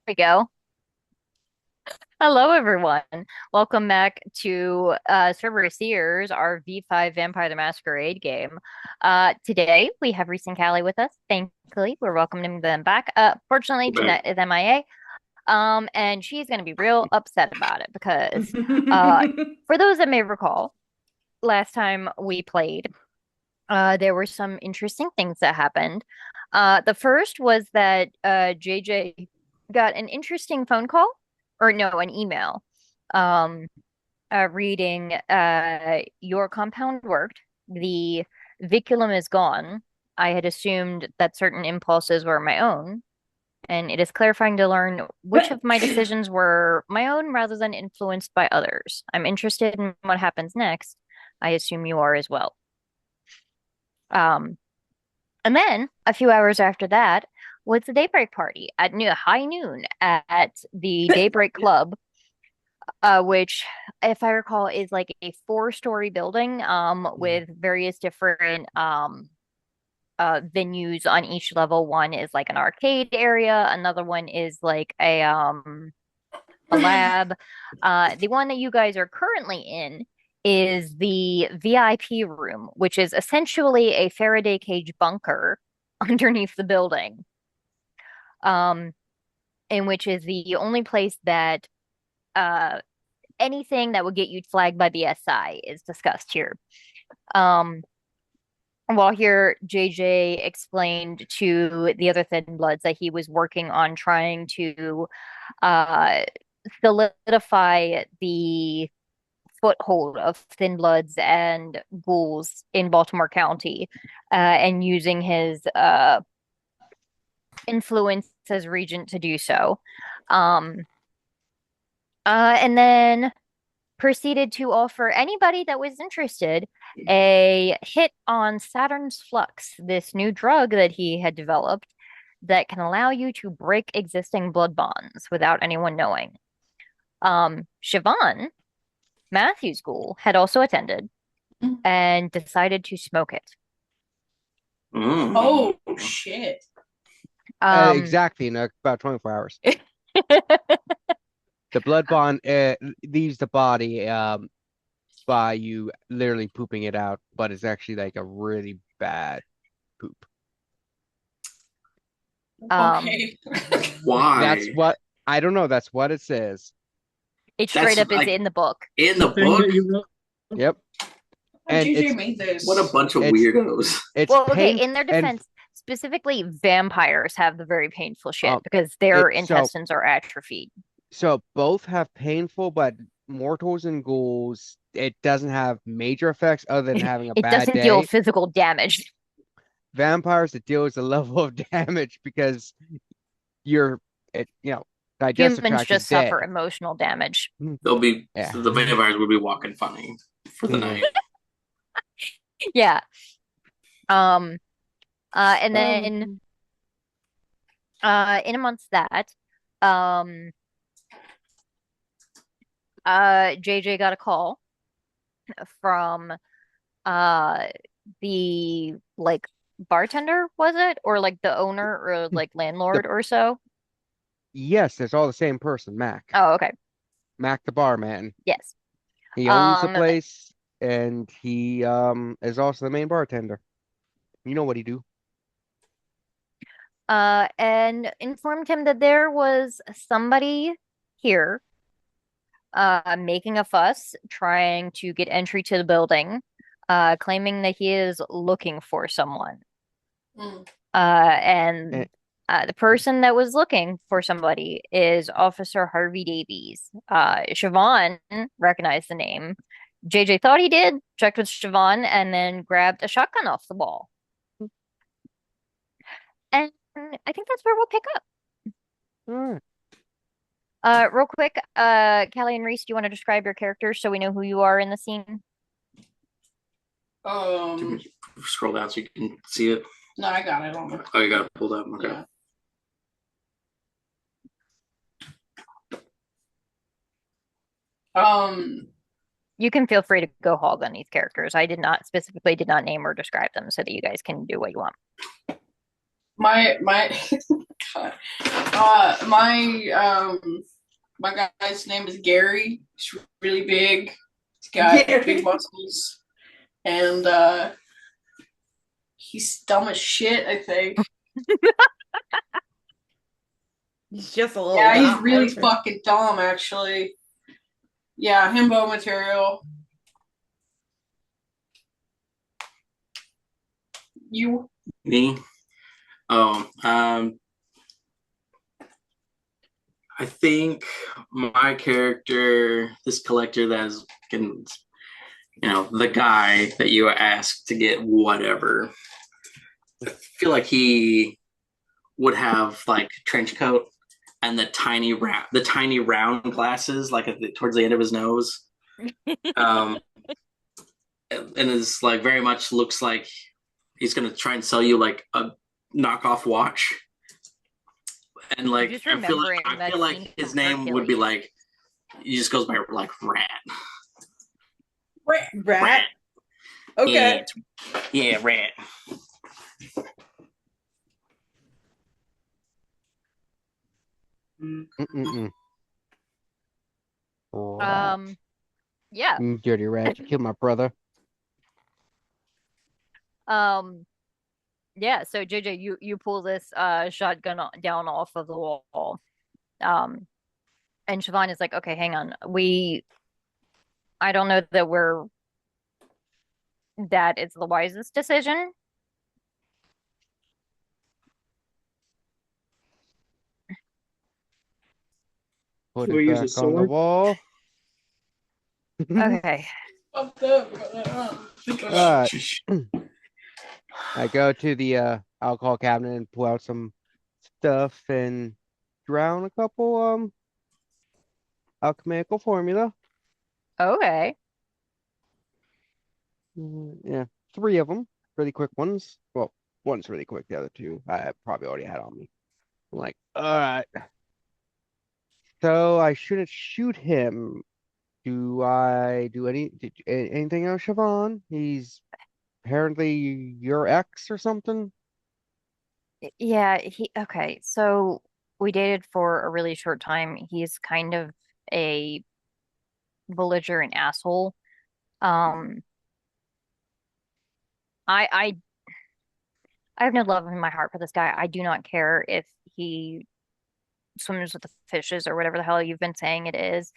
we go. Hello, everyone. Welcome back to Cerberus Seers, our V5 Vampire the Masquerade game. Today, we have Reese and Callie with us. Thankfully, we're welcoming them back. Fortunately, Back. Jeanette is MIA, and she's going to be real upset about it because uh, for those that may recall, last time we played, there were some interesting things that happened. The first was that JJ got an interesting phone call, or no, an email, um, reading your compound worked. The viculum is gone. I had assumed that certain impulses were my own, and it is clarifying to learn which of my decisions were my own rather than influenced by others. I'm interested in what happens next. I assume you are as well. Um, And then a few hours after that was the daybreak party at high noon at the Daybreak Club, which, if I recall, is like a four-story building with various different venues on each level. One is like an arcade area, another one is like a lab. The one that you guys are currently in is the VIP room, which is essentially a Faraday cage bunker underneath the building, um, in which is the only place that uh, anything that would get you flagged by the SI is discussed here. Um, while here, JJ explained to the other Thin Bloods that he was working on trying to uh, solidify the foothold of Thin Bloods and ghouls in Baltimore County, and using his influence as regent to do so. Um, and then proceeded to offer anybody that was interested a hit on Saturn's Flux, this new drug that he had developed that can allow you to break existing blood bonds without anyone knowing. Siobhan, Matthew's school, had also attended and decided to smoke it. Oh shit. Um, Exactly in about 24 hours. The blood bond leaves the body by you literally pooping it out, but it's actually like a really bad poop. um, Okay. Why? That's what I don't know. That's what it says. it straight That's up is like in the book. in the The thing book. that you wrote. Yep. Oh, And JJ made this. What a bunch of it's weirdos. it's Well, okay, in painful their and defense, specifically vampires have the very painful shit um because their it so intestines are atrophied. so both have painful, but mortals and ghouls, it doesn't have major effects other than having a It bad doesn't deal day. physical damage. Vampires, it deals a level of damage because your digestive Humans tract is just suffer dead. emotional damage. They'll be Yeah. the vampires will be walking funny for the Yeah. night. Yeah. Um, and then Um, in amongst that, um, JJ got a call from uh the like bartender, was it? Or like the owner or like the landlord or so? yes, it's all the same person, Mac. Oh, okay. Mac the barman. Yes. He owns the Um, place and he is also the main bartender. You know what he do. and informed him that there was somebody here making a fuss, trying to get entry to the building, claiming that he is looking for someone. Mm. And And the person that was looking for somebody is Officer Harvey Davies. Siobhan recognized the name. JJ thought he did, checked with Siobhan, and then grabbed a shotgun off the wall. And I think that's where we'll pick up. all right. Real quick, Callie and Reese, do you want to describe your characters so we know who you are in the scene? Um, Scroll down so you can see it. no, I got it on the. Oh, you got it pulled up. Okay. Yeah. Um, You can feel free to go hog on these characters. I did not name or describe them so that you guys can do what you want. my God. My guy's name is Gary. He's really big. He's got big muscles, and he's dumb as shit, I think. He's just a little. Yeah, he's really fucking dumb, actually. Yeah, himbo material. You? Me? Oh, I think my character, this collector that is, the guy that you asked to get whatever. I feel like he would have like a trench coat and the tiny round glasses, like towards the end of his nose. And is like very much looks like he's gonna try and sell you like a knockoff watch. And like I feel like his name would be like he just goes by like Rat. Rat. Okay. Yeah, Rat. Yeah. Dirty rat, you killed my brother. Yeah, so JJ, you pull this shotgun down off of the wall. And Siobhan is like, okay, hang on. I don't know that it's the wisest decision. Put we it use back a on the sword? wall. Okay. Alright. I go to the alcohol cabinet and pull out some stuff and drown a couple alchemical formula. Okay. Yeah, 3 of them, really quick ones. Well, one's really quick, the other 2 I probably already had on me. I'm like, all right. So I shouldn't shoot him. Do I do anything else, Siobhan? He's apparently your ex or something. Yeah, okay. So we dated for a really short time. He's kind of a belligerent asshole. Um, I I have no love in my heart for this guy. I do not care if he swims with the fishes or whatever the hell you've been saying it is.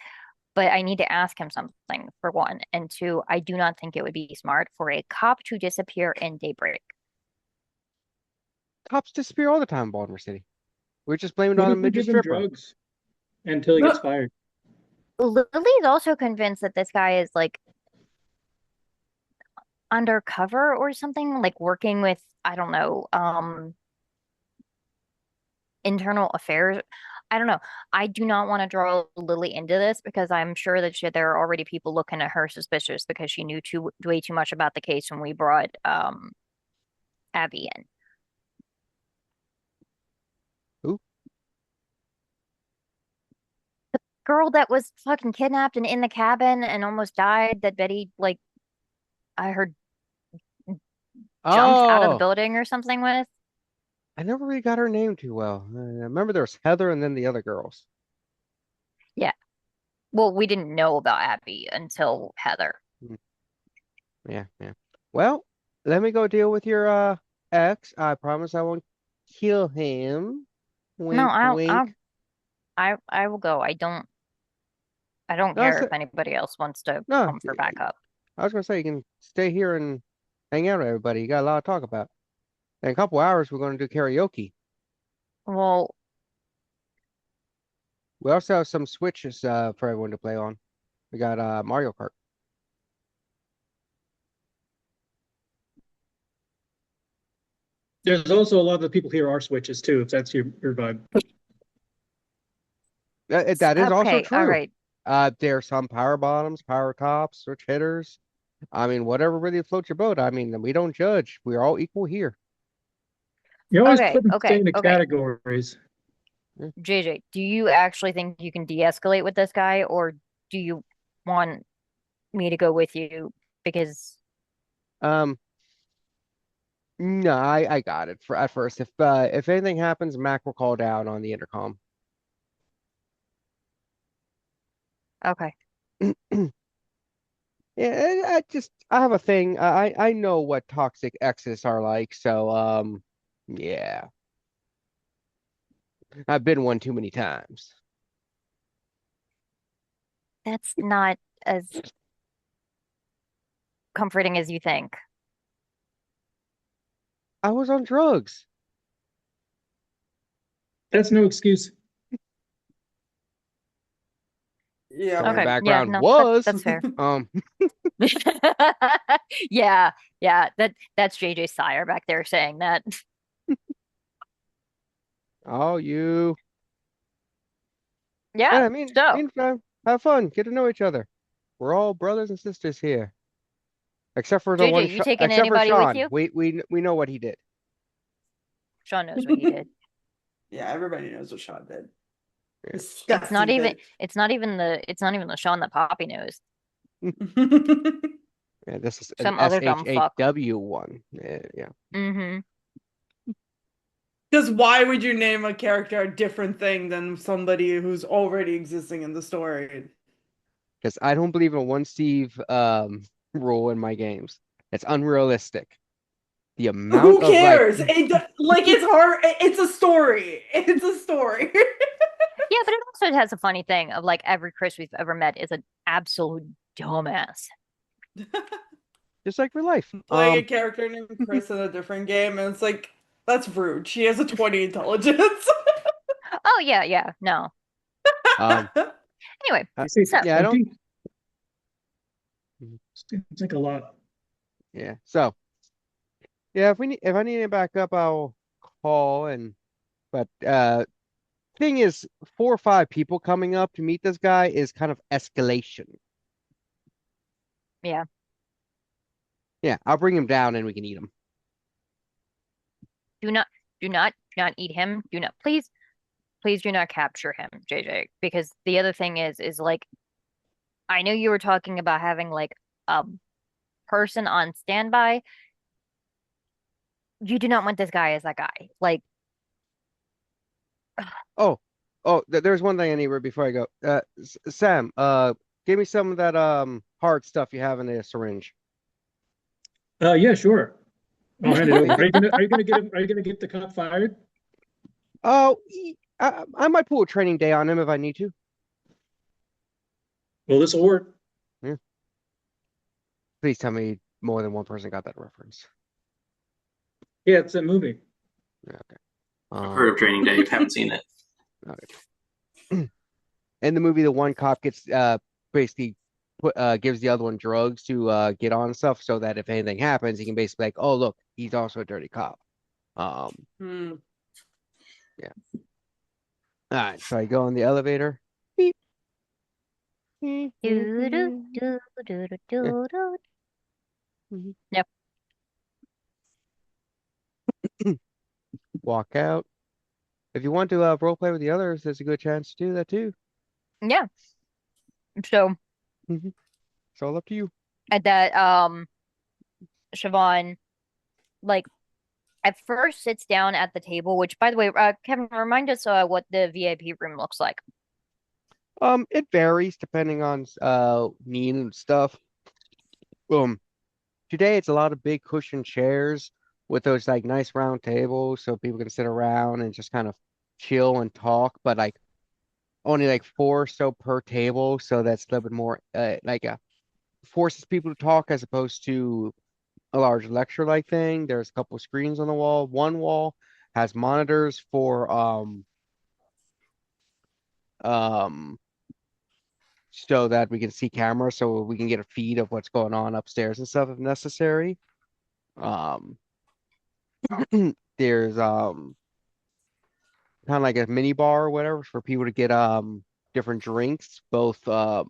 But I need to ask him something, for one. And two, I do not think it would be smart for a cop to disappear in daybreak. Cops disappear all the time in Baltimore City. We're just blaming it What on a if we midget give him stripper. drugs until he gets fired? Lily's also convinced that this guy is like undercover or something, like working with, I don't know, internal affairs. I don't know. I do not want to draw Lily into this because I'm sure that there are already people looking at her suspicious because she knew way too much about the case when we brought Abby in. Who? The girl that was fucking kidnapped and in the cabin and almost died that Betty, like, I heard jumped out of the Oh, building or something with. I never really got her name too well. I remember there was Heather and then the other girls. Yeah. Well, we didn't know about Abby until Heather. Yeah. Well, let me go deal with your ex. I promise I won't kill him. Wink, No, wink. I will go. I don't No, care if anybody else wants to no, come for backup. I was gonna say you can stay here and hang out with everybody. You got a lot to talk about. In a couple hours, we're gonna do karaoke. Well, We also have some Switches for everyone to play on. We got Mario Kart. There's also a lot of the people here are switches too, if that's your vibe. That is also okay, true. all right. There are some power bottoms, power tops, switch hitters. I mean, whatever really floats your boat. I mean, we don't judge. We're all equal here. You always Okay, put them okay, into okay. categories. JJ, do you actually think you can de-escalate with this guy, or do you want me to go with you? Because Um, No, I got it for at first. If anything happens, Mac will call down on the intercom. Okay. Yeah, I have a thing. I know what toxic exes are like, so yeah, I've been one too many times. That's not as comforting as you think. I was on drugs. That's no excuse. Yeah. So my Okay. Yeah, background no, was that's fair. um Yeah, yeah. That's JJ Sire back there saying that. oh you. Yeah. And So, meantime, have fun, get to know each other. We're all brothers and sisters here, except for the JJ, one, you taking except for anybody with Sean. you? We know what he did. Sean knows what he did. Yeah, everybody knows what Sean did. Yeah. Disgusting It's not even the Sean that Poppy knows. bitch. Yeah, this is an Some other dumb fuck. SHAW one. Yeah. Mm-hmm. Because why would you name a character a different thing than somebody who's already existing in the story? Because I don't believe in one Steve rule in my games. It's unrealistic. The Who amount of cares? It's hard. It's a story. It's a story. Yeah, but it also has a funny thing of like every Chris we've ever met is an absolute dumbass. just like real life. Playing a character named Chris in a different game, and it's like that's rude. She has a 20 intelligence. Oh yeah, yeah. No. Um, Anyway, You say so yeah, I don't. 20? Seems like a lot. Yeah. So yeah, if I need to back up, I'll call and. But thing is, 4 or 5 people coming up to meet this guy is kind of escalation. yeah. Yeah, I'll bring him down and we can eat him. Do not do not eat him. Do not please do not capture him, JJ. Because the other thing is like I know you were talking about having like a person on standby. You do not want this guy as that guy. Like, Oh, there's one thing I need before I go. Sam, give me some of that hard stuff you have in the syringe. Yeah, sure. I'll hand it over. Please. Are you gonna get the cop fired? Oh, I might pull a training day on him if I need to. Well, this will work. Yeah. Please tell me more than one person got that reference. Yeah, it's a movie. Yeah, okay. I've heard of Training Day. Haven't seen it. Okay. In the movie, the one cop gets basically gives the other one drugs to get on stuff, so that if anything happens, he can basically like, oh look, he's also a dirty cop. Hmm. Yeah. All right, so I go in the elevator. Beep. do do do do do do do. Yep. Walk out. If you want to role play with the others, there's a good chance to do that too. Yeah. So It's all up to you. at that Siobhan like at first sits down at the table, which by the way, Kevin, remind us what the VIP room looks like. It varies depending on need and stuff. Today it's a lot of big cushion chairs with those like nice round tables so people can sit around and just kind of chill and talk, but like only like 4 or so per table, so that's a little bit more forces people to talk as opposed to a large lecture like thing. There's a couple of screens on the wall. One wall has monitors for um so that we can see cameras so we can get a feed of what's going on upstairs and stuff if necessary. Um there's kind of like a mini bar or whatever for people to get different drinks, both uh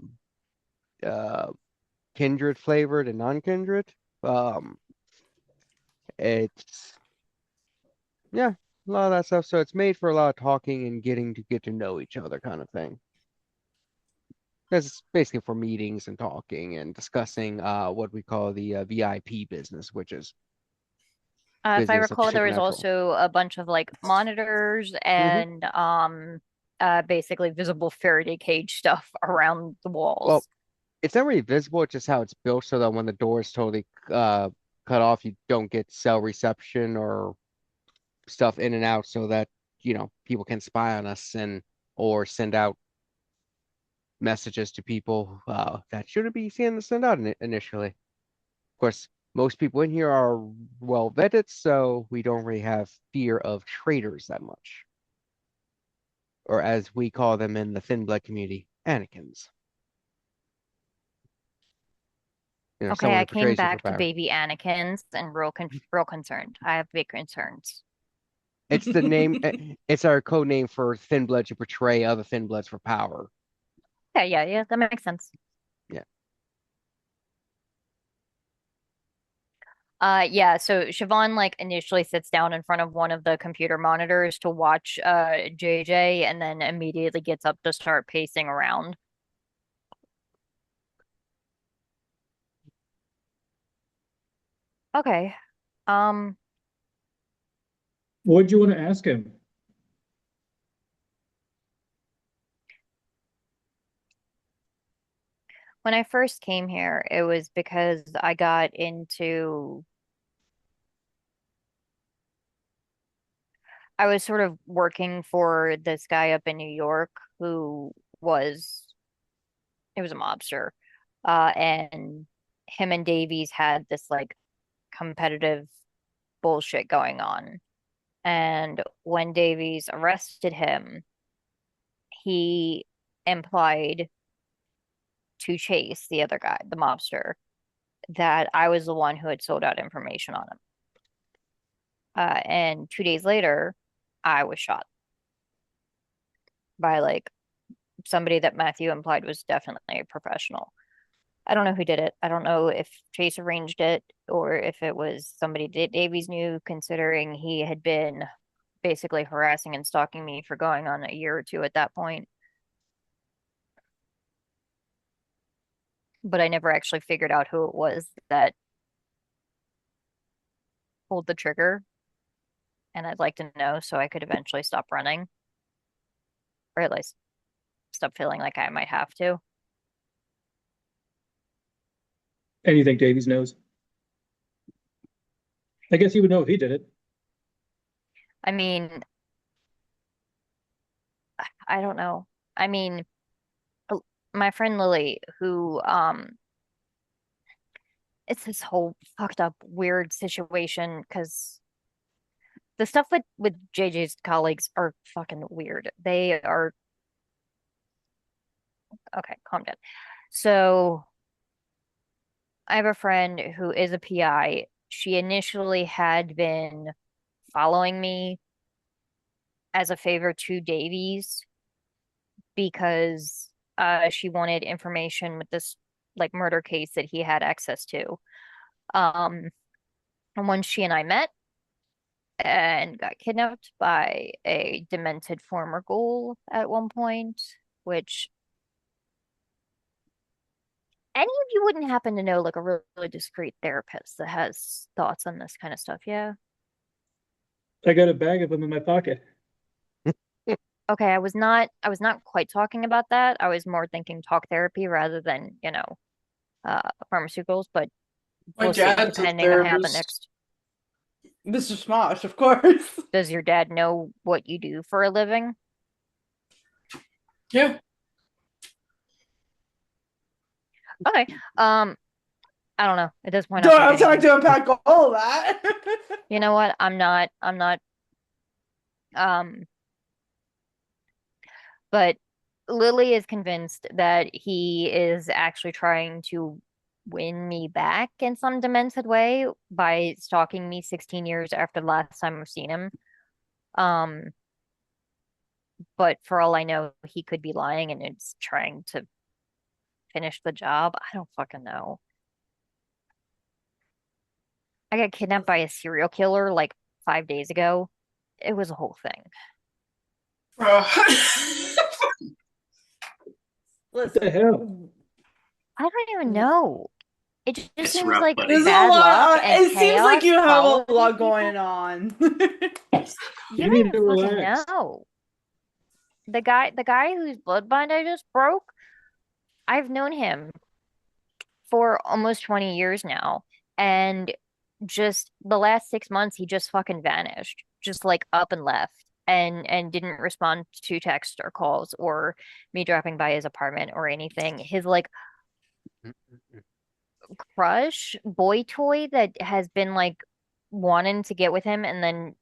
kindred flavored and non-kindred. Um it's yeah, a lot of that stuff. So it's made for a lot of talking and getting to get to know each other kind of thing. Because it's basically for meetings and talking and discussing what we call the VIP business, which is If I business of recall, there was supernatural. also a bunch of like monitors and basically visible Faraday cage stuff around the Well, walls. it's not really visible, it's just how it's built so that when the door is totally cut off, you don't get cell reception or stuff in and out so that, people can spy on us and or send out messages to people that shouldn't be seen to send out initially. Of course, most people in here are well vetted, so we don't really have fear of traitors that much. Or as we call them in the thin blood community, Anakins. Okay, Someone I who came betrays you for back to power. baby Anakin's and real concerned. I have big concerns. It's the name, it's our code name for thin bloods who portray other thin bloods for power. Okay, yeah, that makes sense. Yeah. Yeah, so Siobhan like initially sits down in front of one of the computer monitors to watch JJ and then immediately gets up to start pacing around. Okay. Um, What did you want to ask him? when I first came here, it was because I got into I was sort of working for this guy up in New York who was he was a mobster. And him and Davies had this like competitive bullshit going on. And when Davies arrested him, he implied to Chase, the other guy, the mobster, that I was the one who had sold out information on him. And 2 days later, I was shot by like somebody that Matthew implied was definitely a professional. I don't know who did it. I don't know if Chase arranged it or if it was somebody that Davies knew, considering he had been basically harassing and stalking me for going on a year or two at that point. But I never actually figured out who it was that pulled the trigger. And I'd like to know so I could eventually stop running, or at least stop feeling like I might have to. And you think Davies knows? I guess he would know if he did it. I mean, I don't know. I mean, my friend Lily, who it's this whole fucked up weird situation because the stuff with JJ's colleagues are fucking weird. They are okay, calm down. So I have a friend who is a PI. She initially had been following me as a favor to Davies because she wanted information with this like murder case that he had access to. Um, and when she and I met and got kidnapped by a demented former ghoul at one point, which any of you wouldn't happen to know like a really discreet therapist that has thoughts on this kind of stuff, yeah? I got a bag of them in my pocket. Okay, I was not quite talking about that. I was more thinking talk therapy rather than, pharmaceuticals, but My we'll see, dad's a depending on what happens therapist. next. Mr. Smosh, of course. Does your dad know what you do for a living? Yeah. Okay. I don't know. At this point, I'll Don't take have time anything. to unpack all of that. You know what? I'm not, um, but Lily is convinced that he is actually trying to win me back in some demented way by stalking me 16 years after the last time I've seen him. Um, but for all I know, he could be lying and it's trying to finish the job. I don't fucking know. I got kidnapped by a serial killer like 5 days ago. It was a whole thing. What the hell? I don't even know. It just It's seems rough, like buddy. There's a bad luck lot. and It seems like chaos you have a following lot people. going on. You You don't need even to fucking relax. know. The guy whose bloodbind I just broke, I've known him for almost 20 years now. And just the last 6 months, he just fucking vanished, just like up and left. And didn't respond to text or calls or me dropping by his apartment or anything. His like crush boy toy that has been like wanting to get with him and then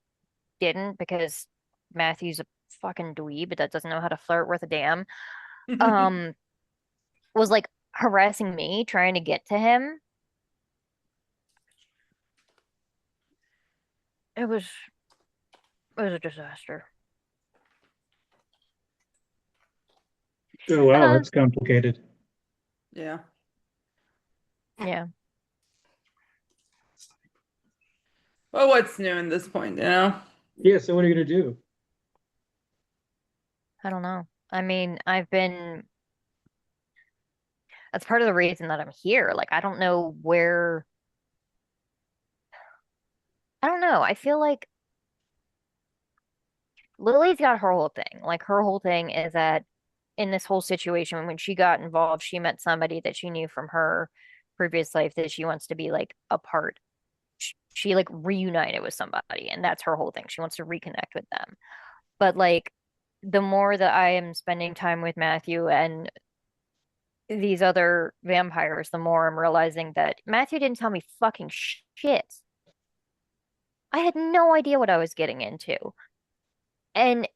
didn't because Matthew's a fucking dweeb that doesn't know how to flirt worth a damn. Um, was like harassing me, trying to get to him. It was it was a disaster. Oh, wow, Uh, that's complicated. Yeah. yeah. Well, what's new at this point, you know? Yeah, so what are you gonna do? I don't know. I mean, that's part of the reason that I'm here. Like, I don't know where, I don't know. I feel like Lily's got her whole thing. Like, her whole thing is that in this whole situation, when she got involved, she met somebody that she knew from her previous life that she wants to be like a part. She like reunited with somebody, and that's her whole thing. She wants to reconnect with them. But like, the more that I am spending time with Matthew and these other vampires, the more I'm realizing that Matthew didn't tell me fucking shit. I had no idea what I was getting into. And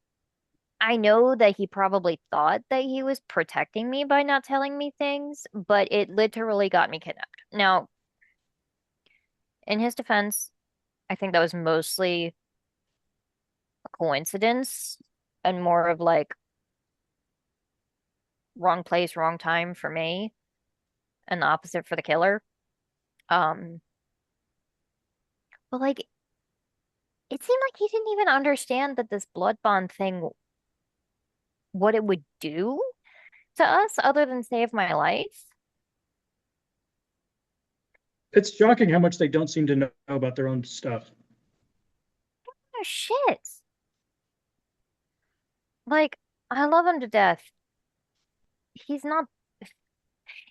I know that he probably thought that he was protecting me by not telling me things, but it literally got me kidnapped. Now, in his defense, I think that was mostly a coincidence and more of like wrong place, wrong time for me, and the opposite for the killer. Um, but like it seemed like he didn't even understand that this blood bond thing, what it would do to us other than save my life. It's shocking how much they don't seem to know about their own stuff. Oh shit. Like, I love him to death. He's not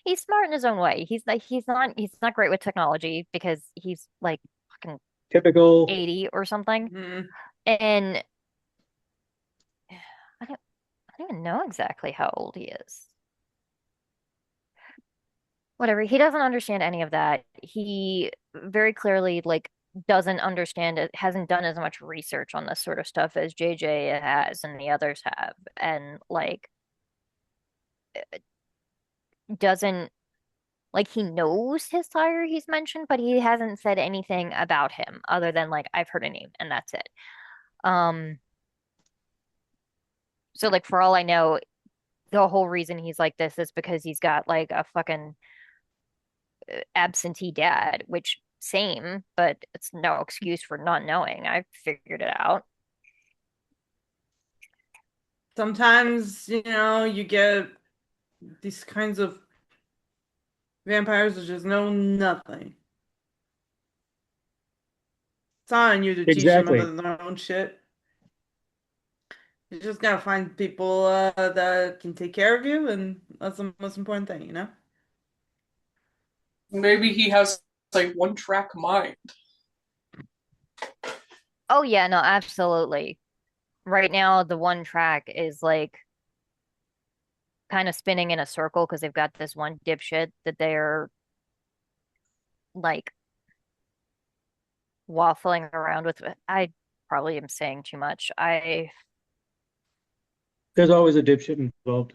he's smart in his own way. He's not great with technology because he's like fucking Typical. 80 or something. Mm. And I don't even know exactly how old he is. Whatever. He doesn't understand any of that. He very clearly like doesn't understand it, hasn't done as much research on this sort of stuff as JJ has and the others have. And like doesn't like he knows his sire he's mentioned, but he hasn't said anything about him other than like I've heard a name and that's it. Um, so like for all I know, the whole reason he's like this is because he's got like a fucking absentee dad, which same, but it's no excuse for not knowing. I figured it out. Sometimes, you know, you get these kinds of vampires that just know nothing. It's not on you to teach them Exactly. other than their own shit. You just gotta find people that can take care of you, and that's the most important thing, you know? Maybe he has like one track mind. Oh yeah, no, absolutely. Right now, the one track is like kind of spinning in a circle because they've got this one dipshit that they're like waffling around with. I probably am saying too much. There's always a dipshit involved.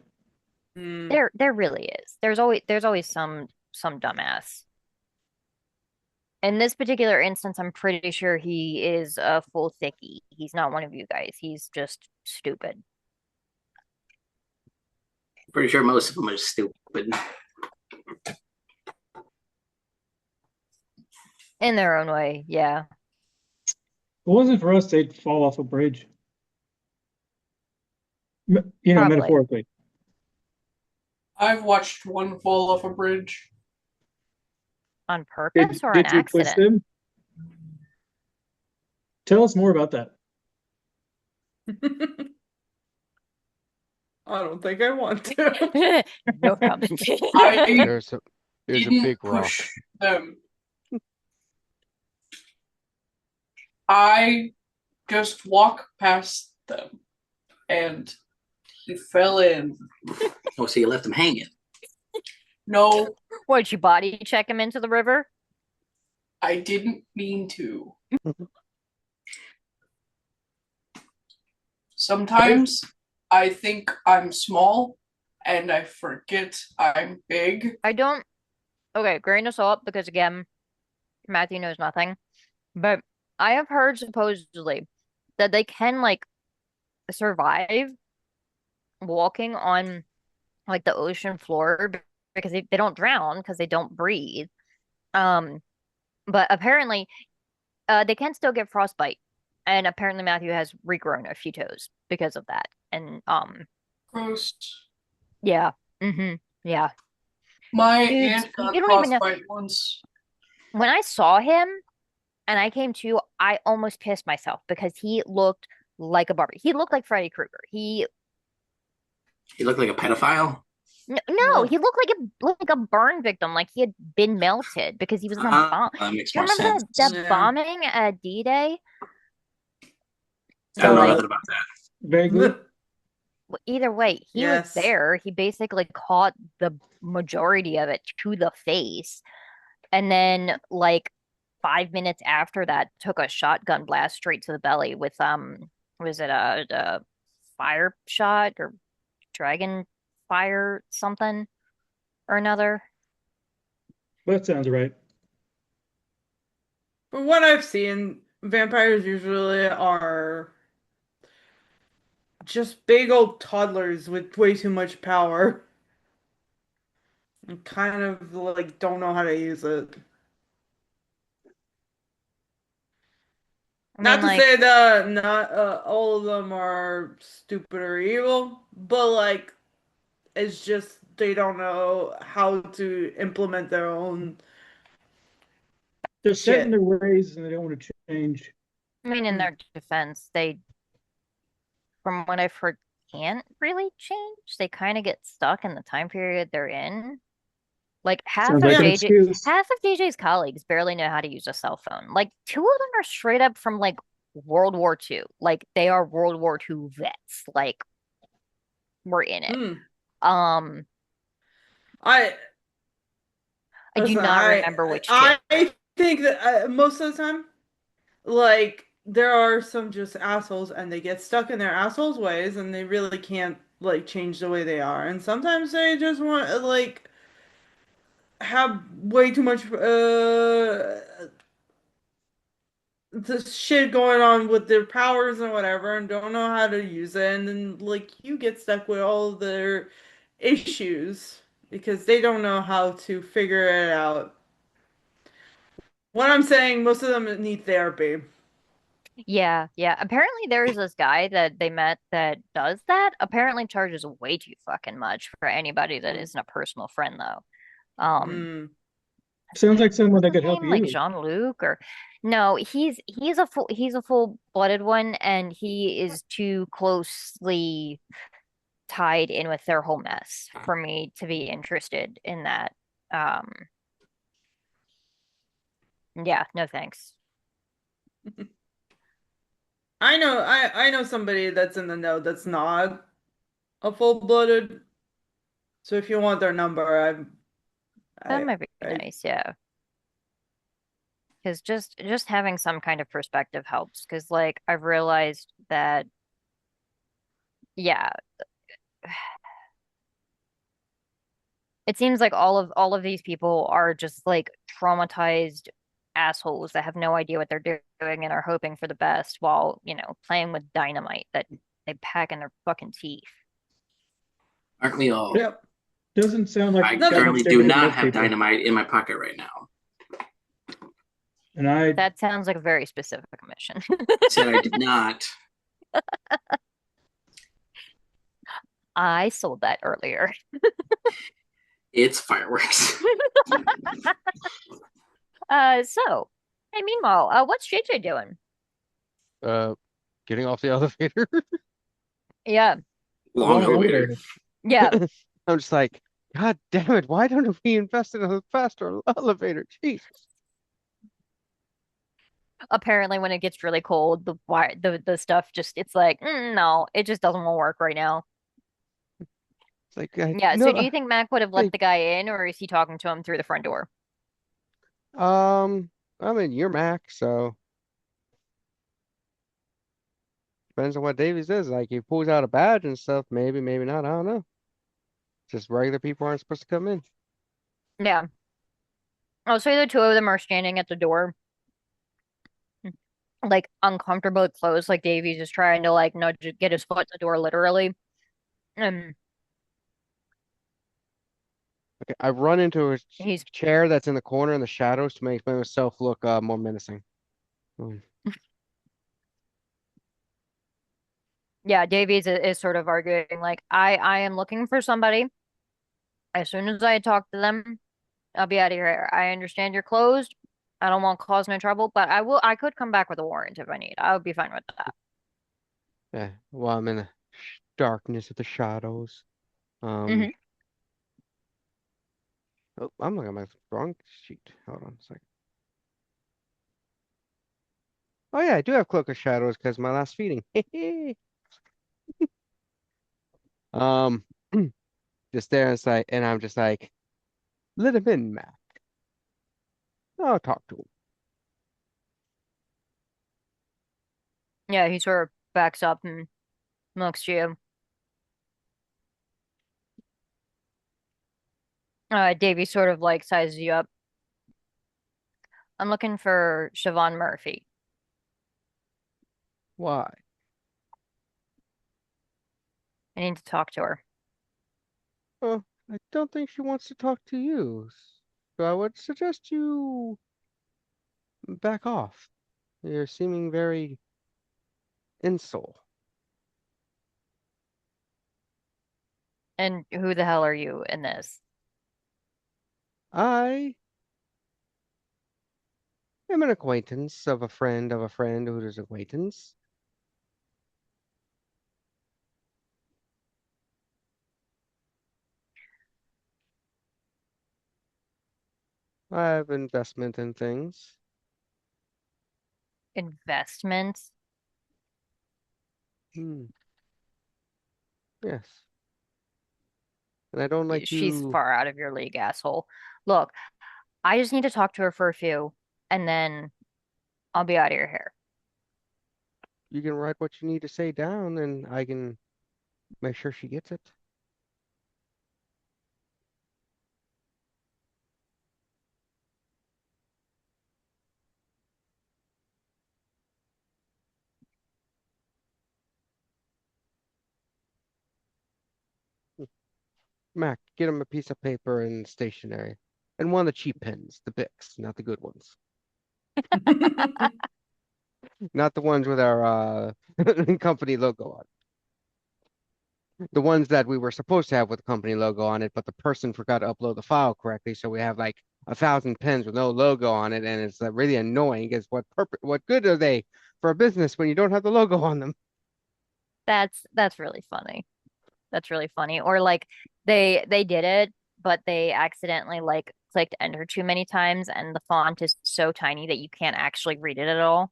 Mm. There really is. There's always some dumbass. In this particular instance, I'm pretty sure he is a full thickie. He's not one of you guys. He's just stupid. Pretty sure most of them are stupid. In their own way, yeah. If it wasn't for us, they'd fall off a bridge. Probably. Metaphorically. I've watched one fall off a bridge. On purpose or Did an you twist accident? him? Tell us more about that. I don't think I want to. No comment. I There's a didn't big rock. push them. I just walked past them, and he fell in. Oh, so you left him hanging. No, What, did you body check him into the river? I didn't mean to. Sometimes I think I'm small, and I forget I'm big. I don't. Okay, grain of salt, because again, Matthew knows nothing. But I have heard supposedly that they can like survive walking on like the ocean floor because they don't drown because they don't breathe. Um, but apparently, they can still get frostbite, and apparently Matthew has regrown a few toes because of that. And Gross. yeah, yeah. My Dude, aunt you got don't even know. frostbite once. When I saw him and I came to, I almost pissed myself because he looked like a Barbie. He looked like Freddy Krueger. He He looked like a pedophile. no, he looked like a burn victim, like he had been melted because he was in a bomb. That makes Do you more remember sense. that Yeah. bombing at D-Day? I don't know like, nothing about that. Vaguely. either way, he was Yes. there. He basically caught the majority of it to the face, and then like 5 minutes after that, took a shotgun blast straight to the belly with was it a fire shot or dragon fire something or another? That sounds right. From what I've seen, vampires usually are just big old toddlers with way too much power and kind of like don't know how to use it. I Not mean, to like, say that not all of them are stupid or evil, but like it's just they don't know how to implement their own They're set in shit. their ways and they don't want to change. I mean, in their defense, they, from what I've heard, can't really change. They kind of get stuck in the time period they're in. Like Sounds like an excuse. half of JJ's colleagues barely know how to use a cell phone. Like two of them are straight up from like World War II. Like they are World War II vets. Like we're in it. Hmm. Um, I I do listen, not remember which two. I think that most of the time, like there are some just assholes and they get stuck in their assholes ways and they really can't like change the way they are. And sometimes they just want like have way too much the shit going on with their powers and whatever and don't know how to use it and then like you get stuck with all their issues because they don't know how to figure it out. What I'm saying, most of them need therapy. Yeah, yeah. Apparently there is this guy that they met that does that. Apparently charges way too fucking much for anybody that isn't a personal friend though. Um, Mm. Sounds like someone that what's his could help name? Like you. Jean-Luc or no, he's a full-blooded one and he is too closely tied in with their whole mess for me to be interested in that. Um, yeah, no thanks. I know somebody that's in the know that's not a full-blooded. So if you want their number, That I might be I nice, yeah. Because just having some kind of perspective helps. Because like I've realized that, yeah, it seems like all of these people are just like traumatized assholes that have no idea what they're doing and are hoping for the best while, playing with dynamite that they pack in their fucking teeth. Aren't we all? yep. Doesn't sound like I that currently much do different than not most have people. dynamite in my pocket right now. And I That sounds like a very specific mission. Said I did not. I sold that earlier. It's fireworks. Hey, meanwhile, what's JJ doing? Uh, getting off the elevator. Yeah, Long Wrong elevator. elevator. yeah. I'm just like, God damn it! Why don't we invest in a faster elevator? Jesus. Apparently, when it gets really cold, the stuff just it's like, no, it just doesn't want to work right now. It's like, Yeah. So, do no, you think Mac would have let hey, the guy in, or is he talking to him through the front door? um, I mean, you're Mac, so depends on what Davies is. Like, he pulls out a badge and stuff. Maybe, maybe not. I don't know. Just regular people aren't supposed to come in. Yeah. Oh, so the two of them are standing at the door, like uncomfortably close, like Davies is trying to like nudge, get his foot in the door, literally. And Okay, I run into a he's chair that's in the corner in the shadows to make myself look more menacing. Mm. yeah, Davies is sort of arguing like I am looking for somebody. As soon as I talk to them, I'll be out of here. I understand you're closed. I don't want to cause no trouble, but I could come back with a warrant if I need. I would be fine with that. Yeah, well, I'm in the darkness of the shadows. Um, Hmm. oh, I'm looking at my wrong sheet. Hold on a second. Oh yeah, I do have Cloak of Shadows because my last feeding. Um, just there inside, and I'm just like, let him in, Matt. I'll talk to him. Yeah, he sort of backs up and looks to you. Davy sort of like sizes you up. I'm looking for Siobhan Murphy. Why? I need to talk to her. Oh, I don't think she wants to talk to you. So I would suggest you back off. You're seeming very insul. And who the hell are you in this? I am an acquaintance of a friend who is an acquaintance. I have investment in things. Investments? Hmm, yes. And I don't like She's to. far out of your league, asshole. Look, I just need to talk to her for a few, and then I'll be out of your hair. You can write what you need to say down, and I can make sure she gets it. Mac, get him a piece of paper and stationery. And one of the cheap pens, the Bics, not the good ones. Not the ones with our company logo on. The ones that we were supposed to have with the company logo on it, but the person forgot to upload the file correctly, so we have like 1,000 pens with no logo on it, and it's really annoying. Because what good are they for a business when you don't have the logo on them? That's really funny. That's really funny. Or like they did it, but they accidentally like clicked enter too many times, and the font is so tiny that you can't actually read it at all.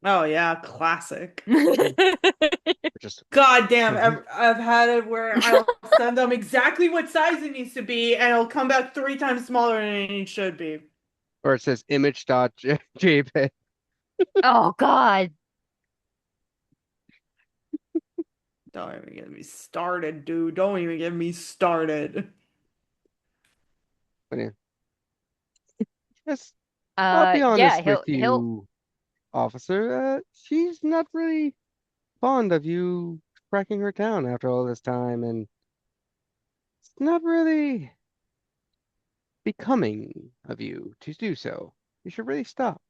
Oh yeah, classic. Just God damn, I've had it where I'll send them exactly what size it needs to be, and it'll come back 3 times smaller than it should be. or it says image.jpg. Oh God. Don't even get me started, dude. Don't even get me started. Yes, I'll be Yeah, honest with he'll you, officer. She's not really fond of you tracking her down after all this time, and it's not really becoming of you to do so. You should really stop.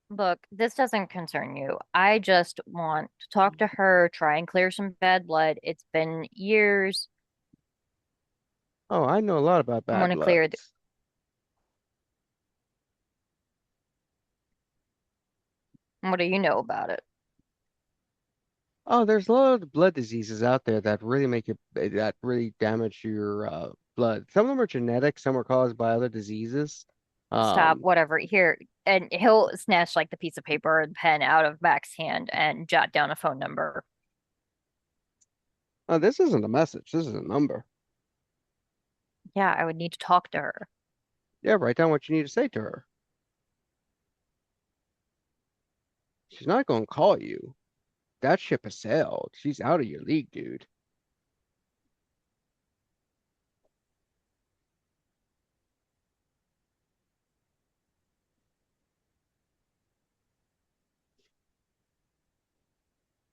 look, this doesn't concern you. I just want to talk to her, try and clear some bad blood. It's been years. Oh, I know a lot about I bad want to clear the bloods. What do you know about it? Oh, there's a lot of blood diseases out there that really make you that really damage your blood. Some of them are genetic, some are caused by other diseases. Stop, Um, whatever. Here, and he'll snatch like the piece of paper and pen out of Mac's hand and jot down a phone number. oh, this isn't a message. This is a number. Yeah, I would need to talk to her. Yeah, write down what you need to say to her. She's not going to call you. That ship has sailed. She's out of your league, dude.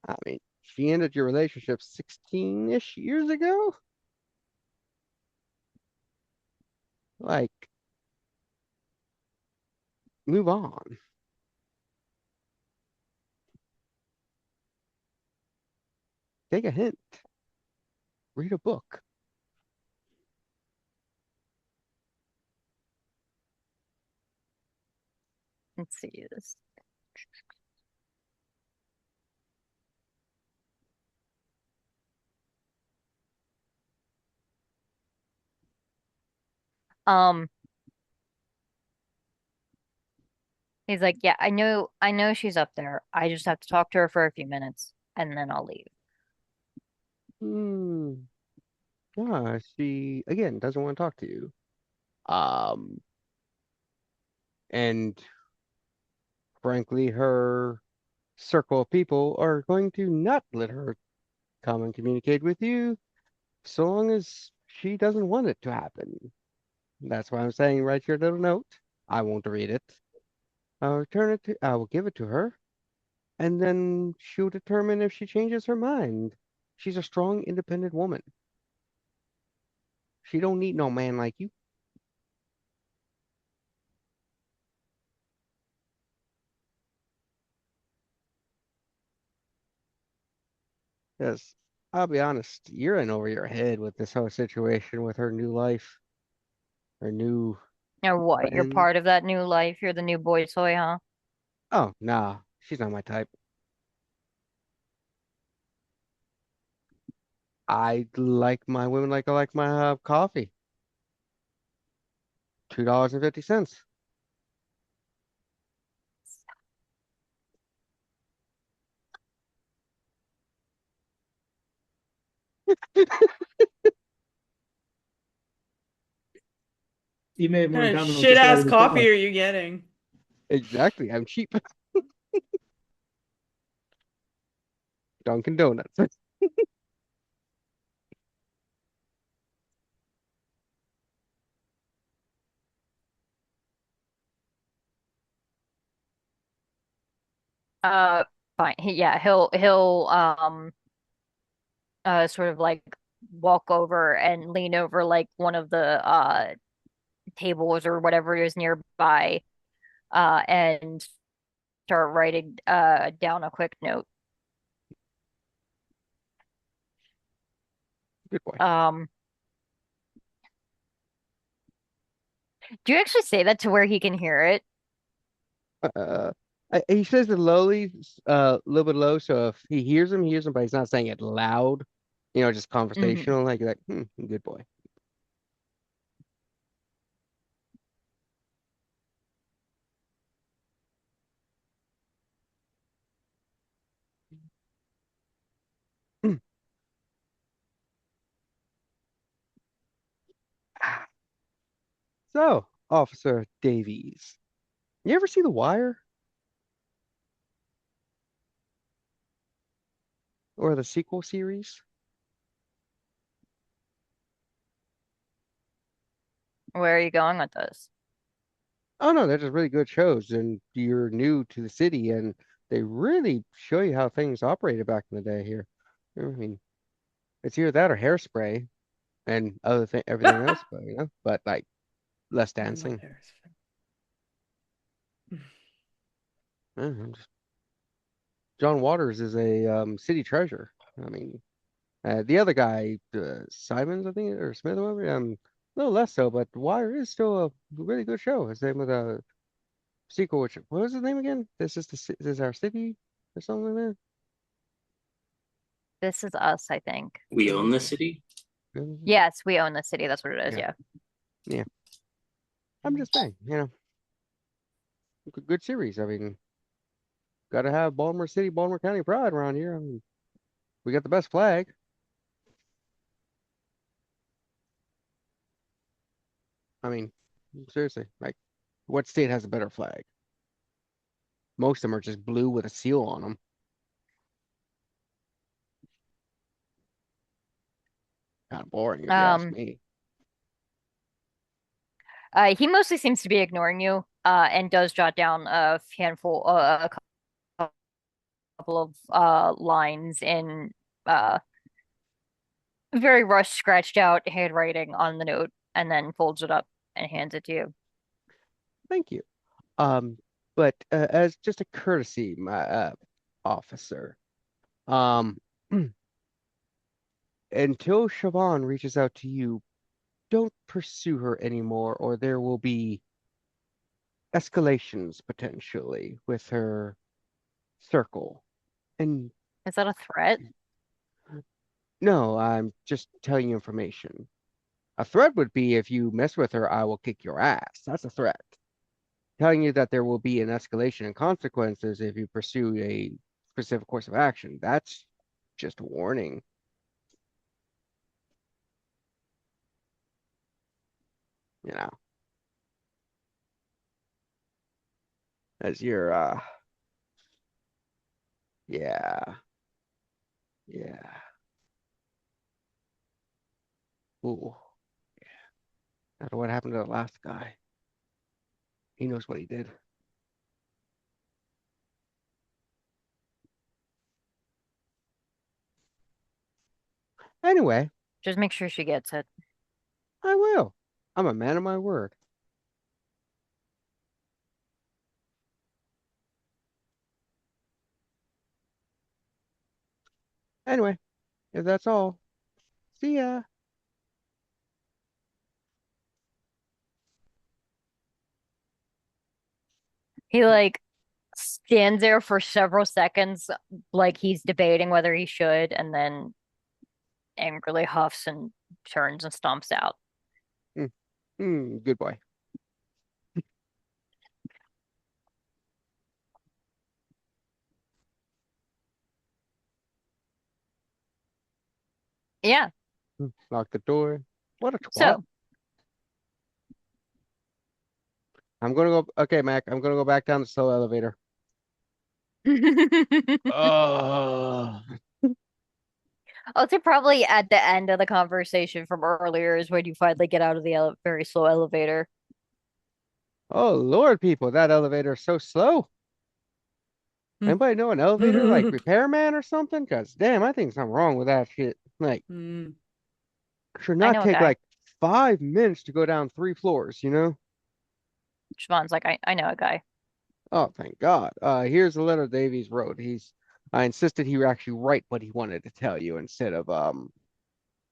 I mean, she ended your relationship 16-ish years ago. Like, move on. Take a hint. Read a book. Let's see this. Um, he's like, yeah, I know she's up there. I just have to talk to her for a few minutes and then I'll leave. Hmm. Yeah, she again doesn't want to talk to you. Um, and frankly, her circle of people are going to not let her come and communicate with you so long as she doesn't want it to happen. That's why I'm saying write your little note. I won't read it. I will give it to her, and then she'll determine if she changes her mind. She's a strong, independent woman. She don't need no man like you. Yes, I'll be honest, you're in over your head with this whole situation with her new life, her new Or what? You're friend. part of that new life. You're the new boy toy, huh? Oh, nah, she's not my type. I like my women like I like my coffee. $2.50. You may have more What in kind of common with shit this guy ass than you thought. coffee are you getting? Exactly, I'm cheap. Dunkin' Donuts. Uh, fine. Yeah, he'll sort of like walk over and lean over like one of the tables or whatever is nearby and start writing down a quick note. Good boy. Um, do you actually say that to where he can hear it? Uh, he says it lowly, a little bit low, so if he hears him, but he's not saying it loud. Just Hmm. conversational, like, good boy. So, Officer Davies, you ever see The Wire or the sequel series? Where are you going with this? Oh no, they're just really good shows, and you're new to the city, and they really show you how things operated back in the day here. I mean, it's either that or Hairspray and everything else, but like less I love dancing. Harris. Just John Waters is a city treasure. I mean, the other guy, Simons, I think, or Smith, or whatever, a little less so, but Wire is still a really good show. His name was sequel, which what was his name again? This is our city or something like that. This is us, I think. We own the city. Yes, we own the city. That's what it is. Yeah. Yeah. Yeah. I'm just saying, good series. I mean, gotta have Baltimore City, Baltimore County pride around here. I mean, we got the best flag. I mean, seriously, like, what state has a better flag? Most of them are just blue with a seal on them. Kind of boring, if you ask me. He mostly seems to be ignoring you, and does jot down a couple of lines in very rushed, scratched out handwriting on the note, and then folds it up and hands it to you. Thank you. But as just a courtesy, my officer, um, until Siobhan reaches out to you, don't pursue her anymore, or there will be escalations potentially with her circle. And Is that a threat? no, I'm just telling you information. A threat would be if you mess with her, I will kick your ass. That's a threat. Telling you that there will be an escalation and consequences if you pursue a specific course of action. That's just a warning. You know. As you're yeah. Yeah. Ooh. Yeah. I don't know what happened to the last guy. He knows what he did. Anyway, Just make sure she gets it. I will. I'm a man of my word. Anyway, if that's all, see ya. He like stands there for several seconds, like he's debating whether he should, and then angrily huffs and turns and stomps out. Good boy. Yeah. Lock the door. What a twat. So I'm gonna go. Okay, Mac. I'm gonna go back down the slow elevator. Oh. I'll say probably at the end of the conversation from earlier is when you finally get out of the very slow elevator. Oh Lord, people, that elevator is so slow. Anybody know an elevator like repairman or something? Because damn, I think something wrong with that shit. Like, should I not know a take guy. like 5 minutes to go down 3 floors, you know? Siobhan's like, I know a guy. Oh, thank God. Here's the letter Davies wrote. I insisted he actually write what he wanted to tell you instead of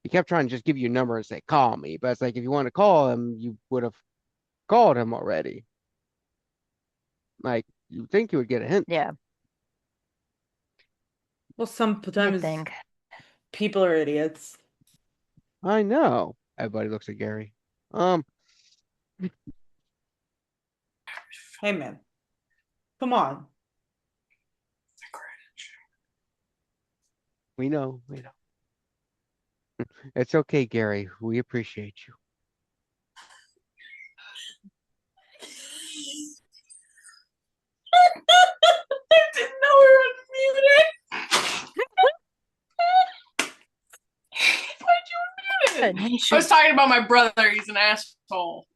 he kept trying to just give you a number and say, call me. But it's like if you want to call him, you would have called him already. Like, you think you would get a hint. Yeah, Well, you'd sometimes think. people are idiots. I know. Everybody looks at Gary. Hey, man. Come on. We know. It's okay, Gary. We appreciate you. I didn't know we were unmuted. Why'd you unmute it? I was talking about my brother. He's an asshole.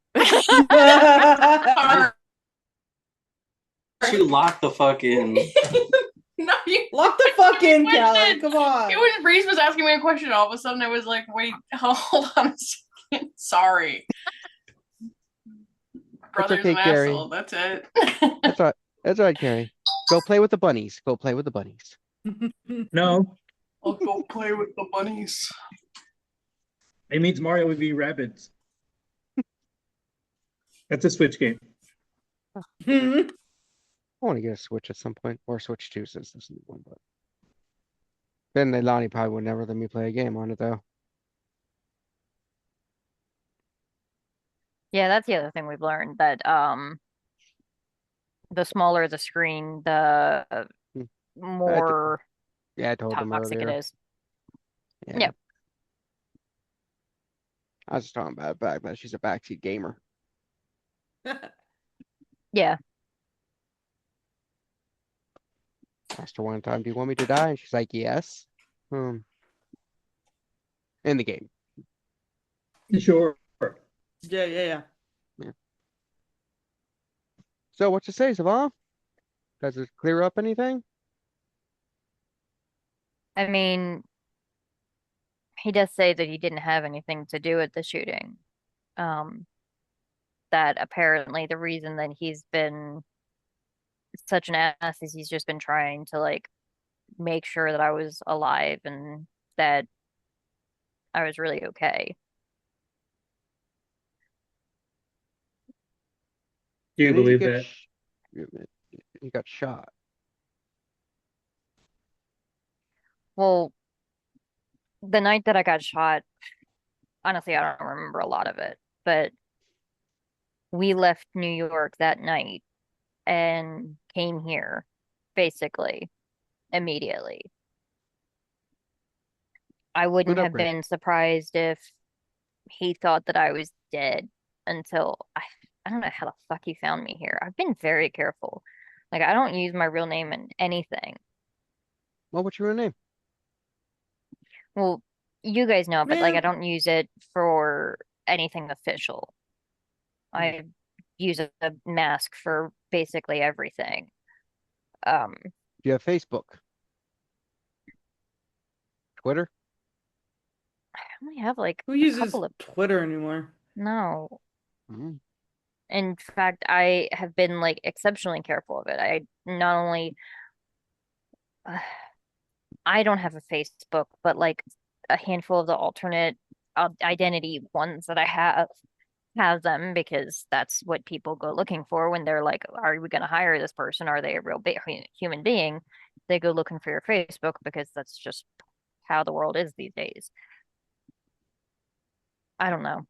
You lock the fucking. No, you Lock the fuck in, question. Callie. Come on. It was Reese was asking me a question. All of a sudden, I was like, "Wait, hold on a second. Sorry." Brother's okay, an Gary. asshole. That's it. That's right. That's right, Gary. Go play with the bunnies. Go play with the bunnies. No, I'll go play with the bunnies. it means Mario would be rabbits. That's a Switch game. I want to get a Switch at some point, or Switch 2 since this new one, but then Lonnie probably would never let me play a game on it though. Yeah, that's the other thing we've learned that the smaller the screen, the Hmm. more Yeah, I told them toxic it earlier. is. Yeah. Yep. I was just talking about the fact that she's a backseat gamer. Yeah. Asked her one time, "Do you want me to die?" And she's like, "Yes." In the game. Sure. Yeah. Yeah. So what you say, Savant? Does it clear up anything? I mean, he does say that he didn't have anything to do with the shooting. Um, that apparently the reason that he's been such an ass is he's just been trying to like make sure that I was alive and that I was really okay. Do you Didn't he believe get that? he got shot? Well, the night that I got shot, honestly, I don't remember a lot of it, but we left New York that night and came here basically immediately. I wouldn't Good have upgrade. been surprised if he thought that I was dead until I don't know how the fuck he found me here. I've been very careful. Like I don't use my real name in anything. Well, what's your real name? Well, you guys know, but like I Man, don't use it for anything official. Hmm. I use a mask for basically everything. Um, Do you have Facebook? Twitter? I only have like who a uses couple of Twitter anymore? no. Mm. In fact, I have been like exceptionally careful of it. I not only uh, I don't have a Facebook, but like a handful of the alternate identity ones that I have them because that's what people go looking for when they're like, are we going to hire this person? Are they a real human being? They go looking for your Facebook because that's just how the world is these days. I don't know.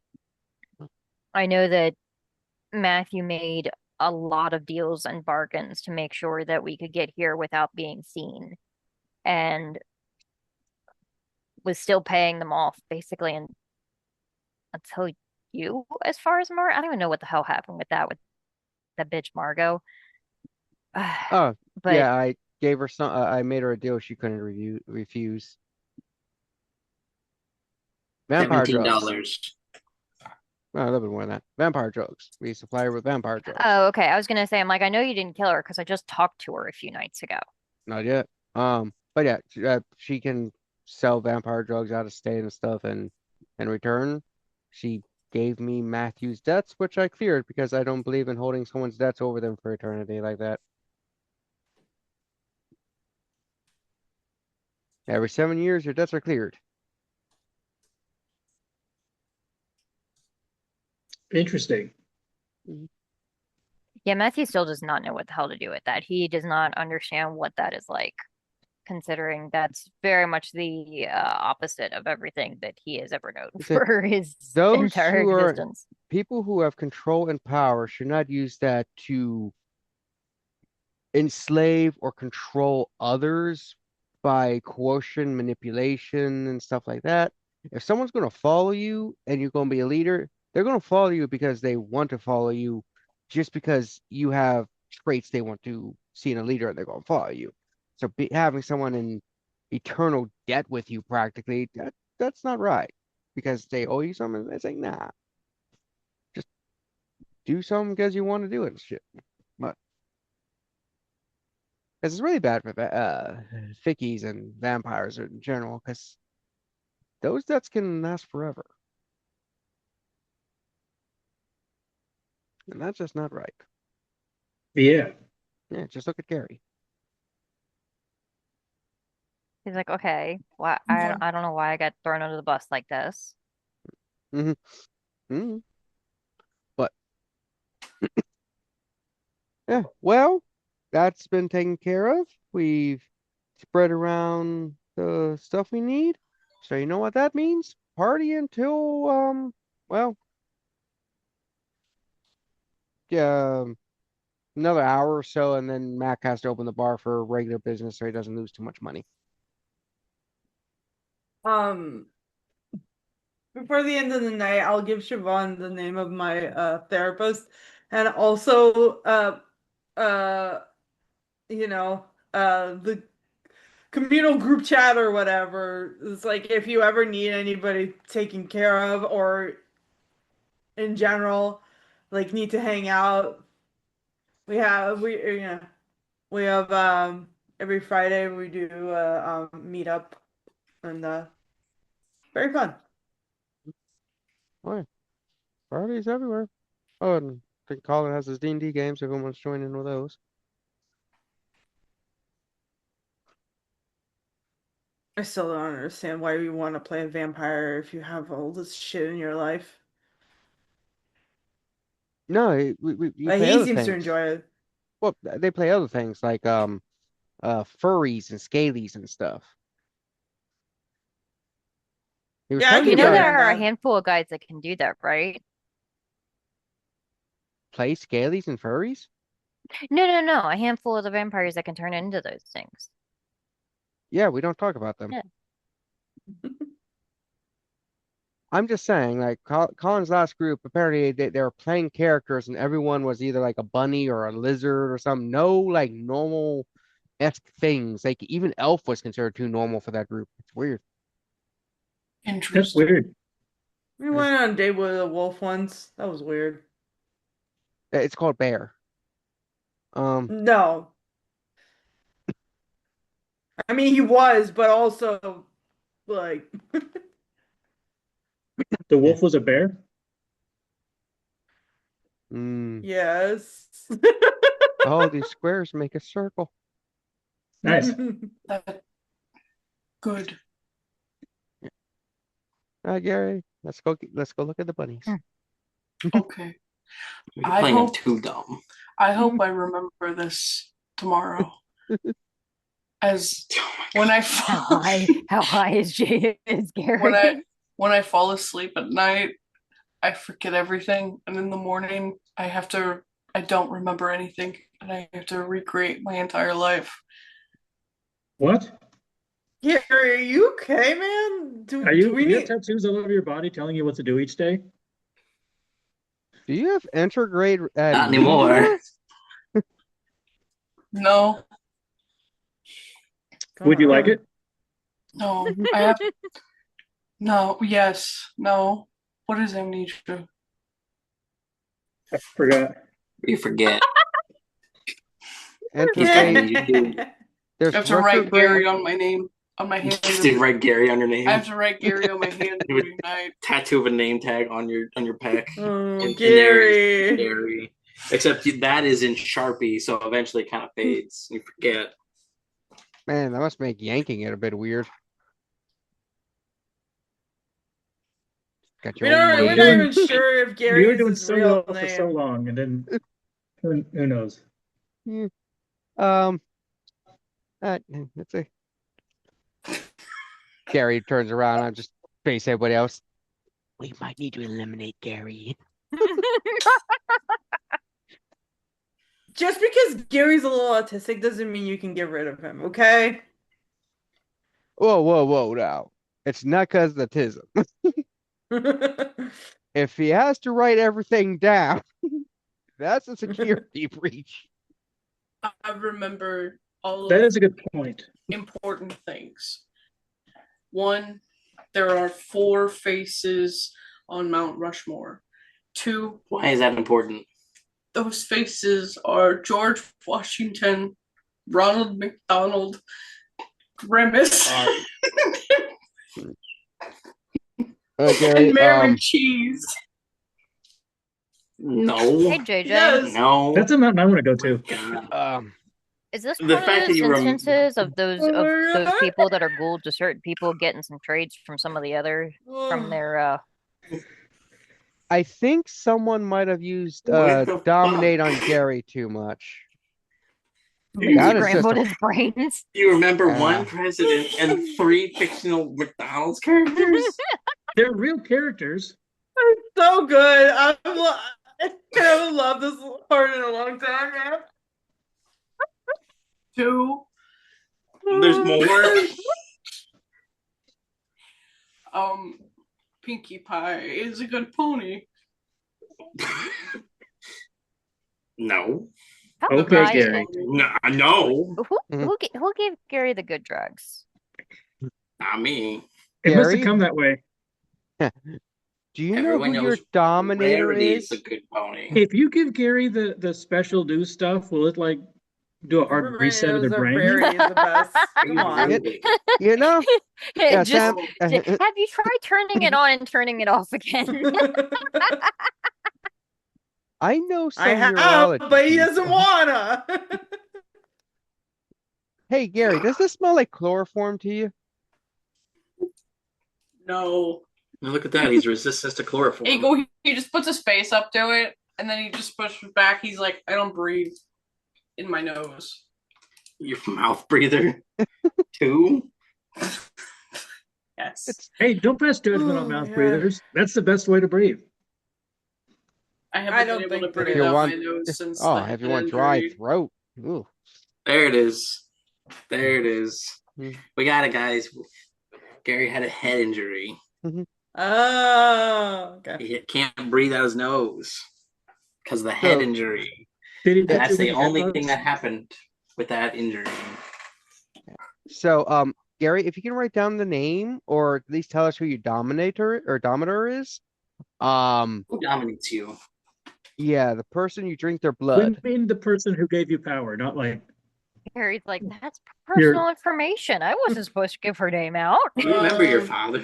I know that Matthew made a lot of deals and bargains to make sure that we could get here without being seen and was still paying them off basically until you, as far as Mar, I don't even know what the hell happened with that with that bitch Margot. Oh, But yeah, I gave her some. I made her a deal she couldn't refuse. Vampire $17. drugs. Well, a little bit more than that. Vampire drugs. We supply her with vampire drugs. oh, okay. I was gonna say, I'm like, I know you didn't kill her because I just talked to her a few nights ago. Not yet. But yeah, she can sell vampire drugs out of state and stuff, and in return, she gave me Matthew's debts, which I cleared because I don't believe in holding someone's debts over them for eternity like that. Every 7 years, your debts are cleared. Interesting. Yeah, Matthew still does not know what the hell to do with that. He does not understand what that is like, considering that's very much the opposite of everything that he has ever known It's that for his those entire who are existence. people who have control and power should not use that to enslave or control others by coercion, manipulation, and stuff like that. If someone's going to follow you and you're going to be a leader, they're going to follow you because they want to follow you, just because you have traits they want to see in a leader, they're going to follow you. So having someone in eternal debt with you practically, that's not right because they owe you something. It's like, nah, just do something because you want to do it and shit. But because it's really bad for fickies and vampires in general, because those deaths can last forever. And that's just not right. Yeah. Yeah, just look at Gary. He's like, okay, why Okay. I don't know why I got thrown under the bus like this. Hmm. Hmm. But Yeah, well, that's been taken care of. We've spread around the stuff we need. So you know what that means? Party until well, yeah, another hour or so, and then Mac has to open the bar for regular business so he doesn't lose too much money. Um, Before the end of the night, I'll give Siobhan the name of my therapist, and also uh the communal group chat or whatever. It's like if you ever need anybody taken care of or in general, like need to hang out, we have every Friday we do meet up and very fun. Oh, yeah, parties everywhere. Oh, and I think Colin has his D&D games if anyone wants to join in with those. I still don't understand why you want to play a vampire if you have all this shit in your life. No, you play He other seems to things. enjoy it. Well, they play other things like furries and scalies and stuff. He was Yeah, I telling can me You know get about around there are a that. handful of guys that can do that, right? play scalies and furries. No. A handful of the vampires that can turn into those things. Yeah, we don't talk about them. Yeah. I'm just saying, like Colin's last group, apparently they were playing characters, and everyone was either like a bunny or a lizard or something. No, like normal-esque things. Like even elf was considered too normal for that group. It's weird. That's Interesting. weird. We went on a date with a wolf once. That was weird. It's called bear. No. I mean, he was, but also, like, The wolf was a bear? yes. Oh, these squares make a circle. Nice. That good. Gary, let's go look at the bunnies. Okay. You're I playing him hope too dumb. I hope I remember this tomorrow. As when I fall, How high is Gary? when I fall asleep at night, I forget everything, and in the morning I don't remember anything, and I have to recreate my entire life. What? Gary, are you okay, man? Do we You have need? tattoos all over your body telling you what to do each day? Do you have intergrade Not anymore. amnesia? No, Would you like it? no, I have no, yes, no. What is amnesia? I forgot. You forget. Intergrade. You do. I There's have to write retrograde. Gary on my name, on my hand. Just to write Gary on your name. I have to write Gary on my hand every night. Tattoo of a name tag on your pack. Oh, And there is Gary. Gary. Except that is in Sharpie, so eventually it kind of fades. You forget. Man, that must make yanking it a bit weird. Got your own We're name. not even sure if You Gary were is doing his so real well for so name. long, and then who knows? Yeah. Um, let's see. Gary turns around. I'm just face everybody else. We might need to eliminate Gary. Just because Gary's a little autistic doesn't mean you can get rid of him, okay? Whoa, now. It's not because of autism. If he has to write everything down, that's a security breach. I remember all That of is a good point. important things. One, there are 4 faces on Mount Rushmore. 2, Why is that important? those faces are George Washington, Ronald McDonald, Grimace, Gary, and Mary Cheese. No. Hey JJ, Yes. No. That's a mountain I want to go to. God. is this The one fact of that those you instances of those Oh my God. people that are ghouled to certain people getting some trades from some of the other from their I think someone might have used What the dominate fuck? on Gary too much. Jesus. That is just Scrambled a his brains. Do you remember one Yeah. president and 3 fictional McDonald's characters? They're real characters. So good. I haven't loved this part in a long time, man. 2. There's more. Pinkie Pie is a good pony. No. Probably Okay, not. Gary. No. Who gave Gary the good drugs? Not me. It must Gary? have come that way. Do you know Everyone who your knows dominator Rarity is? is a good pony. If you give Gary the special do stuff, will it like do a hard Everybody reset of knows their that brain? Rarity is the best. Come on. You know? Yeah, Just Sam. have you tried turning it on and turning it off again? I know some I have, neurology but he doesn't people. wanna. Hey, Gary, does this smell like chloroform to you? No. Now look at that. He's resistant to chloroform. He just puts his face up to it, and then he just pushes back. He's like, I don't breathe in my nose. Your mouth breather. 2. Yes. Hey, don't pass judgment on Oh, mouth yeah. breathers. That's the best way to breathe. I I haven't don't been able to think that breathe If you out want, my nose since oh, the if you head want dry injury. throat. Ooh. There it is. There it is. Hmm. We got it, guys. Gary had a head injury. Oh, okay. He can't breathe out his nose because of the head So- injury. Did he And hit that's you the with only headbutt? thing that happened with that injury. So, Gary, if you can write down the name or at least tell us who your dominator is. Who dominates you? Yeah, the person you drink their We blood. mean the person who gave you power, not like Gary's like, that's You're- personal information. I wasn't supposed to give her name out. Do you remember your father?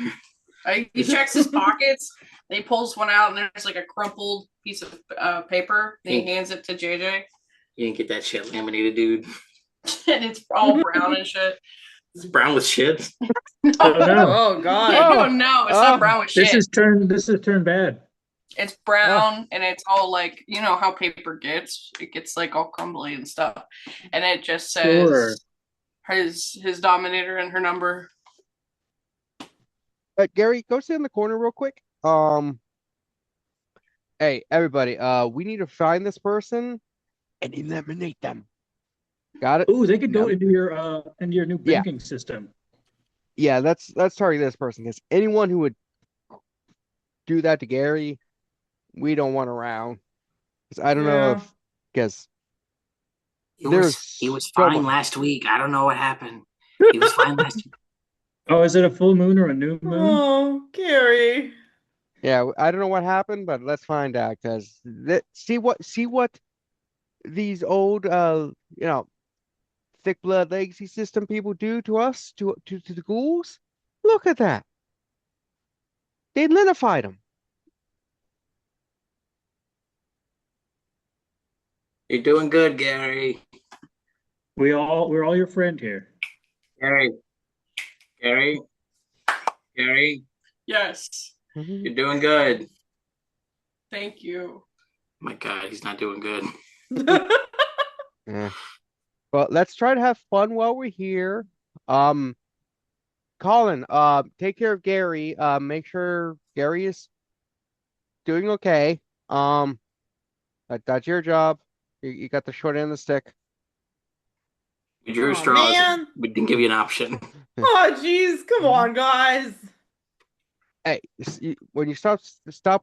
He checks his pockets, and he pulls one out, and there's like a crumpled piece of paper, and he hands it to JJ. You didn't get that shit laminated, dude. And it's all brown and shit. It's brown with shit. Oh, no. Oh God. Oh no, it's not brown with shit. This has turned bad. It's brown and it's all like, you know how paper gets. It gets like all crumbly and stuff. And it just says Sure. his dominator and her number. Gary, go sit in the corner real quick. Hey, everybody, we need to find this person and eliminate them. Got it? Ooh, they could go Yeah. into your new Yeah. banking system. Yeah, let's target this person because anyone who would do that to Gary, we don't want around. 'Cause I don't know Yeah. if because He There's was so fine much- last week. I don't know what happened. He was fine last week. Oh, is it a full moon or a new moon? Oh, Gary. yeah, I don't know what happened, but let's find out because see what these old thick blood legacy system people do to us to the ghouls. Look at that. They linified them. You're doing good, Gary. We're all your friend here. Gary. Yes. You're doing good. Thank you. My God, he's not doing good. Yeah. Well, let's try to have fun while we're here. Colin, take care of Gary. Make sure Gary is doing okay. That's your job. You got the short end of the stick. We drew Aw, straws. man. We didn't give you an option. Oh, jeez. Come on, guys. Hey, when you stop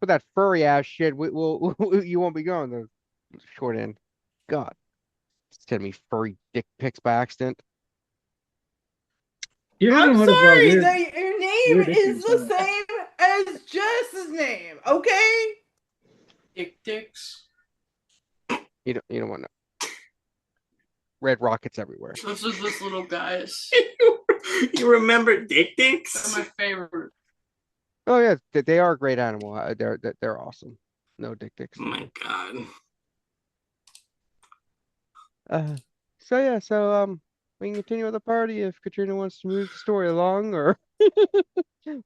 with that furry ass shit, we'll you won't be going the short end. God, send me furry dick pics by accident. You're having I'm a lot of sorry weird, that your name weird is issues, the huh? same as Jess's name, okay? Dicks. You don't want to. Red rockets everywhere. Those are those little guys. You remember Dick They're Dicks? my favorite. Oh yeah, they are a great animal. They're awesome. No dick dicks. Oh my God. So we can continue with the party if Katrina wants to move the story along, or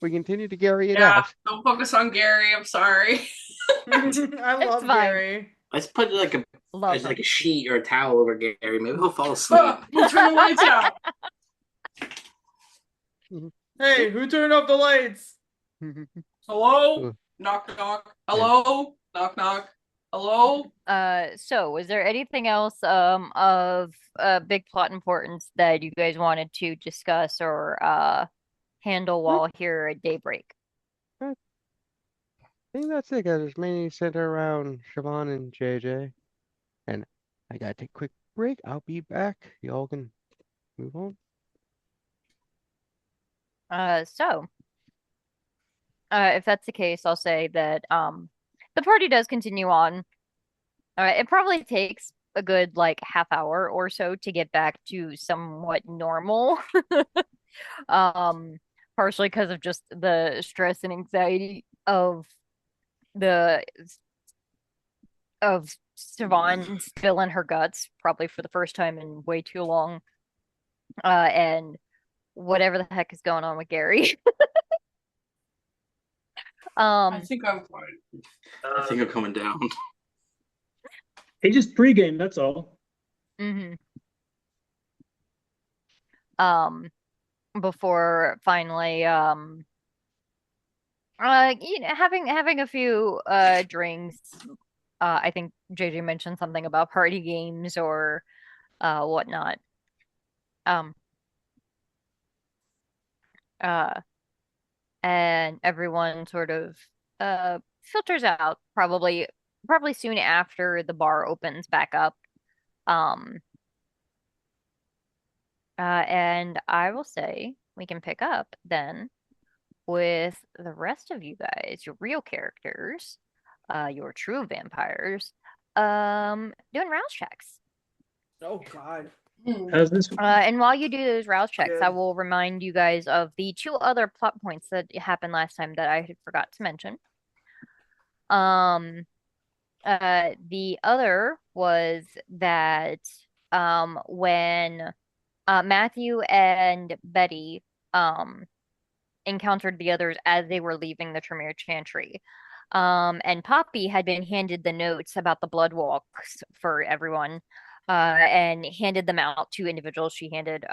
we continue to carry it Yeah, out. don't focus on Gary. I'm sorry. I It's love fine. Gary. Let's put like Love him. a sheet or a towel over Gary. Maybe he'll fall asleep. We'll turn the lights out. Hey, who turned off the lights? Hello? Knock, knock. Hello? Knock, knock. Hello? So was there anything else of big plot importance that you guys wanted to discuss or handle while here at daybreak? I think that's it, guys. It's mainly centered around Siobhan and JJ. And I gotta take a quick break. I'll be back. Y'all can move on. So if that's the case, I'll say that the party does continue on. It probably takes a good like half hour or so to get back to somewhat normal. Partially because of just the stress and anxiety the of Siobhan spilling her guts, probably for the first time in way too long. And whatever the heck is going on with Gary. I think I'm fine. I think I'm coming down. He just pregame, that's all. mhm. Before finally having a few drinks. I think JJ mentioned something about party games or whatnot. Um uh and everyone sort of filters out probably soon after the bar opens back up. Um and I will say we can pick up then with the rest of you guys, your real characters, your true vampires, doing rouse checks. Oh God. How's this? And while you do those rouse checks, I Good. will remind you guys of the two other plot points that happened last time that I had forgot to mention. The other was that when Matthew and Betty encountered the others as they were leaving the Tremere Chantry. And Poppy had been handed the notes about the blood walks for everyone, and handed them out to individuals. She handed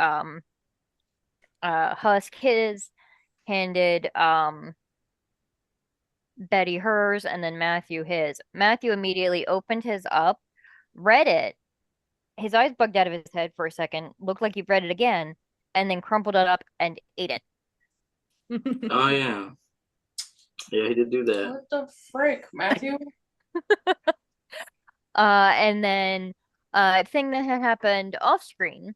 Husk his, handed Betty hers, and then Matthew his. Matthew immediately opened his up, read it. His eyes bugged out of his head for a second, looked like he read it again, and then crumpled it up and ate it. Oh yeah. Yeah, he did do that. What the frick, Matthew? And then a thing that had happened off screen,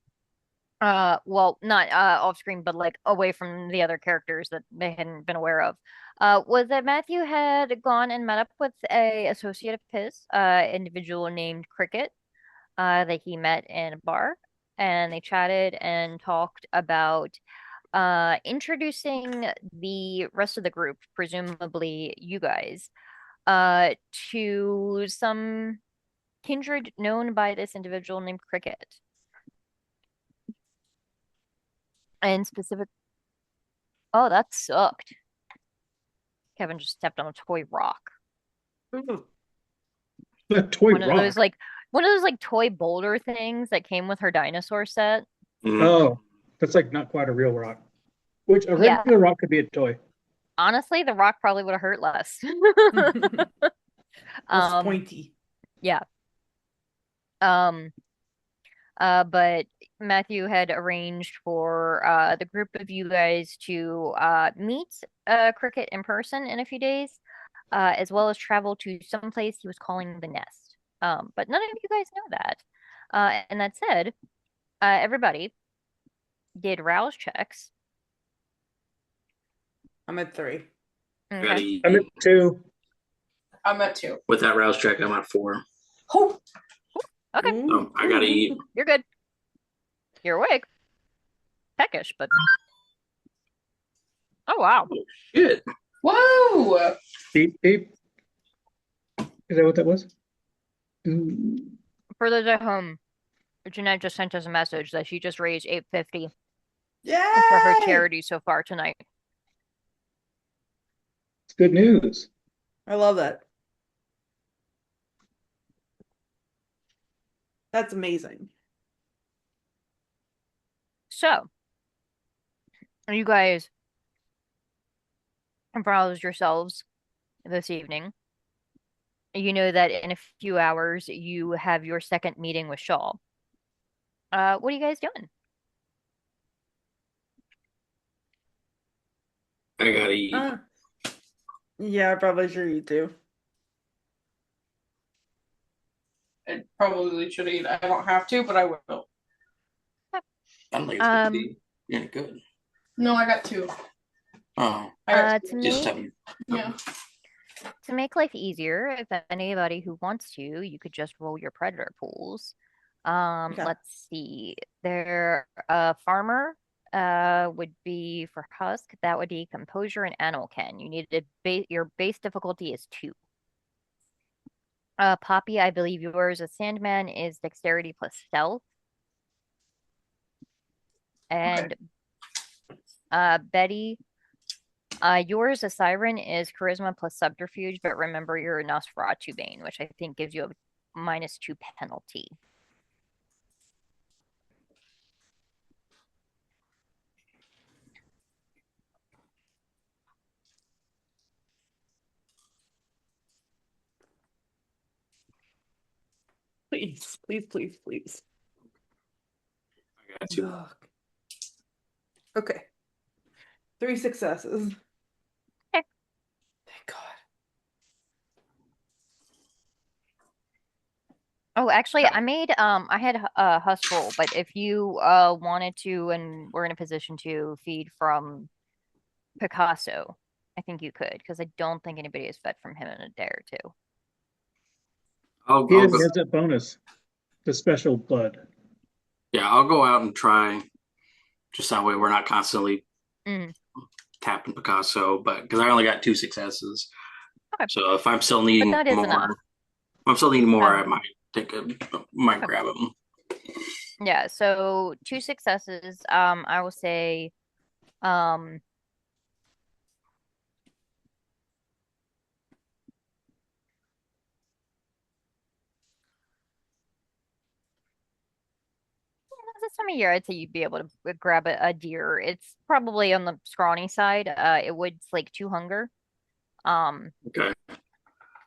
well, not off screen, but like away from the other characters that they hadn't been aware of, was that Matthew had gone and met up with a associate of his, individual named Cricket, that he met in a bar, and they chatted and talked about introducing the rest of the group, presumably you guys, to some kindred known by this individual named Cricket. And specific. Oh, that sucked. Kevin just stepped on a toy rock. A toy One of rock. those like toy boulder things that came with her dinosaur set. Mhm. Oh, that's like not quite a real rock. Which a Yeah. regular rock could be a toy. Honestly, the rock probably would have hurt less. Less pointy. Yeah. But Matthew had arranged for the group of you guys to meet Cricket in person in a few days, as well as travel to some place he was calling the Nest. But none of you guys know that. And that said, everybody did rouse checks. I'm at 3. Okay. Gotta I'm at eat. 2. I'm at 2. With that rouse check, I'm at 4. Oh, Okay. So I gotta eat. You're good. You're awake. Peckish, but oh wow. Shit. whoa! Beep, beep. Is that what that was? Ooh. For those at home, Jeanette just sent us a message that she just raised $850 Yeah. for her charity so far tonight. It's good news. I love that. That's amazing. So, you guys browse yourselves this evening. You know that in a few hours you have your second meeting with Shaw. What are you guys doing? I gotta eat. Yeah, I probably sure you do. I probably should eat. I don't have to, but I will. I don't think it's good to eat. Yeah, good. No, I got 2. Oh, I To just make have yeah. to make life easier, if anybody who wants to, you could just roll your predator pools. Okay. Let's see. Their farmer would be for Husk. That would be composure and animal ken. You need your base difficulty is 2. Poppy, I believe yours as Sandman is dexterity plus stealth. And Betty, yours as Siren is charisma plus subterfuge, but remember you're a Nosferatu Bane, which I think gives you a -2 penalty. Please, please, please, please. I got 2. Ugh. Okay. 3 successes. Okay. Thank God. Oh, actually, I made I had a Husk roll, but if you wanted to and were in a position to feed from Picasso, I think you could, because I don't think anybody has fed from him in a day or two. I'll He go. has that bonus, the special blood. Yeah, I'll go out and try. Just that way, we're not constantly Mm. tapping Picasso. But because I only got 2 successes, Okay. so if I'm still But needing that is more, enough. if I'm still needing more, I Um, might okay. grab them. Yeah, so 2 successes. I will say, um, this time of year, I'd say you'd be able to grab a deer. It's probably on the scrawny side. It would slake 2 hunger. Okay,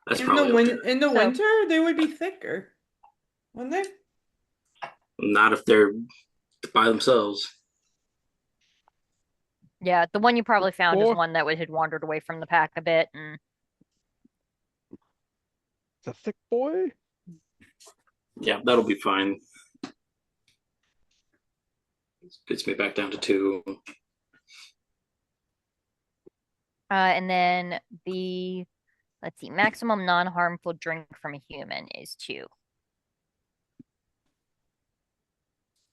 that's In the probably okay. in the So winter, they would be thicker, wouldn't they? Not if they're by themselves. yeah, the one you probably found is Boy, one that had wandered away from the pack a bit, and it's a thick boy. Yeah, that'll be fine. Gets me back down to 2. and then the let's see, maximum non-harmful drink from a human is 2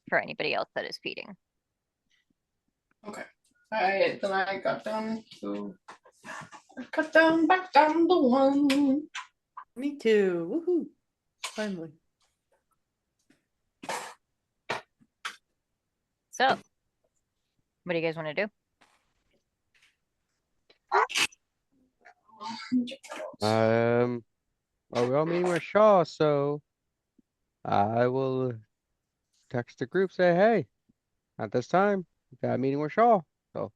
for anybody else that is feeding. Okay. I got down to back down to 1. Me too. Woohoo! Finally. So, what do you guys want to do? Well, we're all meeting with Shaw, so I will text the group, say, hey, at this time, we got a meeting with Shaw. So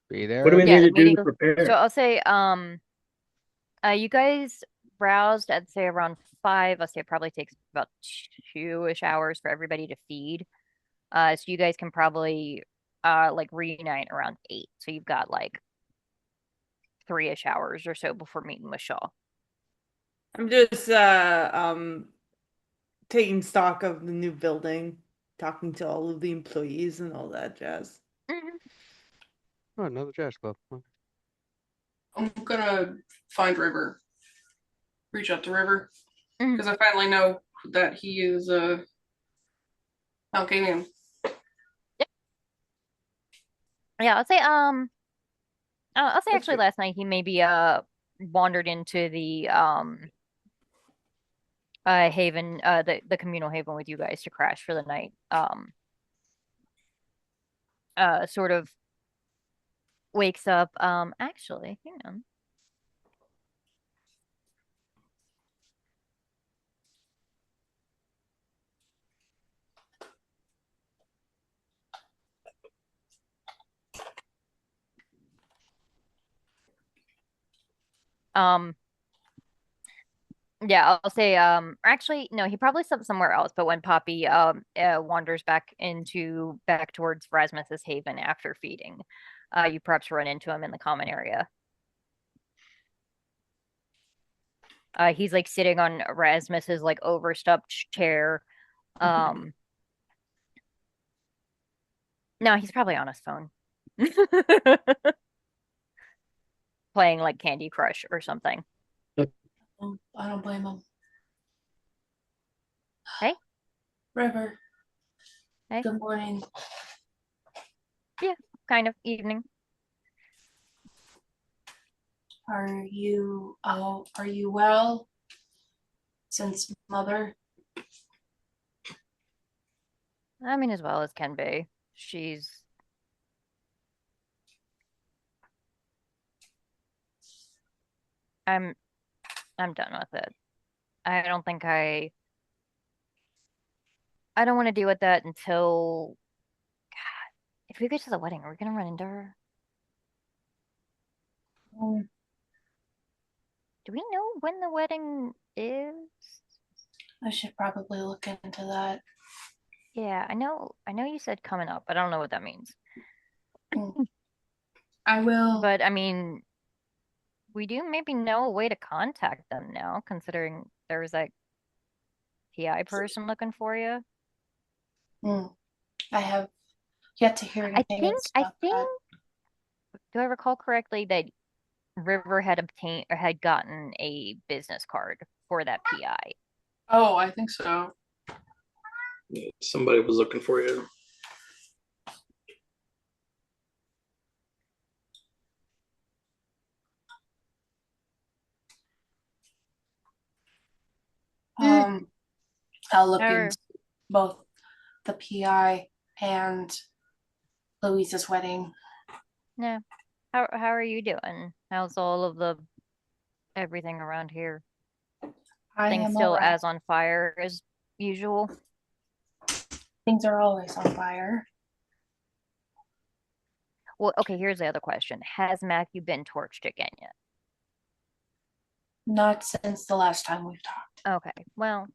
be there. What do we Yeah, need the to do to meeting. So prepare? I'll say, you guys browsed, I'd say around 5. I'll say it probably takes about 2-ish hours for everybody to feed. So you guys can probably like reunite around 8. So you've got like 3-ish hours or so before meeting with Shaw. I'm just taking stock of the new building, talking to all of the employees and all that jazz. Mhm. Oh, another jazz club. Okay. I'm gonna find River. Reach out to River. Mhm. Because I finally know that he is Malkavian. Yeah, I'll say That's actually good. last night he maybe wandered into the haven, the communal haven with you guys to crash for the night. Sort of wakes up. Actually, hang on. Um, yeah, I'll say, or actually, no, he probably slept somewhere else, but when Poppy wanders back towards Rasmus's haven after feeding, you perhaps run into him in the common area. He's like sitting on Rasmus's like overstuffed chair. Um, no, he's probably on his phone. Playing like Candy Crush or something. I don't blame him. Hey, River, hey, good morning. yeah, kind of evening. Are you well? Since mother? I mean, as well as can be. She's I'm I'm done with it. I don't think I don't want to deal with that until if we get to the wedding, are we gonna run into her? Mm, Do we know when the wedding is? I should probably look into that. Yeah, I know you said coming up, but I don't know what that means. Mm, I will. But I mean, we do maybe know a way to contact them now, considering there was that PI person looking for you. Mm, I have yet to hear anything I about think, that. do I recall correctly that River had obtained or had gotten a business card for that PI? Oh, I think so. Somebody was looking for you. I'll look Or into both the PI and Louisa's wedding. no. How are you doing? How's all of the everything around here? I Things am all still right. as on fire as usual? Things are always on fire. Well, okay, here's the other question. Has Matthew been torched again yet? Not since the last time we've talked. Okay, well,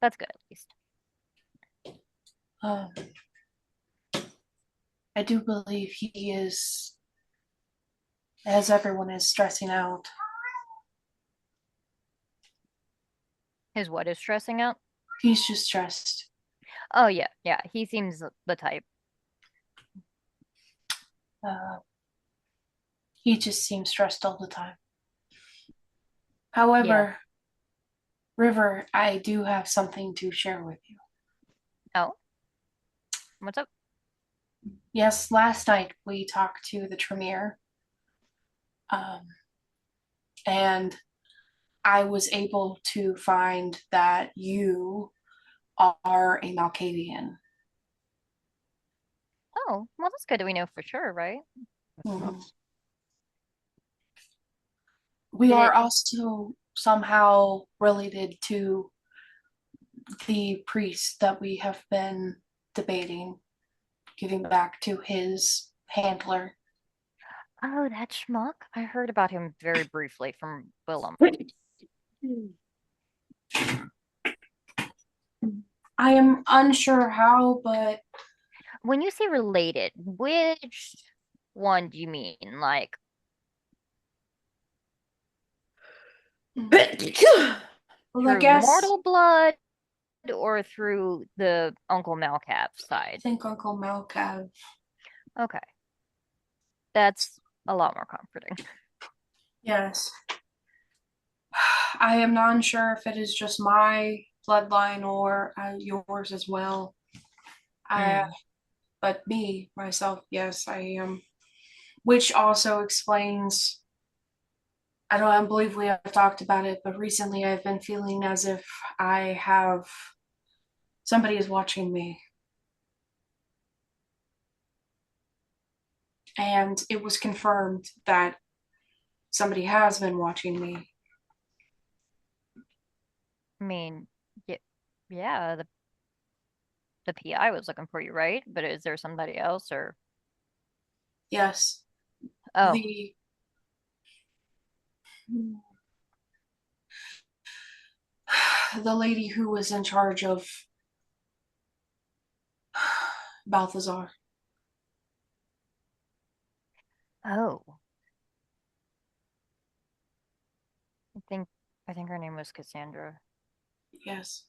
that's good at least. Um, I do believe he is, as everyone is stressing out. His what is stressing out? He's just stressed. Oh yeah, yeah, he seems the type. Uh, he just seems stressed all the time. Yeah. However, River, I do have something to share with you. Oh, what's up? Yes, last night we talked to the Tremere, um, and I was able to find that you are a Malkavian. Oh, well, that's good that we know for sure, right? Mhm. We Did are it? also somehow related to the priest that we have been debating, giving back to his handler. Oh, that schmuck. I heard about him very briefly from Willem. I am unsure how, but When you say related, which one do you mean? Like well, I through guess mortal blood or through the Uncle Malkav I side? think Uncle Malkav. Okay, that's a lot more comforting. Yes. I am not unsure if it is just my bloodline or yours as well. I, Hmm. but me, myself, yes, I am. Which also explains, I believe we have talked about it, but recently I've been feeling as if I have somebody is watching me. And it was confirmed that somebody has been watching me. I mean, yeah, yeah, the PI was looking for you, right? But is there somebody else or Yes. oh, The The lady who was in charge of Balthazar. Oh, I think I think her name was Cassandra. Yes.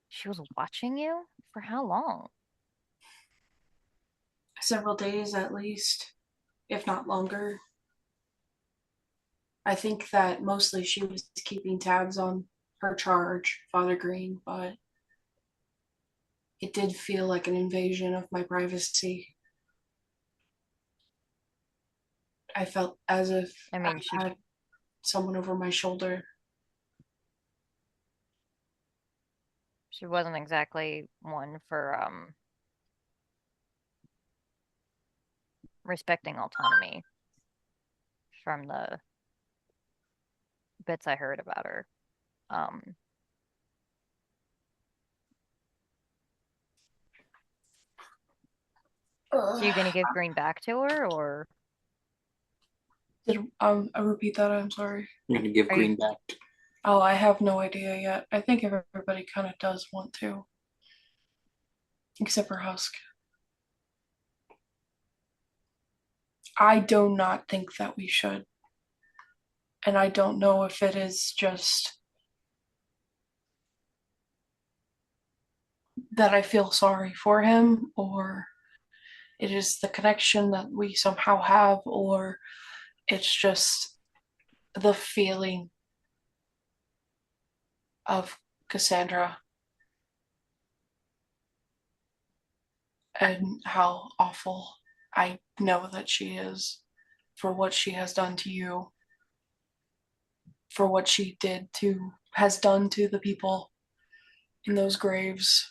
She was watching you? For how long? Several days at least, if not longer. I think that mostly she was keeping tabs on her charge, Father Green, but it did feel like an invasion of my privacy. I felt as if I I mean, she had someone over my shoulder. wasn't exactly one for respecting autonomy from the bits I heard about her. Um, so you're gonna give Green back to her, or Did I repeat that? I'm sorry. I'm gonna give are you? Green back. Oh, I have no idea yet. I think everybody kind of does want to, except for Husk. I do not think that we should. And I don't know if it is just that I feel sorry for him, or it is the connection that we somehow have, or it's just the feeling of Cassandra and how awful I know that she is for what she has done to you, for what she has done to the people in those graves,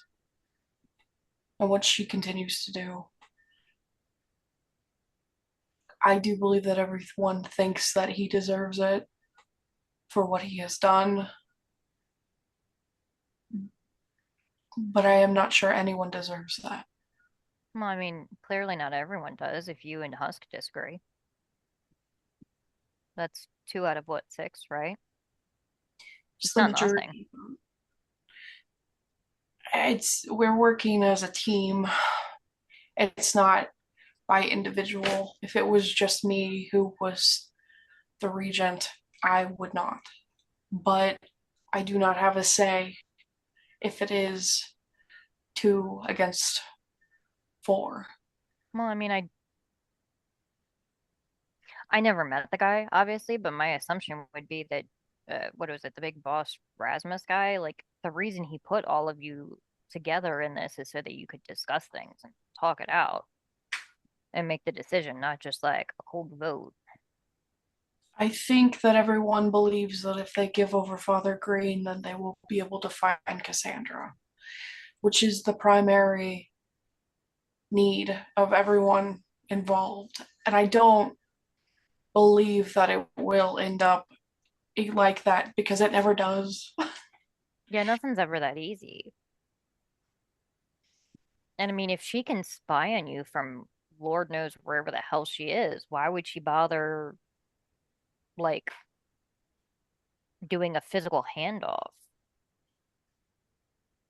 and what she continues to do. I do believe that everyone thinks that he deserves it for what he has done, but I am not sure anyone deserves that. Well, I mean, clearly not everyone does. If you and Husk disagree, that's two out of what, six, right? Just It's the not nothing. majority. We're working as a team. It's not by individual. If it was just me who was the regent, I would not. But I do not have a say if it is 2 against 4. Well, I mean, I never met the guy, obviously, but my assumption would be that what was it, the big boss Rasmus guy? Like the reason he put all of you together in this is so that you could discuss things and talk it out and make the decision, not just like a cold vote. I think that everyone believes that if they give over Father Green, then they will be able to find Cassandra, which is the primary need of everyone involved. And I don't believe that it will end up like that because it never does. Yeah, nothing's ever that easy. And I mean, if she can spy on you from Lord knows wherever the hell she is, why would she bother like doing a physical handoff,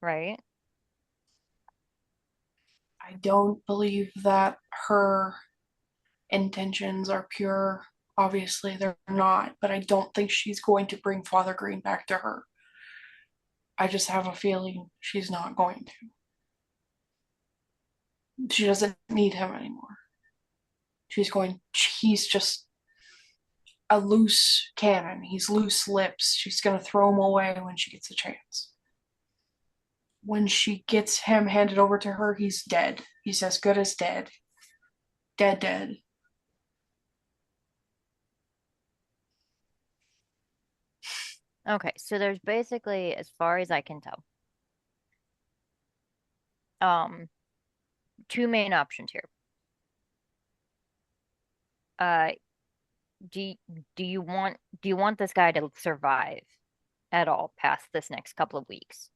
right? I don't believe that her intentions are pure. Obviously, they're not, but I don't think she's going to bring Father Green back to her. I just have a feeling she's not going to. She doesn't need him anymore. He's just a loose cannon. He's loose lips. She's going to throw him away when she gets a chance. When she gets him handed over to her, he's dead. He's as good as dead. Dead, dead. Okay, so there's basically, as far as I can tell, um, two main options here. Uh, do do you want this guy to survive at all past this next couple of weeks?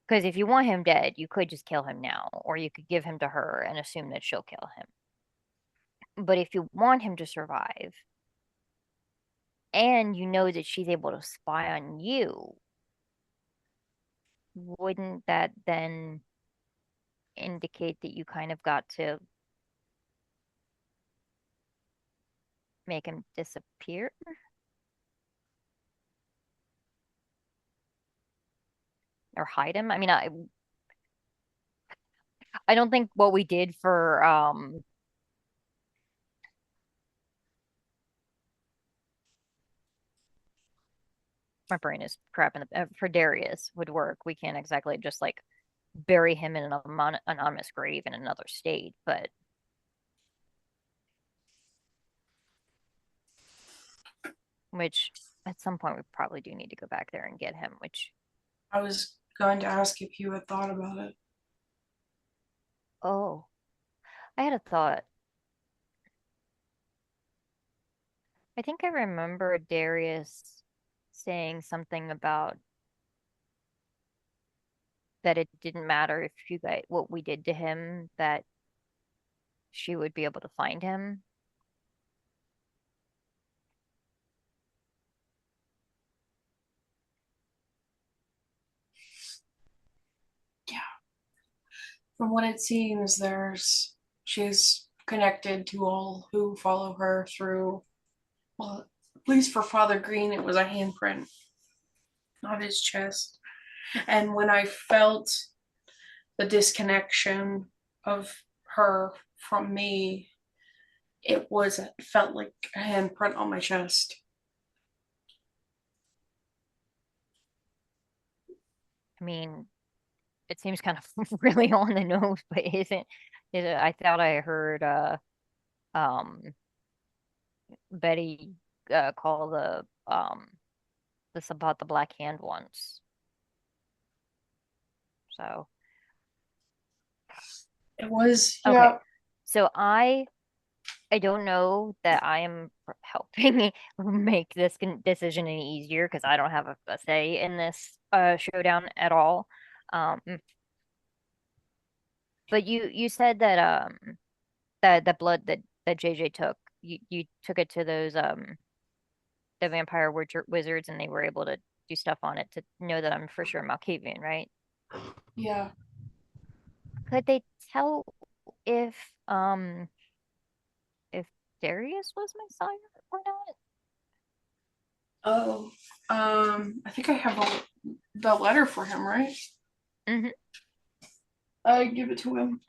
Because if you want him dead, you could just kill him now, or you could give him to her and assume that she'll kill him. But if you want him to survive, and you know that she's able to spy on you, wouldn't that then indicate that you kind of got to make him disappear? Or hide him? I mean, I don't think what we did for my brain is crap for Darius would work. We can't exactly just like bury him in an anonymous grave in another state, but which at some point we probably do need to go back there and get him, which I was going to ask if you had thought about it. oh, I had a thought. I think I remember Darius saying something about that it didn't matter if you guys what we did to him, that she would be able to find him. Yeah. From what it seems, she's connected to all who follow her through, well, at least for Father Green, it was a handprint on his chest. And when I felt the disconnection of her from me, it felt like a handprint on my chest. I mean, it seems kind of really on the nose, but I thought I heard um Betty call this about the Black Hand once. So It was, okay. yeah. So I don't know that I am helping make this decision any easier because I don't have a say in this showdown at all. Um, but you said that that blood that JJ took, you took it to those the vampire wizards and they were able to do stuff on it to know that I'm for sure Malkavian, right? Yeah. Could they tell if um if Darius was my sire or not? Oh, I think I have the letter for him, right? Hmm. I give it to him.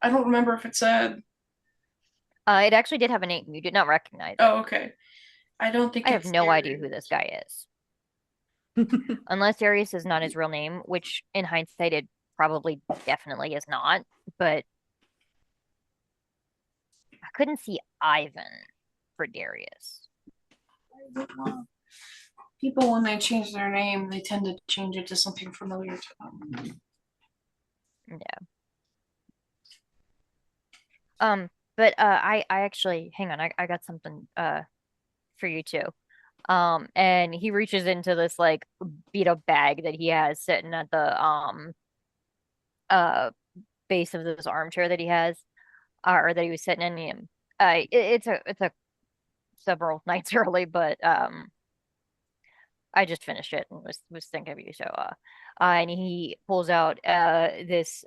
I don't remember if it said. It actually did have a name. You did not recognize it. Oh, okay. I don't think I have it's no idea Darius. who this guy is. Unless Darius is not his real name, which in hindsight it probably definitely is not, but I couldn't see Ivan for Darius. People, when they change their name, they tend to change it to something familiar to them. Yeah. But I actually hang on, I got something for you too. And he reaches into this like beat up bag that he has sitting at the uh base of this armchair that he has, or that he was sitting in him. It's a several nights early, but I just finished it and was thinking of you. So and he pulls out this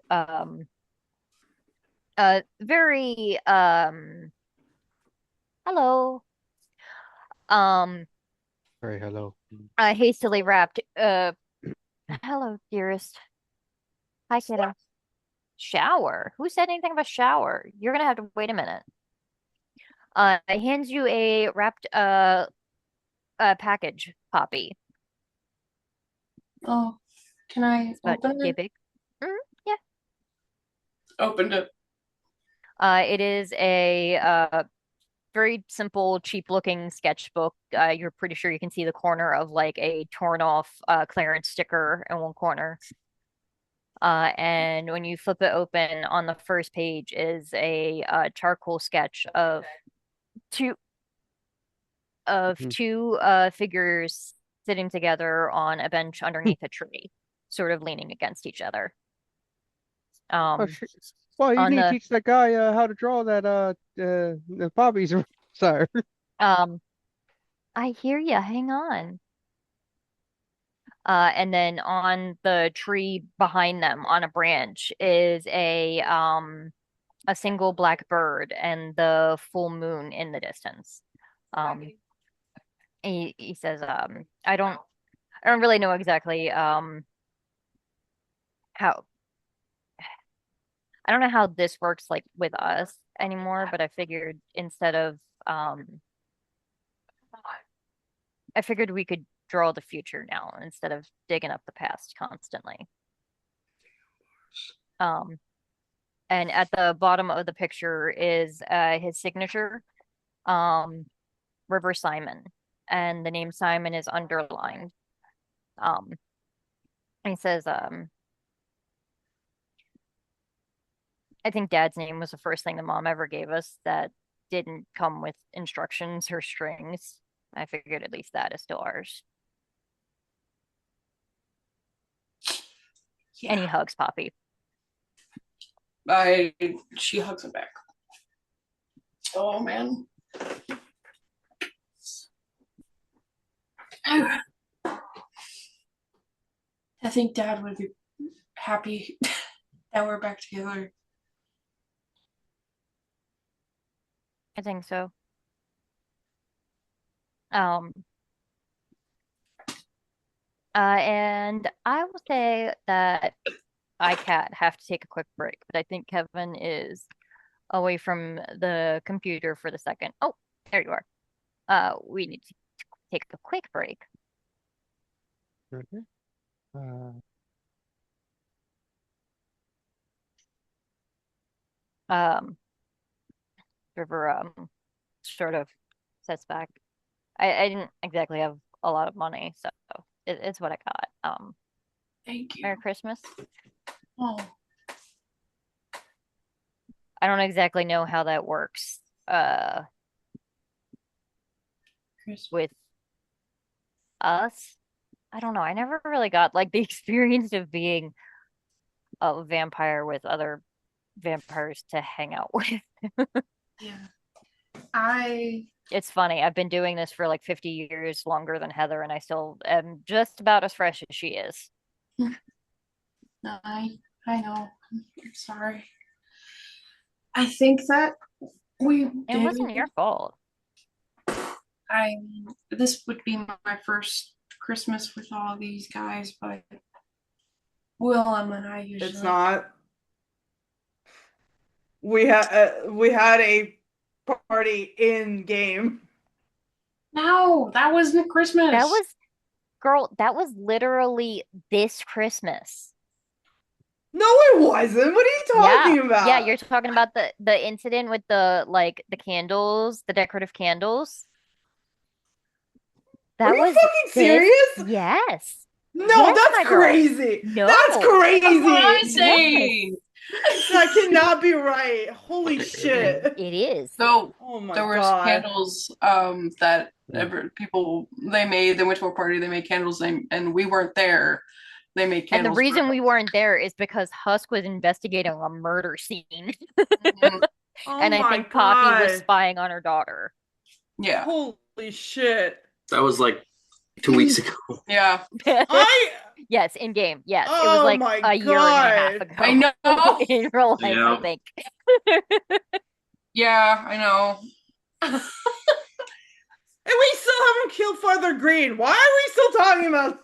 very hello um Very hello. hastily wrapped hello dearest. Hi kiddo. Shower? Who said anything about shower? You're gonna have to wait a minute. Hands you a wrapped package copy. Oh, can I It's about open yay it? big. Yeah. Opened it. It is a very simple, cheap looking sketchbook. You're pretty sure you can see the corner of like a torn off clearance sticker in one corner. And when you flip it open, on the first page is a charcoal sketch two of Mhm. two figures sitting together on a bench underneath a tree, sort of leaning against each other. Oh, Um, Well, you on need to the teach that guy how to draw that the poppies, sir. um I hear you. Hang on. And then on the tree behind them, on a branch, is a single black bird and the full moon in the distance. Um, he says, I don't really know exactly how I don't know how this works like with us anymore, but I figured we could draw the future now instead of digging up the past constantly. Um, and at the bottom of the picture is his signature, um, River Simon, and the name Simon is underlined. Um, and he says, I think Dad's name was the first thing the mom ever gave us that didn't come with instructions or strings. I figured at least that is still ours. And he hugs Poppy. She hugs him back. Oh man. I think Dad would be happy that we're back together. I think so. Um, and I will say that I cat have to take a quick break, but I think Kevin is away from the computer for the second. Oh, there you are. We need to take a quick break. Okay. Um, River sort of sets back. I didn't exactly have a lot of money, so it's what I got. Thank you. Merry Christmas. Oh. I don't exactly know how that works. With us. I don't know. I never really got like the experience of being a vampire with other vampires to hang out with. Yeah. It's funny. I've been doing this for like 50 years longer than Heather, and I still am just about as fresh as she is. I know. I'm sorry. I think that It wasn't your fault. This would be my first Christmas with all these guys, but Willem and I usually. It's not. We had a party in game. No, that wasn't Christmas. That was literally this Christmas. No, it wasn't. What are you talking about? Yeah, you're talking about the incident with the candles, the decorative candles. Are you fucking serious? Yes. No, Yes, that's crazy. No. That's crazy. That's what I'm saying. That cannot be right. Holy shit. It is. So oh my there was God. candles that people they made. They went to a party. They made candles, and we weren't there. They made candles. And the reason we weren't there is because Husk was investigating a murder scene. Mm-hmm. And I think Poppy was spying on her daughter. Yeah. Holy shit. That was like 2 weeks ago. Yeah. Yes, in game. Yes. Oh, it was like a year and a half ago. I know. In real life, Yeah. I think. Yeah, I know. And we still haven't killed Father Green. Why are we still talking about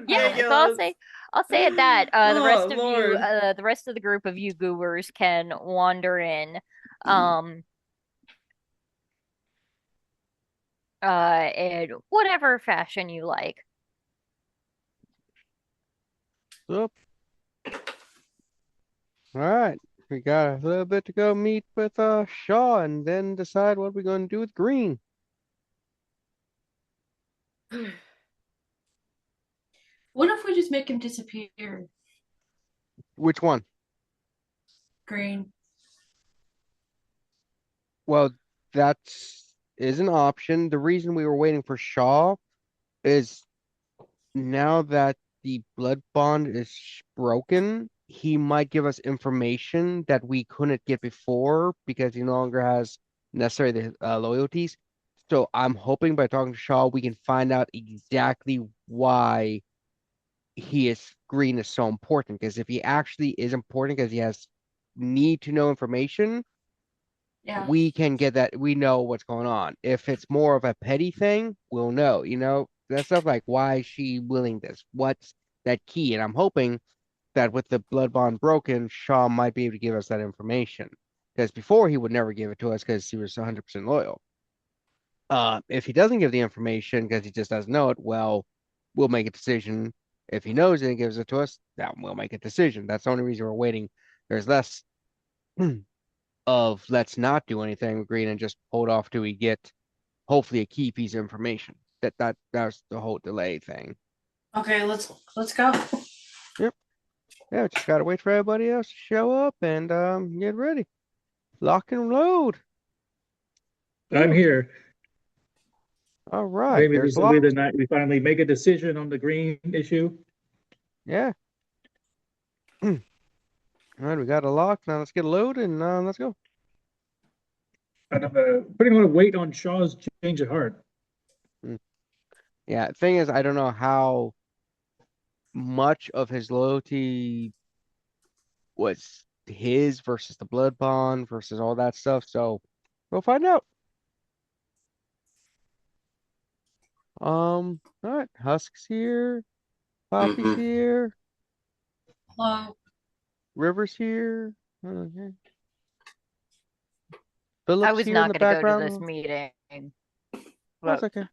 Yeah, so I'll say at that. The rest of Lord. you, the rest of the group of you goobers can wander in. In whatever fashion you like. All right. We got a little bit to go meet with Shaw and then decide what we're going to do with Green. What if we just make him disappear? Which one? Green. Well, is an option. The reason we were waiting for Shaw is now that the blood bond is broken, he might give us information that we couldn't get before because he no longer has necessarily the loyalties. So I'm hoping by talking to Shaw, we can find out exactly why Green is so important. Because if he actually is important because he has need to know information, Yeah. we can get that. We know what's going on. If it's more of a petty thing, we'll know. That stuff like why is she willing this? What's that key? And I'm hoping that with the blood bond broken, Shaw might be able to give us that information. Because before he would never give it to us because he was 100% loyal. If he doesn't give the information because he just doesn't know it, well, we'll make a decision. If he knows it and gives it to us, then we'll make a decision. That's the only reason we're waiting. There's less of let's not do anything, Green, and just hold off till we get hopefully a key piece of information. That's the whole delay thing. Okay, let's go. Yep. Yeah, just gotta wait for everybody else to show up and get ready. Lock and load. I'm here. All right. Maybe There's this will be lock. the night we finally make a decision on the green issue. Yeah. All right, we got a lock. Now let's get a load and let's go. And I'm putting a lot of weight on Shaw's change of heart. Yeah, the thing is, I don't know how much of his loyalty was his versus the blood bond versus all that stuff. So we'll find out. All right, Husk's here, Poppy's here, Hello. River's here. Okay. I Philip's was here not in the going to go to this background. meeting. That's But okay.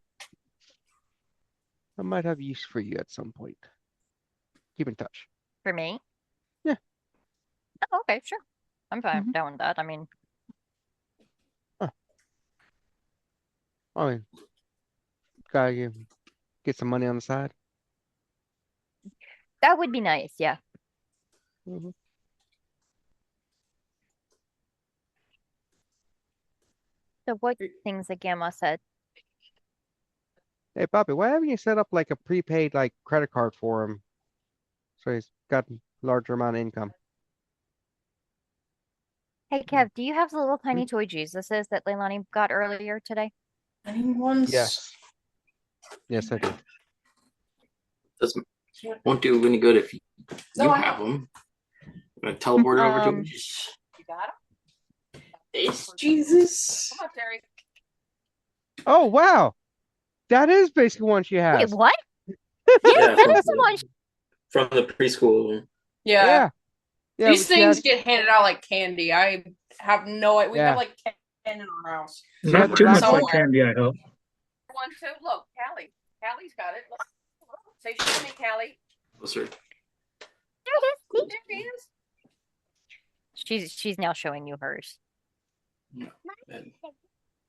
I might have use for you at some point. Keep in touch. for me? Yeah. Oh, okay, sure. I'm fine down with that. I mean, I mean, gotta get some money on the side. that would be nice, yeah. Mhm. So what things that Gamma said? Hey, Poppy, why haven't you set up like a prepaid like credit card for him? So he's got a larger amount of income. Hey, Kev, do you have the little tiny toy Jesuses that Leilani got earlier today? Anyone's? Yes. Yes, I do. Won't do any good if you No, I have them. I'm gonna teleport over to him. You got him? It's Jesus. Come on, Terry. Oh, wow. That is basically one she Wait, has. what? Yeah, Yeah, that is the one. from the preschool. Yeah. Yeah, These she things has- get handed out like candy. I have no idea. We Yeah. have like 10 in our house. Yeah, Not too much somewhere. like candy, I hope. One, two. Look, Callie. Callie's got it. Look. Say show me, Callie. Closer. There he is. She's now showing you hers. And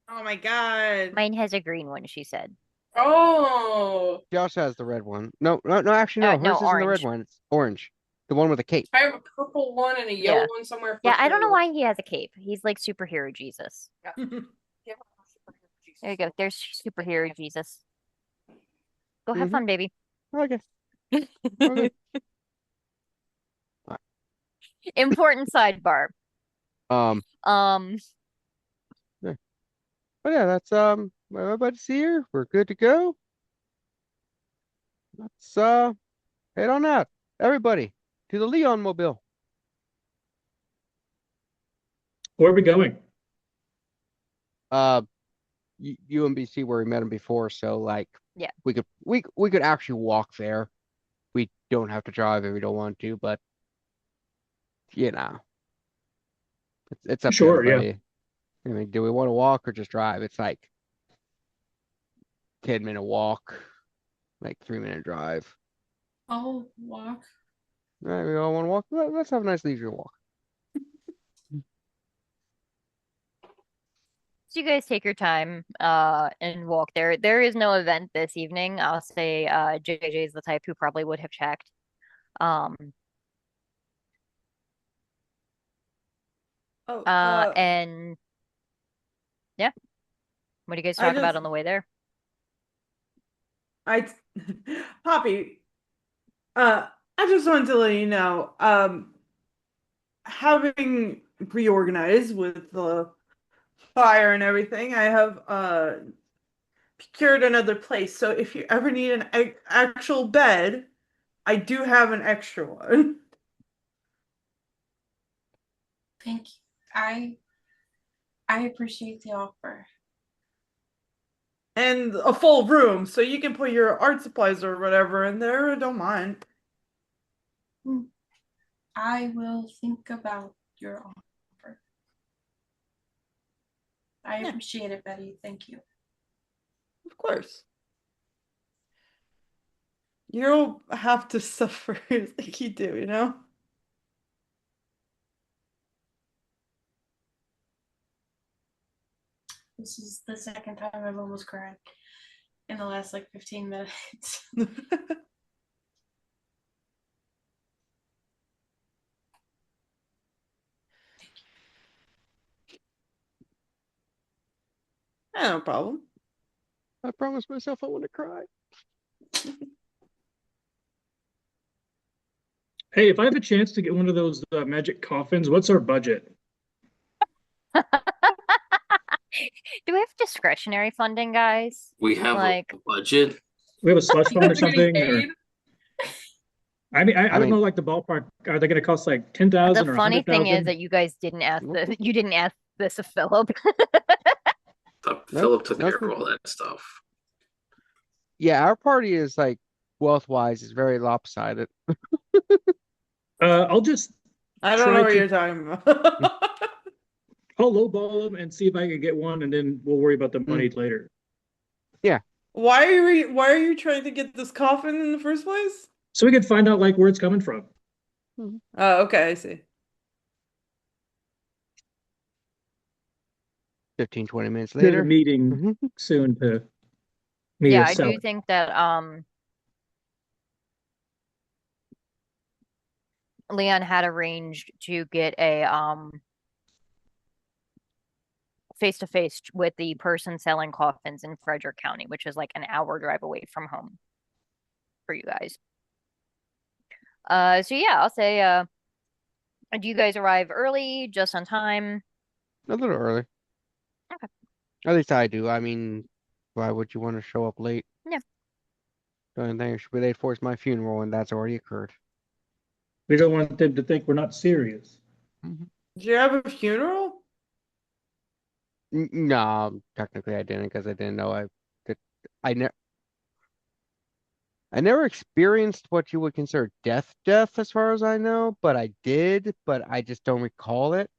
Oh my god. Mine has a green one, she said. Oh. She also has the red one. No, actually, no. No, Hers isn't the red orange. one. It's orange. The one with the cape. I have a purple one and a yellow Yeah. one somewhere. for Yeah, I don't know sure. why he has a cape. He's like superhero Jesus. Give her a superhero Jesus. There you go. There's superhero Jesus. Go have Mhm. fun, baby. Okay. Okay. Important sidebar. Um, Um, but yeah, that's everybody's here. We're good to go. Let's head on out. Everybody to the Leon Mobile. Where are we going? UMBC where we met him before, so like Yeah. we could actually walk there. We don't have to drive if we don't want to, but you know, it's up Sure, to yeah. everybody. I mean, do we want to walk or just drive? It's like 10-minute walk, like 3-minute drive. I'll walk. All right, we all want to walk. Let's have a nice leisurely walk. so you guys take your time and walk there. There is no event this evening. I'll say JJ is the type who probably would have checked. Oh, And yeah. What do you guys I talk about just- on the way there? Poppy, I just wanted to let you know, having reorganized with the fire and everything, I have procured another place. So if you ever need an actual bed, I do have an extra one. Thank you. I appreciate the offer. And a full room, so you can put your art supplies or whatever in there. I don't mind. I will think about your offer. I appreciate it, Betty. Thank you. Of course. You'll have to suffer like you do, you know? This is the second time I've almost cried in the last like 15 minutes. No problem. I promised myself I wouldn't cry. Hey, if I have a chance to get one of those magic coffins, what's our budget? Do we have discretionary funding, guys? We have Like, a budget. We have a slush fund or We're getting something? Or, paid. I mean, I I don't mean, know, like the ballpark. Are they going to cost like the 10,000 or funny thing is 100,000? that you guys didn't ask you didn't ask this of Philip. Philip took care nothing. of all that stuff. Yeah, our party is like wealth-wise is very lopsided. I'll just I don't know try what to. you're talking about. I'll lowball them and see if I can get one, and then we'll worry about the money later. Why are you trying to get this coffin in the first place? So we can find out like where it's coming from. Oh, okay, I see. 15, 20 minutes There's a later. meeting soon to meet Yeah, a I seller. do think that Leon had arranged to get a face to face with the person selling coffins in Frederick County, which is like an hour drive away from home for you guys. So yeah, I'll say do you guys arrive early, just on time? A little early. Okay. At least I do. I mean, why would you want to show up late? Yeah. The only thing I should be late for is my funeral, and that's already occurred. We don't want them to think we're not serious. Did you have a funeral? No, technically I didn't because I didn't know I never I never experienced what you would consider death as far as I know, but I did, but I just don't recall it.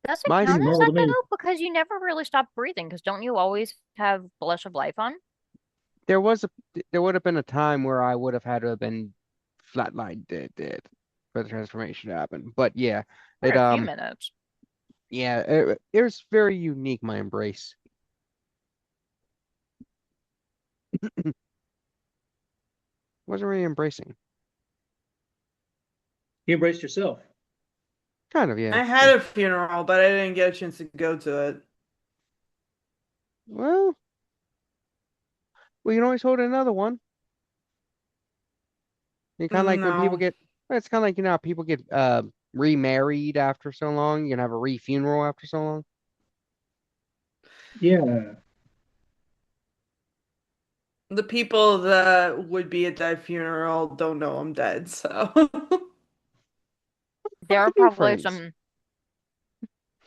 Does it My count as Normal that to me. though? Because you never really stop breathing, because don't you always have Blush of Life on? there was a there would have been a time where I would have had to have been flatlined dead for the transformation to happen. But yeah, For it a few minutes. yeah, it was very unique, my embrace. Wasn't really embracing. You embraced yourself. Kind of, yeah. I had a funeral, but I didn't get a chance to go to it. Well, we can always hold another one. You kind of like when people No. get, it's kind of like, how people get remarried after so long. You can have a re-funeral after so long. Yeah. The people that would be at that funeral don't know I'm dead, so. There are Could be probably friends.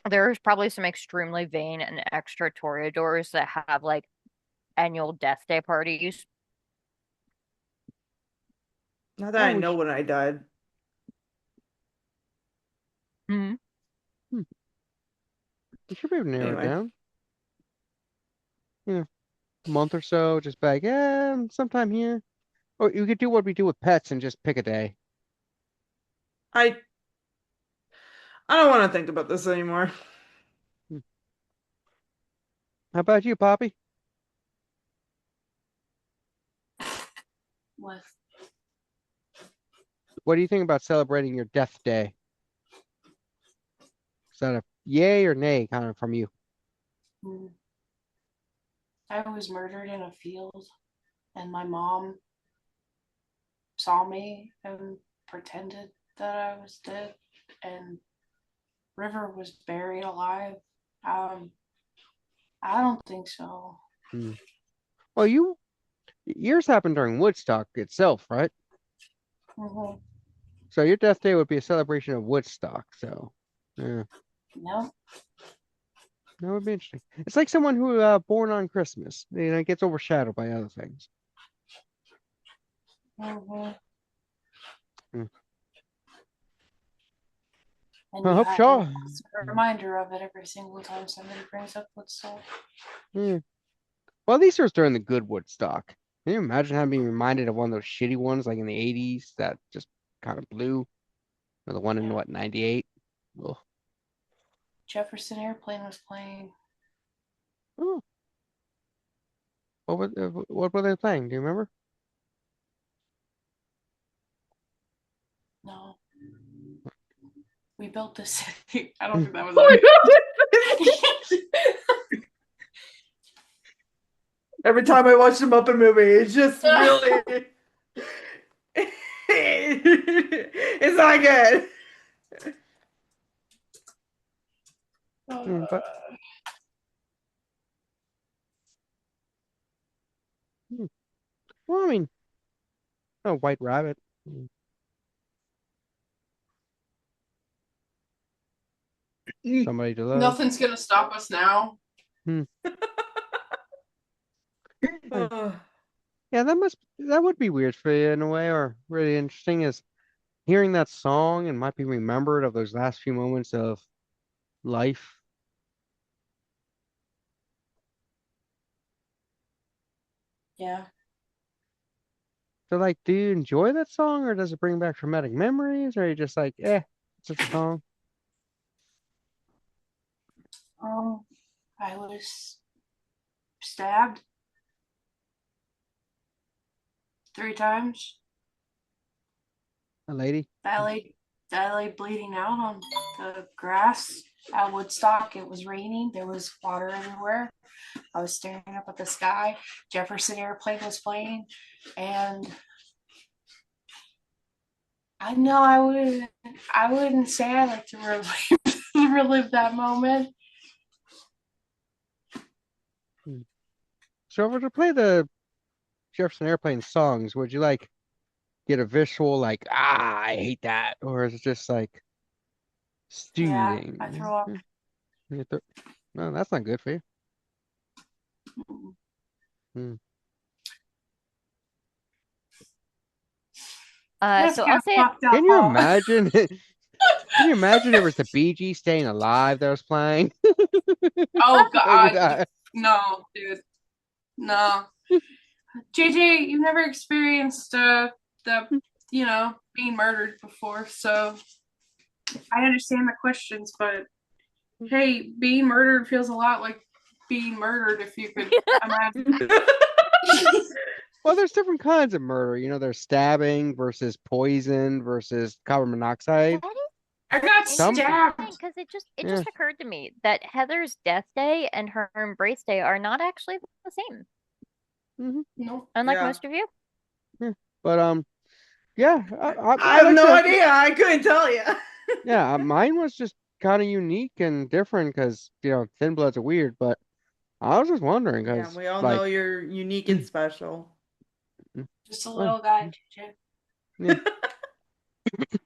there's probably some extremely vain and extra toreadors that have like annual death day parties. Not that Oh, I know when I died. Hmm. We should be able to narrow it Anyway. down. A month or so, just be like, yeah, sometime here. Or you could do what we do with pets and just pick a day. I don't want to think about this anymore. How about you, Poppy? What? What do you think about celebrating your death day? Is that a yay or nay kind of from you? I was murdered in a field, and my mom saw me and pretended that I was dead and River was buried alive. I don't think so. Well, yours happened during Woodstock itself, right? Mm-hmm. So your death day would be a celebration of Woodstock. So, yeah, No. that would be interesting. It's like someone who born on Christmas. It gets overshadowed by other things. Mm-hmm. Hmm. And I you hope have Shaw. a reminder of it every single time somebody brings up Woodstock. Yeah. Well, at least it was during the good Woodstock. Can you imagine having being reminded of one of those shitty ones like in the 80s that just kind of blew? Or the one in what, 98? Ugh. Jefferson Airplane was playing. Oh. What were they playing? Do you remember? No. We built this city. I don't think that was it. Every time I watch the Muppet movie, it's just really. It's not good. But well, I mean, a white rabbit. Somebody to love. Nothing's gonna stop us now. Yeah, that would be weird for you in a way, or really interesting is hearing that song and might be remembered of those last few moments of life. Yeah. So, like, do you enjoy that song, or does it bring back traumatic memories, or are you just like, it's just a song? I was stabbed 3 times. A lady? I lay bleeding out on the grass at Woodstock. It was raining. There was water everywhere. I was staring up at the sky. Jefferson Airplane was playing, and I know I wouldn't say I like to relive that moment. So, if we were to play the Jefferson Airplane songs, would you like get a visual like, I hate that, or is it just like Yeah, soothing? I throw up. No, that's not good for you. Hmm. So I'll say Can you imagine? Can you imagine it was the Bee Gees staying alive that was playing? Oh God, no, dude, no. JJ, you've never experienced the being murdered before, so I understand the questions, but hey, being murdered feels a lot like being murdered if you could imagine. Well, there's different kinds of murder. There's stabbing versus poison versus carbon monoxide. that is I got Some- stabbed. because it Yeah. just occurred to me that Heather's death day and her embrace day are not actually the same, No. unlike Yeah. most of you. But yeah, I have like no to- idea. I couldn't tell you. Yeah, mine was just kind of unique and different because Thin Bloods are weird, but I was just wondering Yeah, because we all like know you're unique and special. Just a little guy, JJ.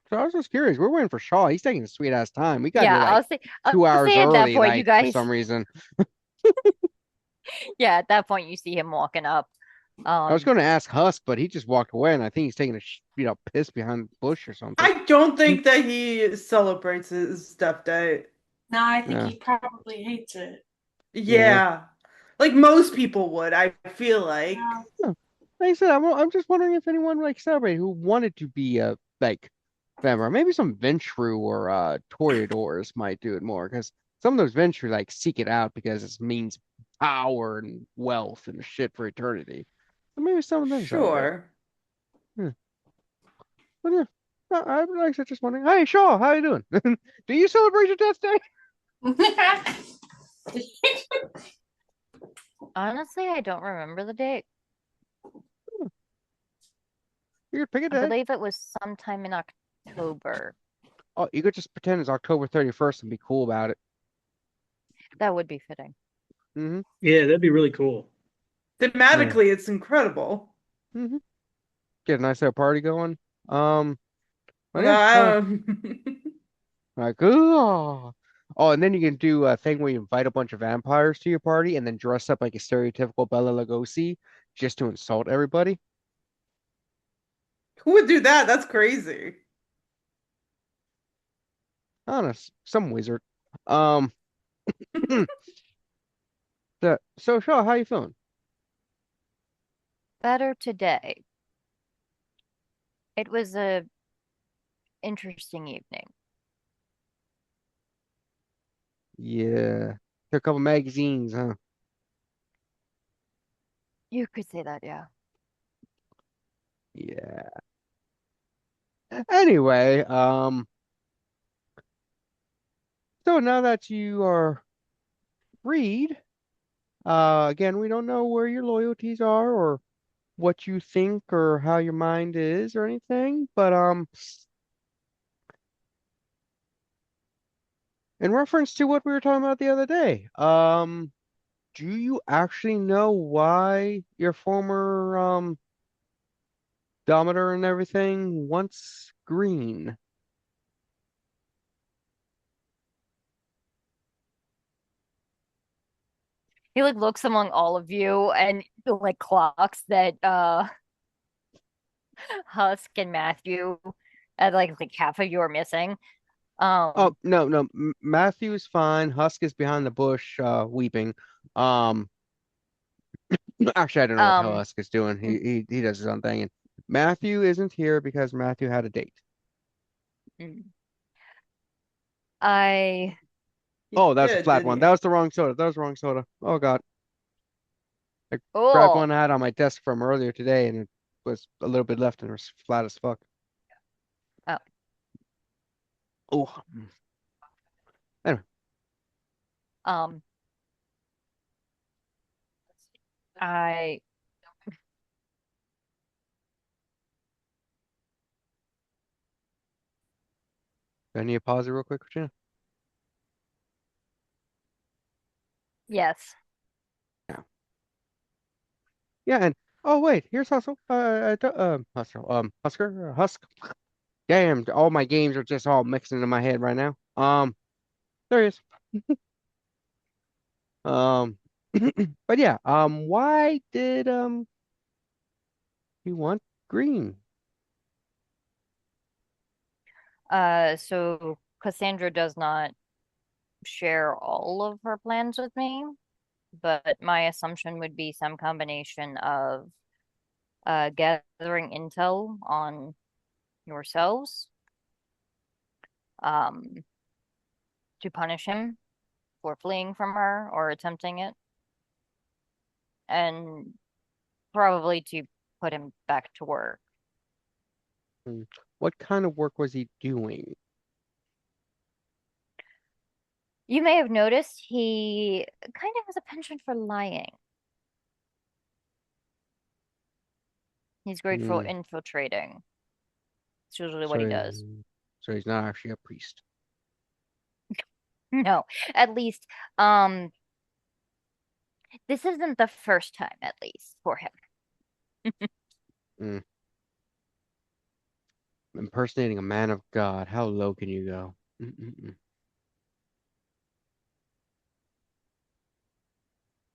so I was just curious. We're waiting for Shaw. He's taking a sweet ass time. We got Yeah, here like I'll 2 hours say at that early, point, you like for guys. some reason. Yeah, at that point you see him walking up. I was going to ask Husk, but he just walked away, and I think he's taking a piss behind the bush or something. I don't think that he celebrates his death day. No, I think Yeah. he probably hates it. Yeah. Like most people would, I feel like. Yeah. Like I said, I'm just wondering if anyone like celebrated who wanted to be a like vampire. Maybe some Ventru or Toreadors might do it more because some of those Ventru like seek it out because it means power and wealth and shit for eternity. So maybe some of them celebrate. Sure. But yeah, I'm like just wondering. Hey, Shaw, how you doing? Do you celebrate your death day? Honestly, I don't remember the date. You could pick a I day. believe it was sometime in October. Oh, you could just pretend it's October 31st and be cool about it. That would be fitting. Mm-hmm. Yeah, that'd be really cool. Thematically, it's incredible. Mm-hmm. Get a nice little party going. But No, yeah, I so don't. like, oh, oh, and then you can do a thing where you invite a bunch of vampires to your party and then dress up like a stereotypical Bela Lugosi just to insult everybody. Who would do that? That's crazy. I don't know, some wizard. Um, so Shaw, how you feeling? Better today. It was a interesting evening. Yeah, took a couple magazines, huh? You could say that, yeah. Yeah. Anyway, so now that you are freed, again, we don't know where your loyalties are or what you think or how your mind is or anything, but in reference to what we were talking about the other day, do you actually know why your former Dometer and everything wants green? He like looks among all of you and like clocks that Husk and Matthew like half of you are missing. Oh, Um no, no, Matthew's fine. Husk is behind the bush, weeping. Um, Actually, I don't know what the hell um Husk is doing. He does his own thing, and Matthew isn't here because Matthew had a date. mm, I He Oh, that's a did, flat didn't one. That he? was the wrong soda. That was the wrong soda. Oh God. I grabbed oh one I had on my desk from earlier today, and it was a little bit left, and it was flat as fuck. oh Oh, anyway, um I do I need to pause it real quick, Regina? yes. Yeah. Yeah, and oh wait, here's Hustle. Hustle. Husk. Damn, all my games are just all mixed into my head right now. There he is. Um, but yeah, why did you want green? So Cassandra does not share all of her plans with me, but my assumption would be some combination of gathering intel on yourselves, um, to punish him for fleeing from her or attempting it, and probably to put him back to work. Hmm. What kind of work was he doing? You may have noticed he kind of has a penchant for lying. He's great for Hmm. infiltrating. It's usually what So, he does. so he's not actually a priest. No, at least, um, this isn't the first time, at least, for him. Hmm. Impersonating a man of God. How low can you go? Mm-mm-mm.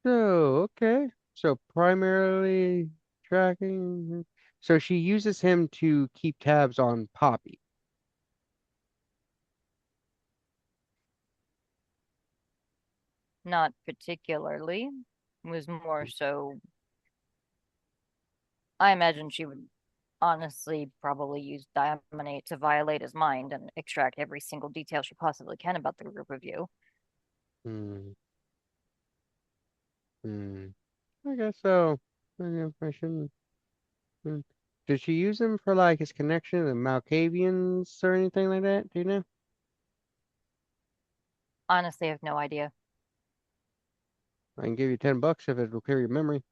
So, okay. So primarily tracking. So she uses him to keep tabs on Poppy. Not particularly. It was more so, I imagine she would honestly probably use Diamonate to violate his mind and extract every single detail she possibly can about the group of you. Hmm. Hmm. I guess so. I shouldn't. Hmm. Did she use him for like his connection to the Malkavians or anything like that? Do you know? Honestly, I have no idea. I can give you $10 if it will clear your memory.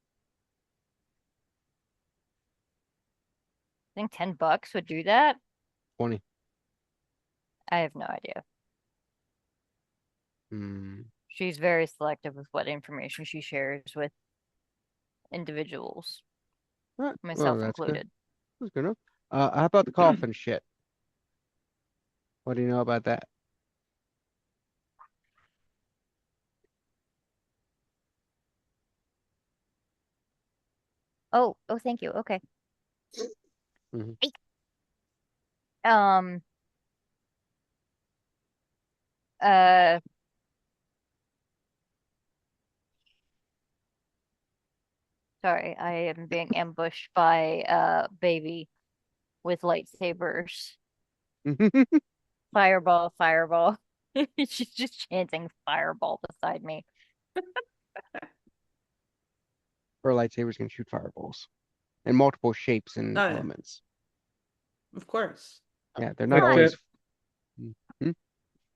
I think $10 would do that. 20. I have no idea. Hmm. She's very selective with what information she shares with individuals, Well, myself that's good. included. That's good enough. How about the coffin shit? What do you know about that? Oh, thank you. Okay. Mhm. Hey. Um, uh, sorry, I am being ambushed by baby with lightsabers. Fireball, fireball. She's just chanting fireball beside me. Her lightsabers can shoot fireballs in multiple shapes and Oh, yeah. elements. Of course. Yeah, they're not Like always. that, Hmm?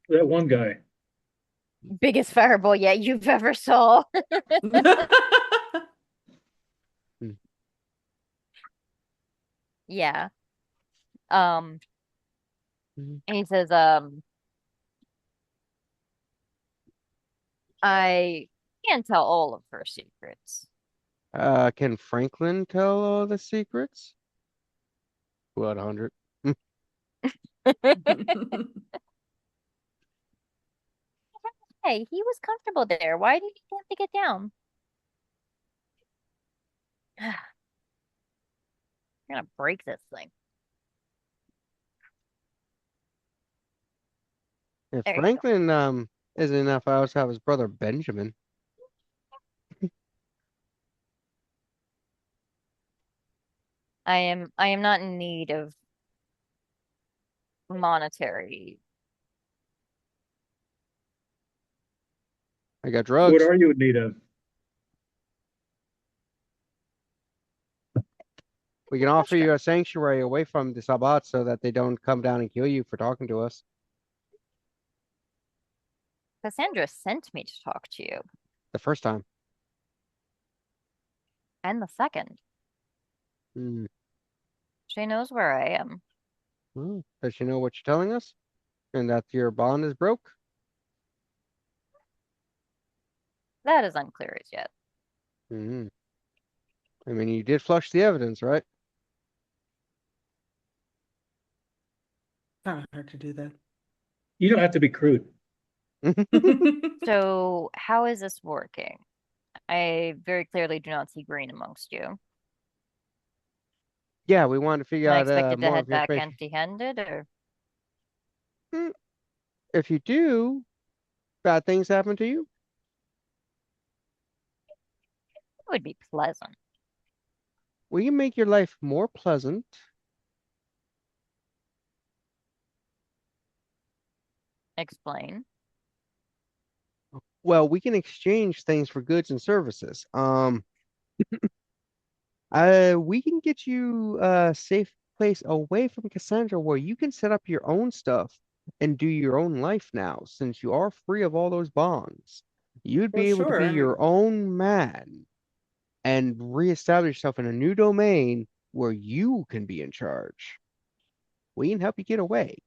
that one guy. Biggest fireball yet you've ever saw. Hmm. Yeah. Um, Mhm. and he says, I can't tell all of her secrets. Can Franklin tell all the secrets? What, 100? Hey, he was comfortable there. Why did he have to get down? I'm gonna break this thing. If There you go. Franklin isn't enough, I also have his brother Benjamin. I am not in need of monetary. I got What drugs. are you in need of? We can Good offer question. you a sanctuary away from the Sabbat so that they don't come down and kill you for talking to us. Cassandra sent me to talk to you. The first time. And the second. Hmm. She knows where I am. Well, does she know what you're telling us? And that your bond is broke? That is unclear as yet. Hmm. I mean, you did flush the evidence, right? Kind of hard to do that. You don't have to be crude. So, how is this working? I very clearly do not see green amongst you. Yeah, we wanted to figure Am I out expected to more head back information. empty-handed, or Hmm. If you do, bad things happen to you. it would be pleasant? We can make your life more pleasant. Explain. Well, we can exchange things for goods and services. We can get you a safe place away from Cassandra where you can set up your own stuff and do your own life now, since you are free of all those bonds. You'd Well, be able to sure. be I mean, your own man and reestablish yourself in a new domain where you can be in charge. We can help you get away.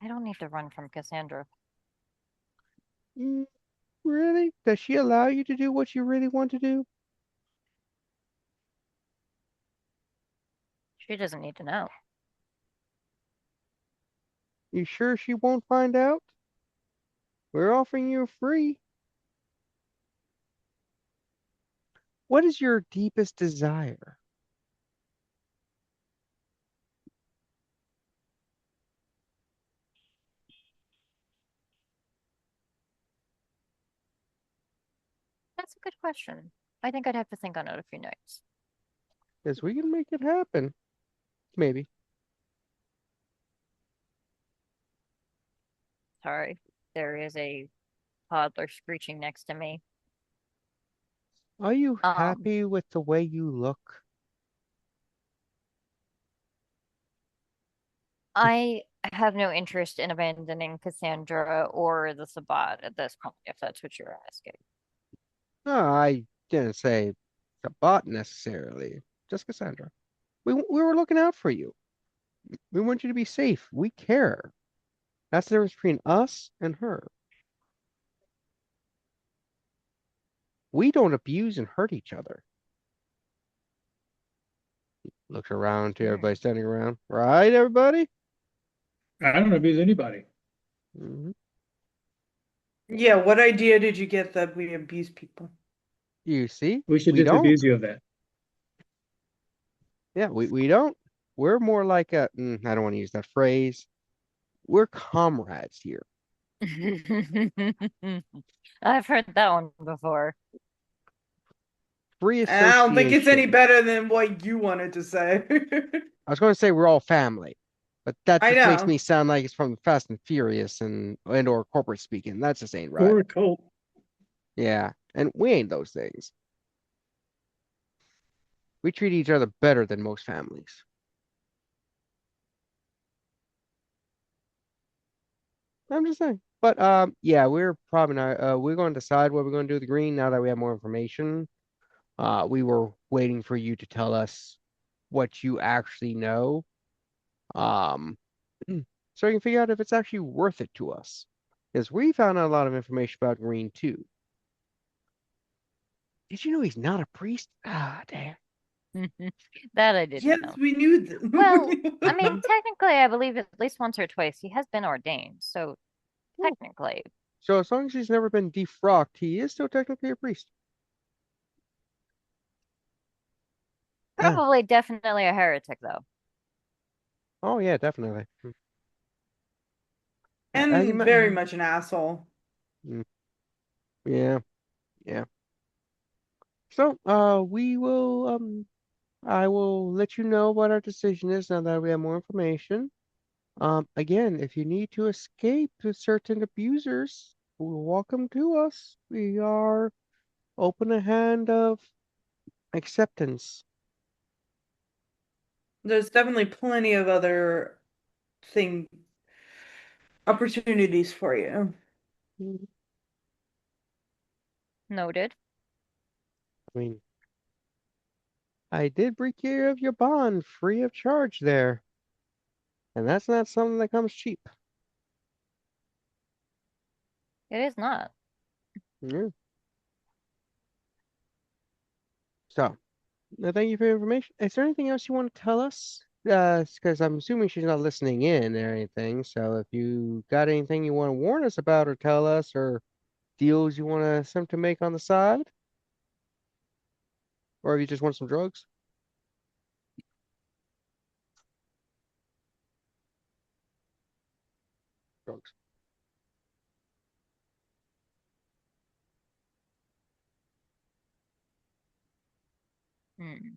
I don't need to run from Cassandra. Mm, really? Does she allow you to do what you really want to do? She doesn't need to know. You sure she won't find out? We're offering you free. What is your deepest desire? That's a good question. I think I'd have to think on it a few nights. Because we can make it happen. Maybe. Sorry, there is a toddler screeching next to me. Are you Um, happy with the way you look? I have no interest in abandoning Cassandra or the Sabbat at this point, if that's what you're asking. No, I didn't say the bot necessarily. Just Cassandra. We were looking out for you. We want you to be safe. We care. That's the difference between us and her. We don't abuse and hurt each other. Looks around to everybody standing around. Right, everybody? I don't abuse anybody. Mm-hmm. Yeah, what idea did you get that we abuse people? You see? We should We don't. disabuse you of that. Yeah, we don't. We're more like I don't want to use that phrase. We're comrades here. I've heard that one before. Free And I don't think it's any association. better than what you wanted to say. I was going to say we're all family, but that I just makes know. me sound like it's from Fast and Furious and or corporate speaking. That's just ain't right. Or a cult. Yeah, and we ain't those things. We treat each other better than most families. I'm just saying. But yeah, we're probably not. We're going to decide what we're going to do with the green now that we have more information. We were waiting for you to tell us what you actually know. So we can figure out if it's actually worth it to us. Because we found out a lot of information about green too. Did you know he's not a priest? Ah, damn. That I didn't Yes, know. we knew that. Well, I mean, technically, I believe at least once or twice he has been ordained. So technically, So as long as he's never been defrocked, he is still technically a priest. probably definitely a heretic, though. Oh yeah, definitely. And very much an asshole. Yeah, yeah. So, we will, I will let you know what our decision is now that we have more information. Again, if you need to escape to certain abusers, welcome to us. We are open a hand of acceptance. There's definitely plenty of other opportunities for you. Noted. I mean, I did break you of your bond free of charge there. And that's not something that comes cheap. It is not. Yeah. So, thank you for your information. Is there anything else you want to tell us? Because I'm assuming she's not listening in or anything. So if you got anything you want to warn us about or tell us or deals you want to attempt to make on the side, or if you just want some drugs. Drugs. Hmm.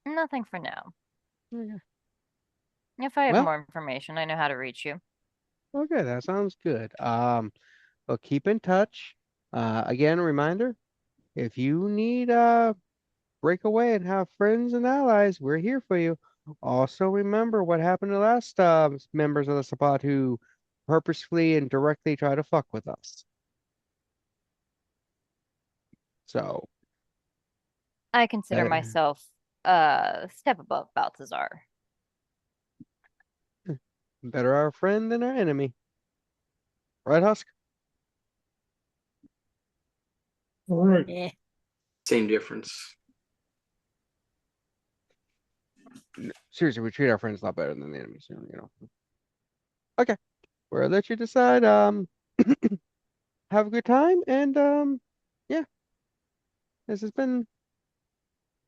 Nothing for now. Okay. If I have Well, more information, I know how to reach you. okay, that sounds good. Well, keep in touch. Again, a reminder, if you need break away and have friends and allies, we're here for you. Also, remember what happened to last members of the Sabbat who purposefully and directly try to fuck with us. So, I consider myself a step above Balthazar. better our friend than our enemy. Right, Husk? All right. Yeah. Same difference. Seriously, we treat our friends a lot better than the enemies, you know. Okay. We'll let you decide. Have a good time and yeah. This has been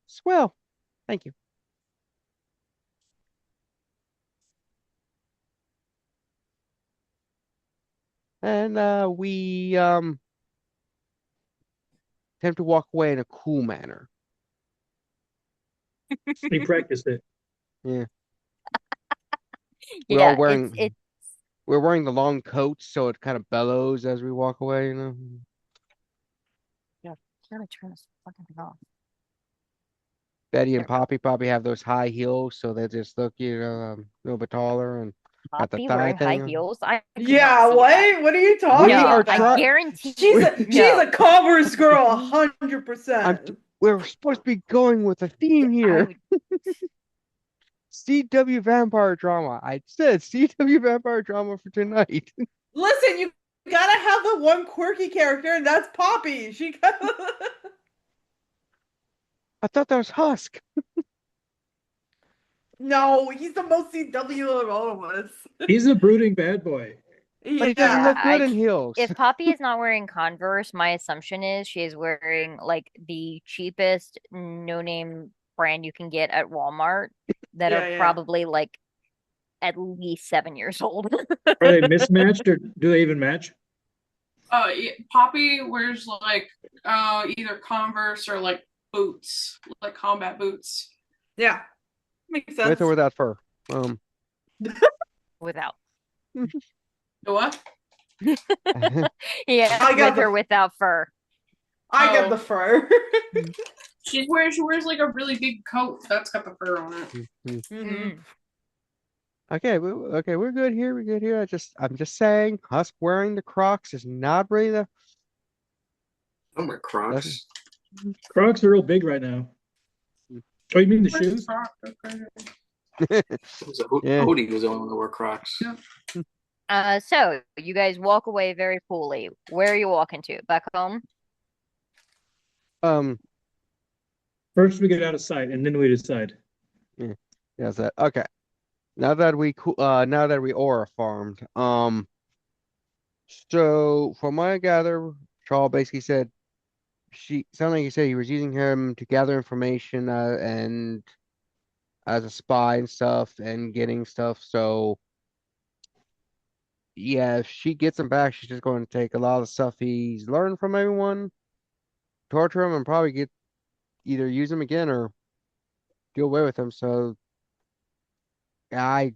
swell. Thank you. And we attempt to walk away in a cool manner. We practiced it. Yeah. We're Yeah, all wearing it's we're wearing the long coats, so it kind of bellows as we walk away, you know. yeah, gotta turn this fucking thing off. Betty and Poppy probably have those high heels, so they just look, you know, a little bit taller and got the Poppy thigh wearing high thing. heels. I could Yeah, not see what? that. What are you We talking are about? I guarantee She's no. a Converse girl, 100%. We're supposed to be going with a theme I here. would CW vampire drama. I said CW vampire drama for tonight. Listen, you gotta have the one quirky character, and that's Poppy. She got. I thought that was Husk. No, he's the most CW of all of us. He's a brooding bad boy. But he doesn't Yeah, look good in heels. if Poppy is not wearing Converse, my assumption is she is wearing like the cheapest no-name brand you can get at Walmart that Yeah, are yeah. probably like at least 7 years old. Are they mismatched or do they even match? Yeah, Poppy wears like either Converse or like boots, like combat boots. Yeah, makes sense. With or without fur. Without. The what? Yeah, I got with or without fur. I got Oh. the fur. She wears like a really big coat that's got the fur on it. Mhm. Okay, we're good here. We're good here. I'm just saying, Husk wearing the Crocs is not really the. I wear Crocs. Crocs are real big right now. Oh, you mean the Where's shoes? Croc? Okay. Yeah. Odie was the only one that wore Crocs. So you guys walk away very coolly. Where are you walking to? Back home? First we get out of sight and then we decide. Yes, that okay. Now that we aura farmed, so from what I gather, Charles basically said sounded like he said he was using him to gather information and as a spy and stuff and getting stuff. So yeah, if she gets him back, she's just going to take a lot of the stuff he's learned from everyone, torture him, and probably either use him again or do away with him. So I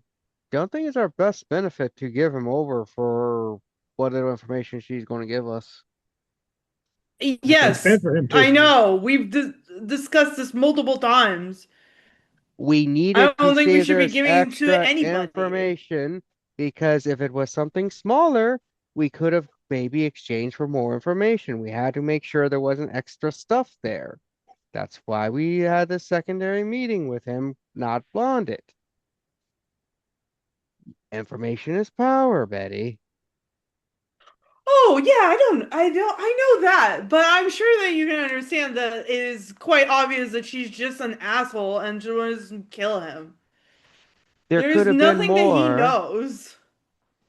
don't think it's our best benefit to give him over for what little information she's going to give us. Yes, bad for him, too. I know. We've discussed this multiple times. We I needed don't to think see we if should be there's giving it to extra anybody. information because if it was something smaller, we could have maybe exchanged for more information. We had to make sure there wasn't extra stuff there. That's why we had the secondary meeting with him, not blonde it. Information is power, Betty. Oh yeah, I know that, but I'm sure that you can understand that it is quite obvious that she's just an asshole and she wants to kill him. There There's could have been nothing that he more. knows.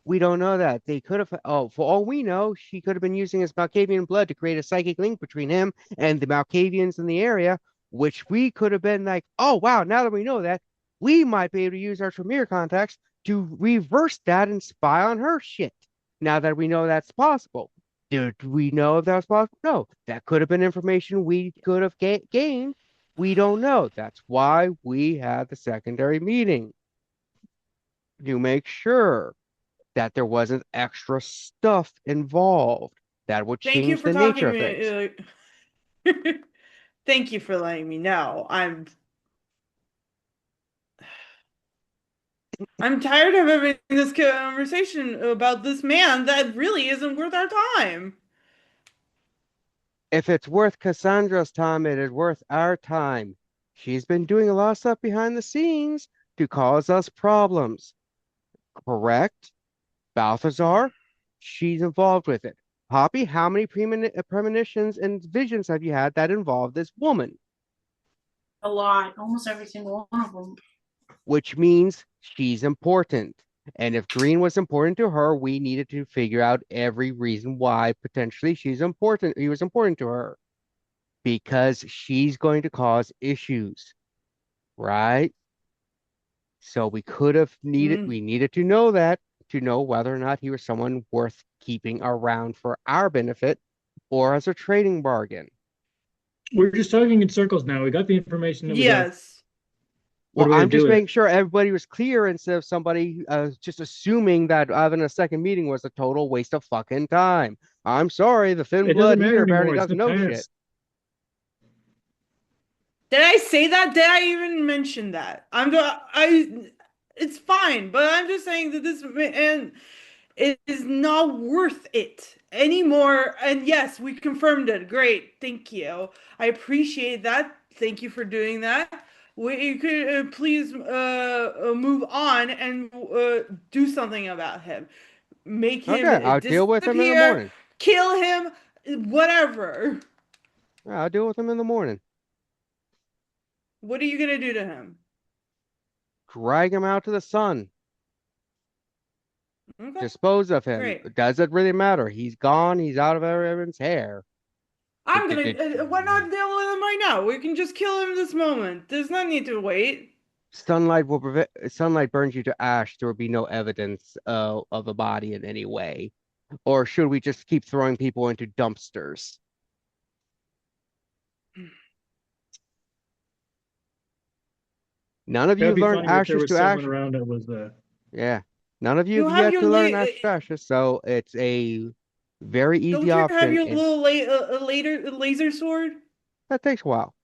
We don't know that. They could have, for all we know, she could have been using his Malkavian blood to create a psychic link between him and the Malkavians in the area, which we could have been like, oh, wow, now that we know that, we might be able to use our Tremere contacts to reverse that and spy on her shit. Now that we know that's possible. Did we know if that was possible? No, that could have been information we could have gained. We don't know. That's why we had the secondary meeting to make sure that there wasn't extra stuff involved that would Thank you change for the talking nature to of things. me. Thank you for letting me know. I'm tired of having this conversation about this man that really isn't worth our time. If it's worth Cassandra's time, it is worth our time. She's been doing a lot of stuff behind the scenes to cause us problems. Correct? Balthazar, she's involved with it. Poppy, how many premonitions and visions have you had that involve this woman? A lot, almost every single one of them. Which means she's important. And if Green was important to her, we needed to figure out every reason why potentially he was important to her. Because she's going to cause issues, right? So we needed to know that to know whether or not he was someone worth keeping around for our benefit or as a trading bargain. We're just talking in circles now. We got the information that we got. Yes. What Well, do we I'm do just with it? making sure everybody was clear instead of somebody just assuming that having a second meeting was a total waste of fucking time. I'm sorry, the thin It blood doesn't matter here anymore. apparently It's doesn't the know shit. past. Did I say that? Did I even mention that? It's fine, but I'm just saying that this man it is not worth it anymore. And yes, we confirmed it. Great. Thank you. I appreciate that. Thank you for doing that. you could please move on and do something about him. Make him Okay, I'll deal with him in the disappear, morning. kill him, whatever. I'll deal with him in the morning. What are you gonna do to him? Drag him out to the sun. Okay, Dispose of him. great. Does it really matter? He's gone. He's out of everyone's hair. I'm gonna. Why not deal with him right now? We can just kill him this moment. There's no need to wait. Sunlight will prevent. Sunlight burns you to ash. There will be no evidence of a body in any way. Or should we just keep throwing people into dumpsters? None of you That'd have be learned funny if there ashes was to someone ashes. around that was Yeah. None of you You have have yet your to learn la- ashes to ashes, so it's a very Don't easy you have option. your And little laser sword? that takes a while.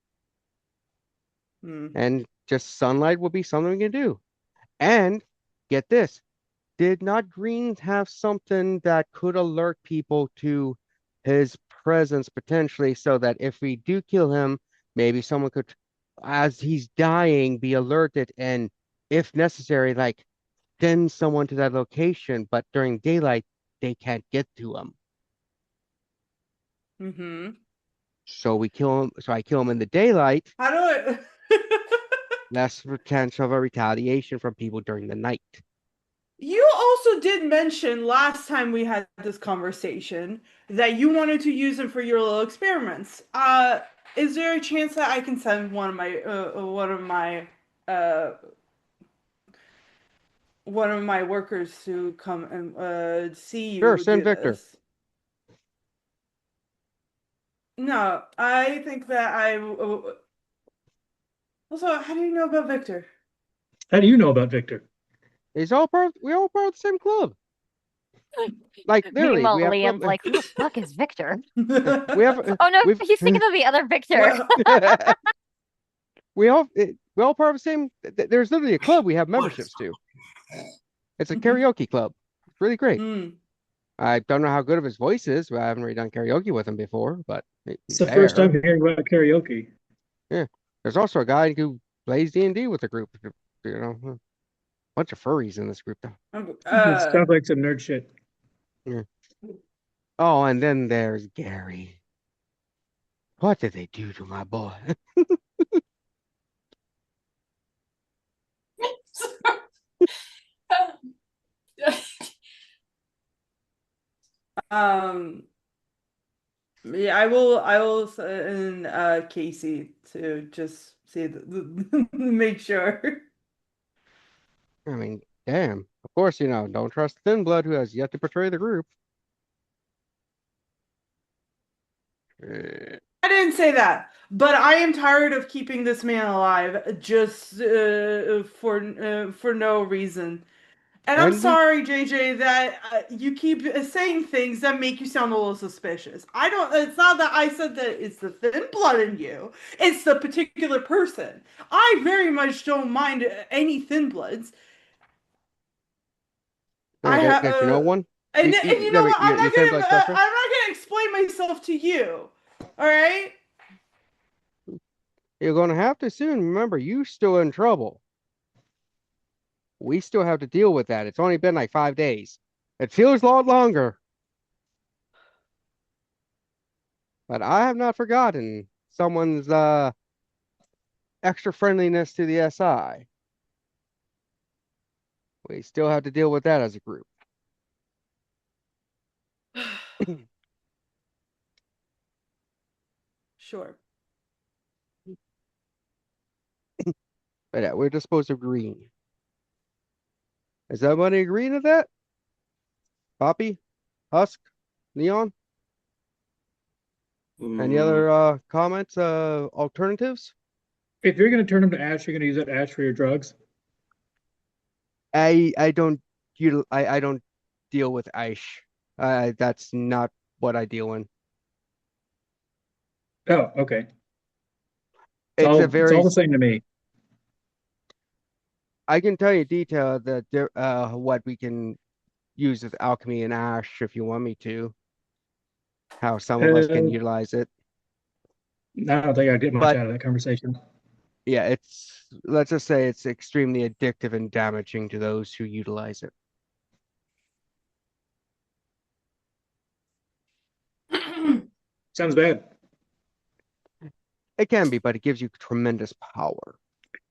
Hmm. And just sunlight will be something we can do. And get this. Did not Green have something that could alert people to his presence potentially so that if we do kill him, maybe someone could, as he's dying, be alerted and if necessary, like send someone to that location, but during daylight, they can't get to him. Mm-hmm. So we kill him. So I kill him in the daylight, How do I? less potential of a retaliation from people during the night. You also did mention last time we had this conversation that you wanted to use them for your little experiments. Is there a chance that I can send uh one of my workers to come and see Sure, you send do Victor. this? No, I think that also, how do you know about Victor? how do you know about Victor? We all part of the same club. Like literally, Meanwhile, we have Liam's club. like, who the fuck is Victor? We have. Oh no, We've. he's thinking of the other Victor. Well, we all part of the same. There's literally a club we have memberships to. It's a karaoke club. It's really great. mm. I don't know how good of his voice is. I haven't really done karaoke with him before, but It's he's the first there. time hearing about karaoke. Yeah. There's also a guy who plays D&D with the group. You know, a bunch of furries in this group though. It sounds like some nerd shit. Yeah. Oh, and then there's Gary. What did they do to my boy? Yeah, I will send Casey to just see make sure. I mean, damn. Of course, you know, don't trust Thin Blood who has yet to betray the group. I didn't say that, but I am tired of keeping this man alive just for no reason. And I'm And we sorry, JJ, that you keep saying things that make you sound a little suspicious. I don't. It's not that I said that it's the thin blood in you. It's the particular person. I very much don't mind any thin bloods. I have, guess you know one? and you know what? I'm You not Thin gonna. Blood I'm special? not gonna explain myself to you. All right. You're gonna have to soon. Remember, you still in trouble. We still have to deal with that. It's only been like 5 days. It feels a lot longer. But I have not forgotten someone's extra friendliness to the SI. We still have to deal with that as a group. Sure. But yeah, we're disposed of green. Is everybody agreeing to that? Poppy? Husk? Leon? Any other comments, alternatives? If you're going to turn them to ash, you're going to use that ash for your drugs. I don't I don't deal with Aish. That's not what I deal in. Oh, okay. It's a It's very all the same to me. I can tell you detail that there what we can use with alchemy and ash if you want me to. How some of us can utilize it. I don't think I get much But out of that conversation. yeah, it's let's just say it's extremely addictive and damaging to those who utilize it. Sounds bad. It can be, but it gives you tremendous power.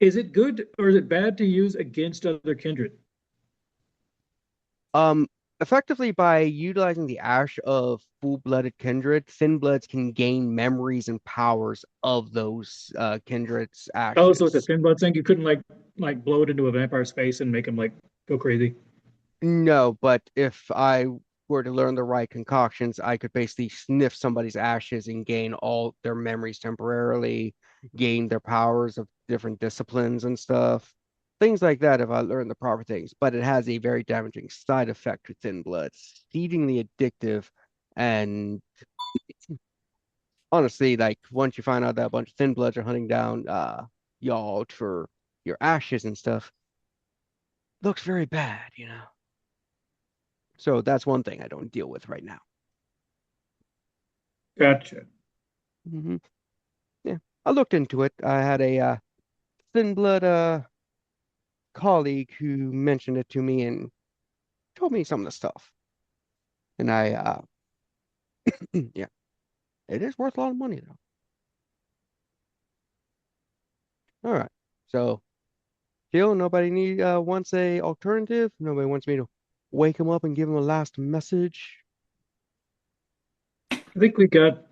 Is it good or is it bad to use against other kindred? Effectively, by utilizing the ash of full-blooded kindred, thin bloods can gain memories and powers of those kindred's Oh, so it's a ashes. thin blood thing. You couldn't like blow it into a vampire's face and make him like go crazy. No, but if I were to learn the right concoctions, I could basically sniff somebody's ashes and gain all their memories temporarily, gain their powers of different disciplines and stuff. Things like that if I learn the proper things. But it has a very damaging side effect to thin blood, exceedingly addictive. And honestly, like once you find out that a bunch of thin bloods are hunting down y'all for your ashes and stuff, looks very bad, you know. So that's one thing I don't deal with right now. Gotcha. Yeah, I looked into it. I had a thin blood colleague who mentioned it to me and told me some of the stuff. And I yeah, it is worth a lot of money though. All right. So still nobody wants a alternative. Nobody wants me to wake him up and give him a last message. I think we got.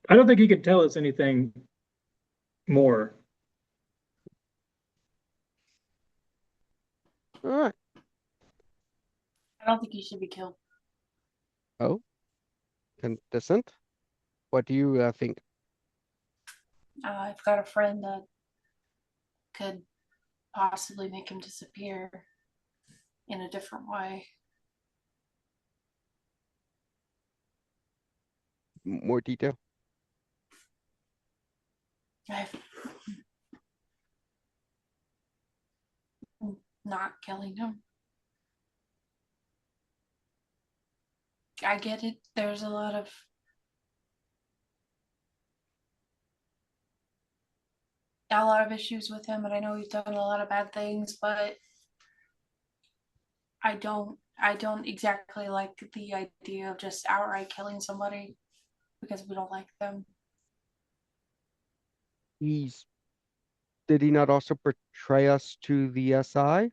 I don't think he could tell us anything more. All right. I don't think he should be killed. Oh, consent. What do you think? I've got a friend that could possibly make him disappear in a different way. More detail? I've not killing him. I get it. There's a lot of issues with him, and I know he's done a lot of bad things, but I don't exactly like the idea of just outright killing somebody because we don't like them. Did he not also betray us to the SI?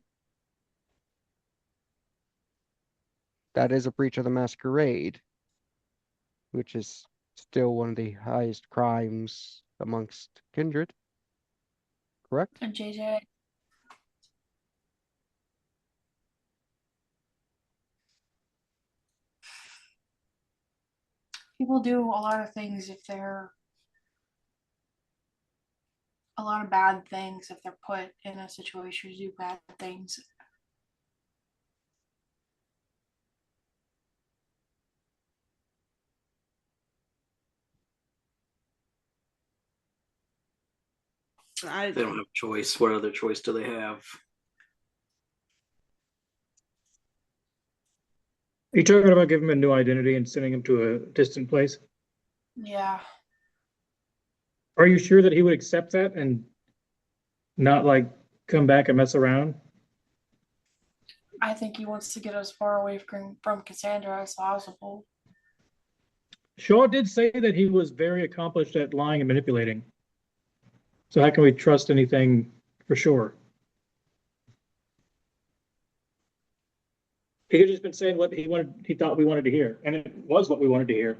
That is a breach of the masquerade, which is still one of the highest crimes amongst kindred. Correct? And JJ, people do a lot of things if they're a lot of bad things if they're put in a situation to do bad things. They don't have a choice. What other choice do they have? Are you talking about giving him a new identity and sending him to a distant place? Yeah. Are you sure that he would accept that and not like come back and mess around? I think he wants to get as far away from Cassandra as possible. Shaw did say that he was very accomplished at lying and manipulating. So how can we trust anything for sure? He could have just been saying what he thought we wanted to hear, and it was what we wanted to hear.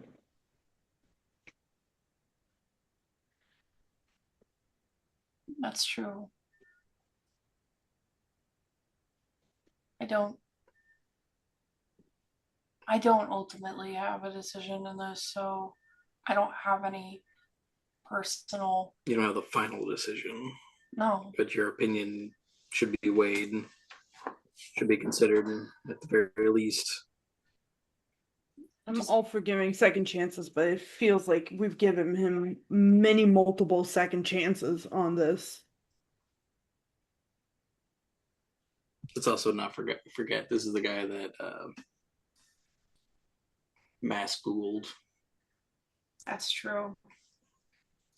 That's true. I don't ultimately have a decision in this, so I don't have any personal. You don't have the final decision. No. But your opinion should be weighed, should be considered at the very least. I'm all for giving second chances, but it feels like we've given him many multiple second chances on this. Let's also not forget this is the guy that mass Googled That's true.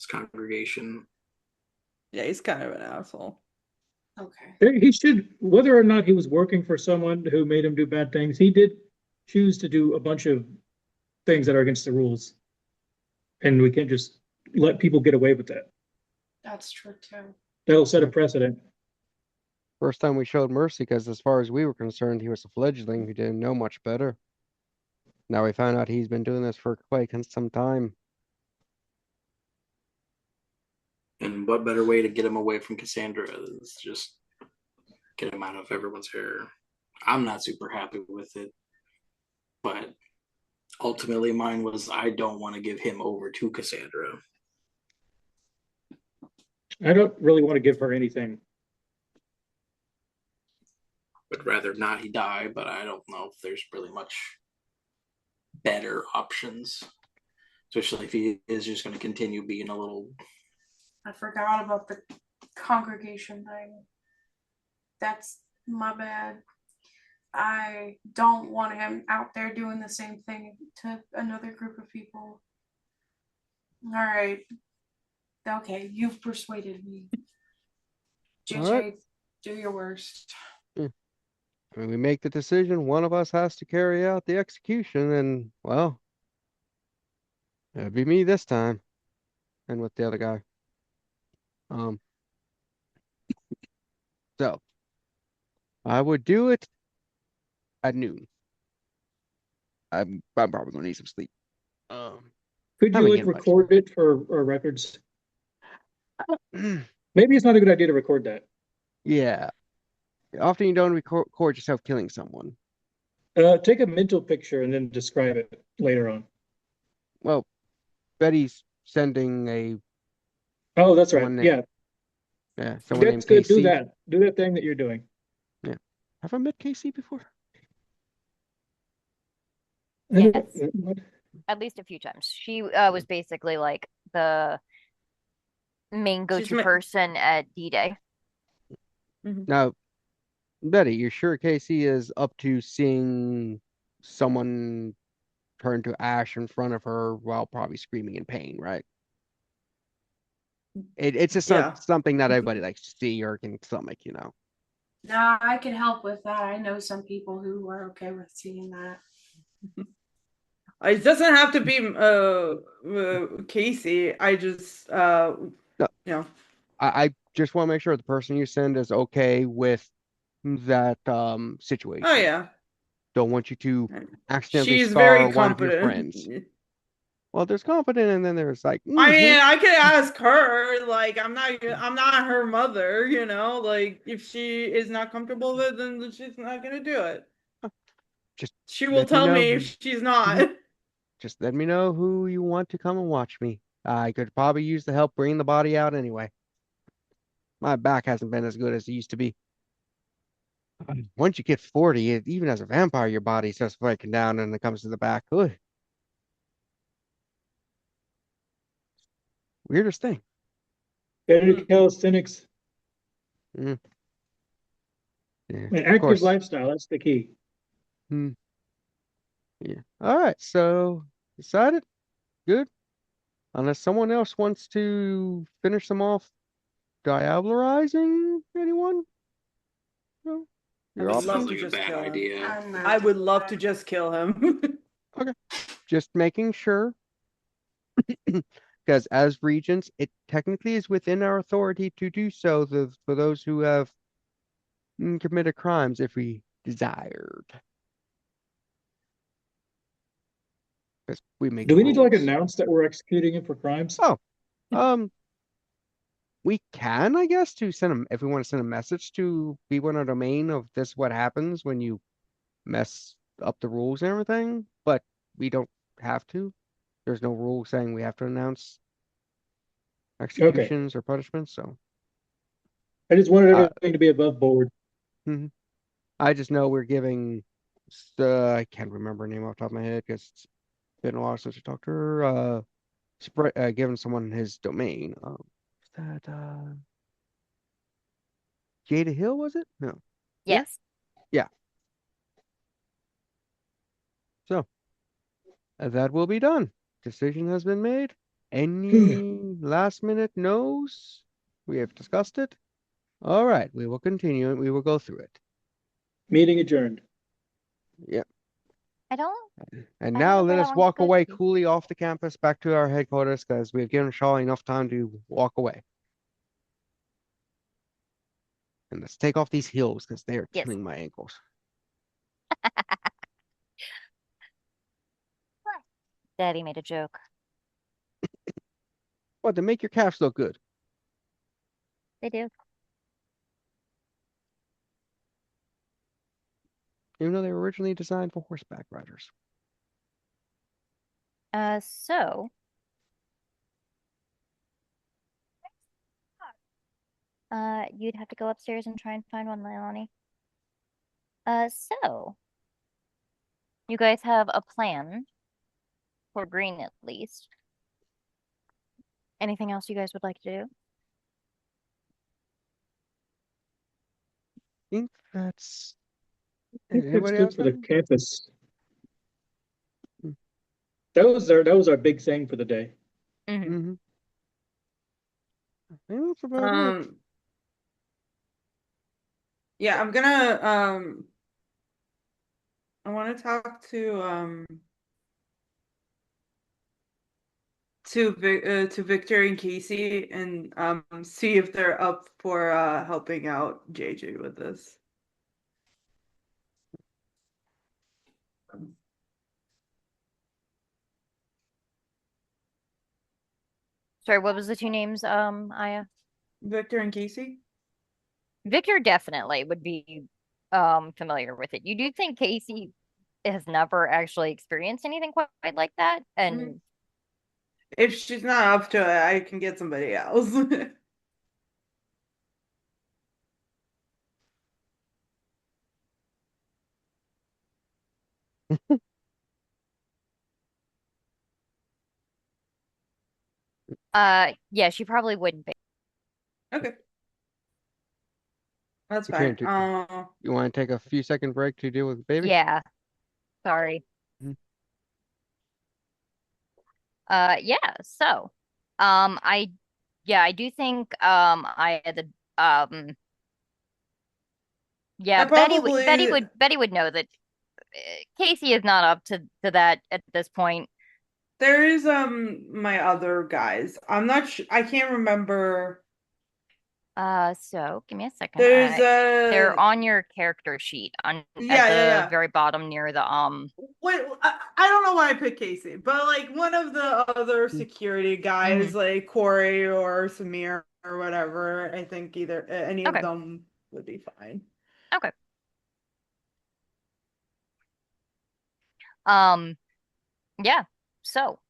his congregation. Yeah, he's kind of an asshole. Okay. He should, whether or not he was working for someone who made him do bad things, he did choose to do a bunch of things that are against the rules. And we can't just let people get away with that. That's true too. That'll set a precedent. First time we showed mercy, because as far as we were concerned, he was a fledgling who didn't know much better. Now we found out he's been doing this for quite some time. And what better way to get him away from Cassandra is just get him out of everyone's hair. I'm not super happy with it, but ultimately mine was I don't want to give him over to Cassandra. I don't really want to give her anything. Would rather not he die, but I don't know if there's really much better options, especially if he is just going to continue being a little. I forgot about the congregation thing. That's my bad. I don't want him out there doing the same thing to another group of people. All right. Okay, you've persuaded me. JJ, right. do your worst. When we make the decision, one of us has to carry out the execution, and, well, it'd be me this time. And with the other guy. So I would do it at noon. I'm probably gonna need some sleep. Could Haven't you getting much. record it for our records? Maybe it's not a good idea to record that. Yeah. Often you don't record yourself killing someone. Take a mental picture and then describe it later on. Well, Betty's sending a Oh, that's right. someone na- Yeah, yeah, someone named that's good. Do KC. that. Do that thing that you're doing. Yeah. Have I met KC before? Yes. What? At least a few times. She was basically like the main go-to person at D-Day. Now, Betty, you're sure KC is up to seeing someone turn to ash in front of her while probably screaming in pain, right? It's just Yeah. something not everybody likes to see or can stomach, you know. Nah, I can help with that. I know some people who are okay with seeing that. It doesn't have to be Casey. I just No. you know. I just want to make sure the person you send is okay with that situation. Oh yeah. Don't want you to accidentally She's scar very one of your competent. friends. Well, there's confident, and then there's like. I mean, I could ask her. Like, I'm not her mother. You know, like if she is not comfortable with it, then she's not gonna do it. She will tell me if she's not. Just let me know who you want to come and watch me. I could probably use the help bringing the body out anyway. My back hasn't been as good as it used to be. Once you get 40, even as a vampire, your body starts breaking down and it comes to the back. Ugh. Weirdest thing. Better calisthenics. Yeah, An active lifestyle, that's the key. Yeah. All right. So decided. Good. Unless someone else wants to finish them off diablerizing anyone? No. Your I would options? love to just kill him. idea. I would love to just kill him. Okay. Just making sure. Because as regents, it technically is within our authority to do so for those who have committed crimes if we desired. Because we make Do we need to like rules. announce that we're executing him for crimes? Oh, we can, I guess, to send them if we want to send a message to people in our domain of this is what happens when you mess up the rules and everything, but we don't have to. There's no rule saying we have to announce executions or punishments, so I just wanted everything to be above board. I just know we're giving I can't remember her name off the top of my head because it's been a while since we talked to her. Giving someone his domain. Is that Jada Hill, was it? No. Yes. Yeah. So that will be done. Decision has been made. Any last minute no's? We have discussed it. All right, we will continue and we will go through it. Meeting adjourned. Yep. I don't. And I now don't know let where us that one's walk supposed away to be. coolly off the campus back to our headquarters because we've given Shaw enough time to walk away. And let's take off these heels because they are Yes. killing my ankles. Daddy made a joke. What, to make your calves look good? They do. Even though they were originally designed for horseback riders. So. You'd have to go upstairs and try and find one, Leilani. So. You guys have a plan. For green, at least. Anything else you guys would like to do? I think that's... I think that's Anybody good else for the have? campus. That was our big thing for the day. Mm-hmm. I think that's about it. Yeah, I'm gonna I want to talk to Victor and Casey and see if they're up for helping out JJ with this. Sorry, what was the two names, Aya? Victor and Casey? Victor definitely would be familiar with it. You do think Casey has never actually experienced anything quite like that? And If she's not up to it, I can get somebody else. yeah, she probably wouldn't be. Okay. That's Okay, fine. you want to take a few second break to deal with the baby? Yeah. Sorry. Mhm. Yeah, so I do think I the yeah, I probably Betty would know that Casey is not up to that at this point. there is my other guys. I'm not sure. I can't remember. So give me a second. There's They're on your character sheet at the very bottom near the Wait, I don't know why I picked Casey, but like one of the other security guys, like Corey or Samir or whatever, I think either any of Okay. them would be fine. Okay. Yeah. So,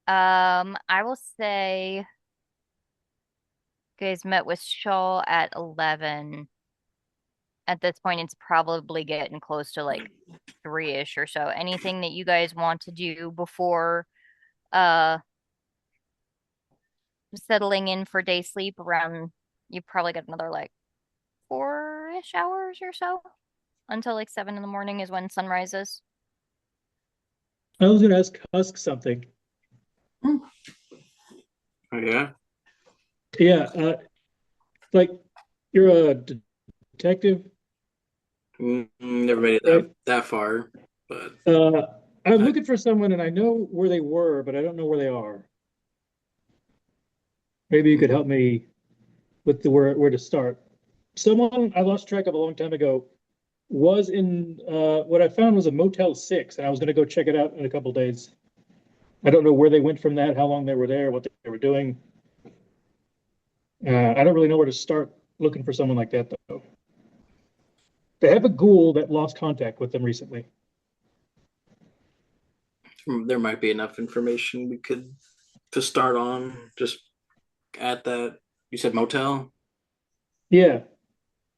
I will say you guys met with Shaw at 11. At this point, it's probably getting close to like 3-ish or so. Anything that you guys want to do before settling in for day sleep around, you probably got another like 4-ish hours or so until like 7 in the morning is when sun rises. I was going to ask Husk something. Oh, yeah? Yeah, like you're a detective, Never made it right? that far, but I'm looking for someone and I know where they were, but I don't know where they are. Maybe you could help me with where to start. Someone I lost track of a long time ago was in what I found was a Motel 6, and I was going to go check it out in a couple days. I don't know where they went from that, how long they were there, what they were doing. I don't really know where to start looking for someone like that, though. They have a ghoul that lost contact with them recently. there might be enough information we could to start on just at that. You said motel? Yeah.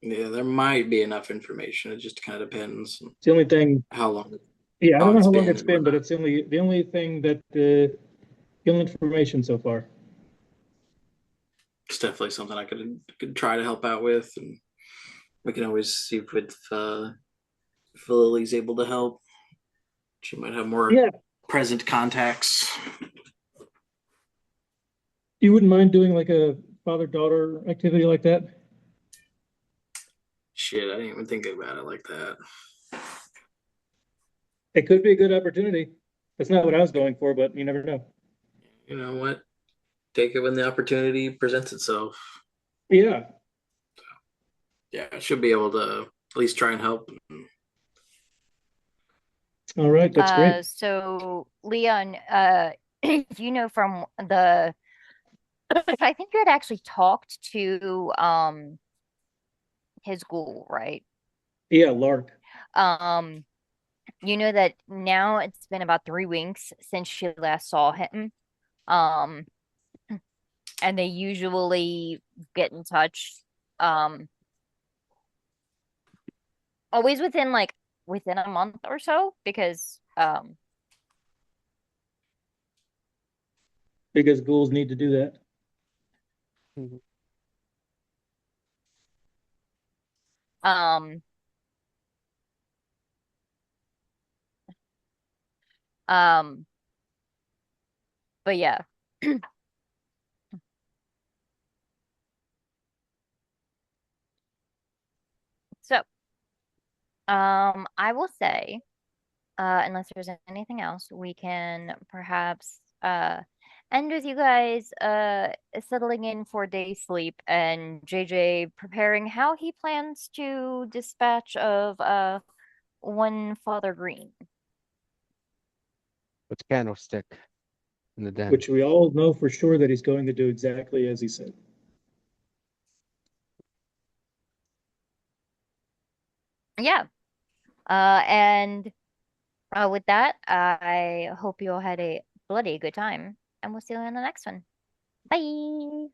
Yeah, there might be enough information. It just kind of depends It's the only thing. how long. Yeah, I don't know how long been it's been, but it's the only thing that the only information so far. It's definitely something I could try to help out with, and we can always see if Lily's able to help. She might have more present contacts. You wouldn't mind doing like a father-daughter activity like that? shit, I didn't even think about it like that. It could be a good opportunity. That's not what I was going for, but you never know. You know what? Take it when the opportunity presents itself. Yeah. Yeah, I should be able to at least try and help. All right, that's great. So Leon, you know from the I think you had actually talked to his ghoul, right? Yeah, Lark. Um, you know that now it's been about 3 weeks since she last saw him. Um, and they usually get in touch. Um, always within a month or so because Because ghouls need to do that. Mhm. um um but yeah. So I will say, unless there's anything else, we can perhaps end with you guys settling in for day sleep and JJ preparing how he plans to dispatch of one Father Green. With candlestick in the den. Which we all know for sure that he's going to do exactly as he said. Yeah. And with that, I hope you all had a bloody good time, and we'll see you in the next one. Bye.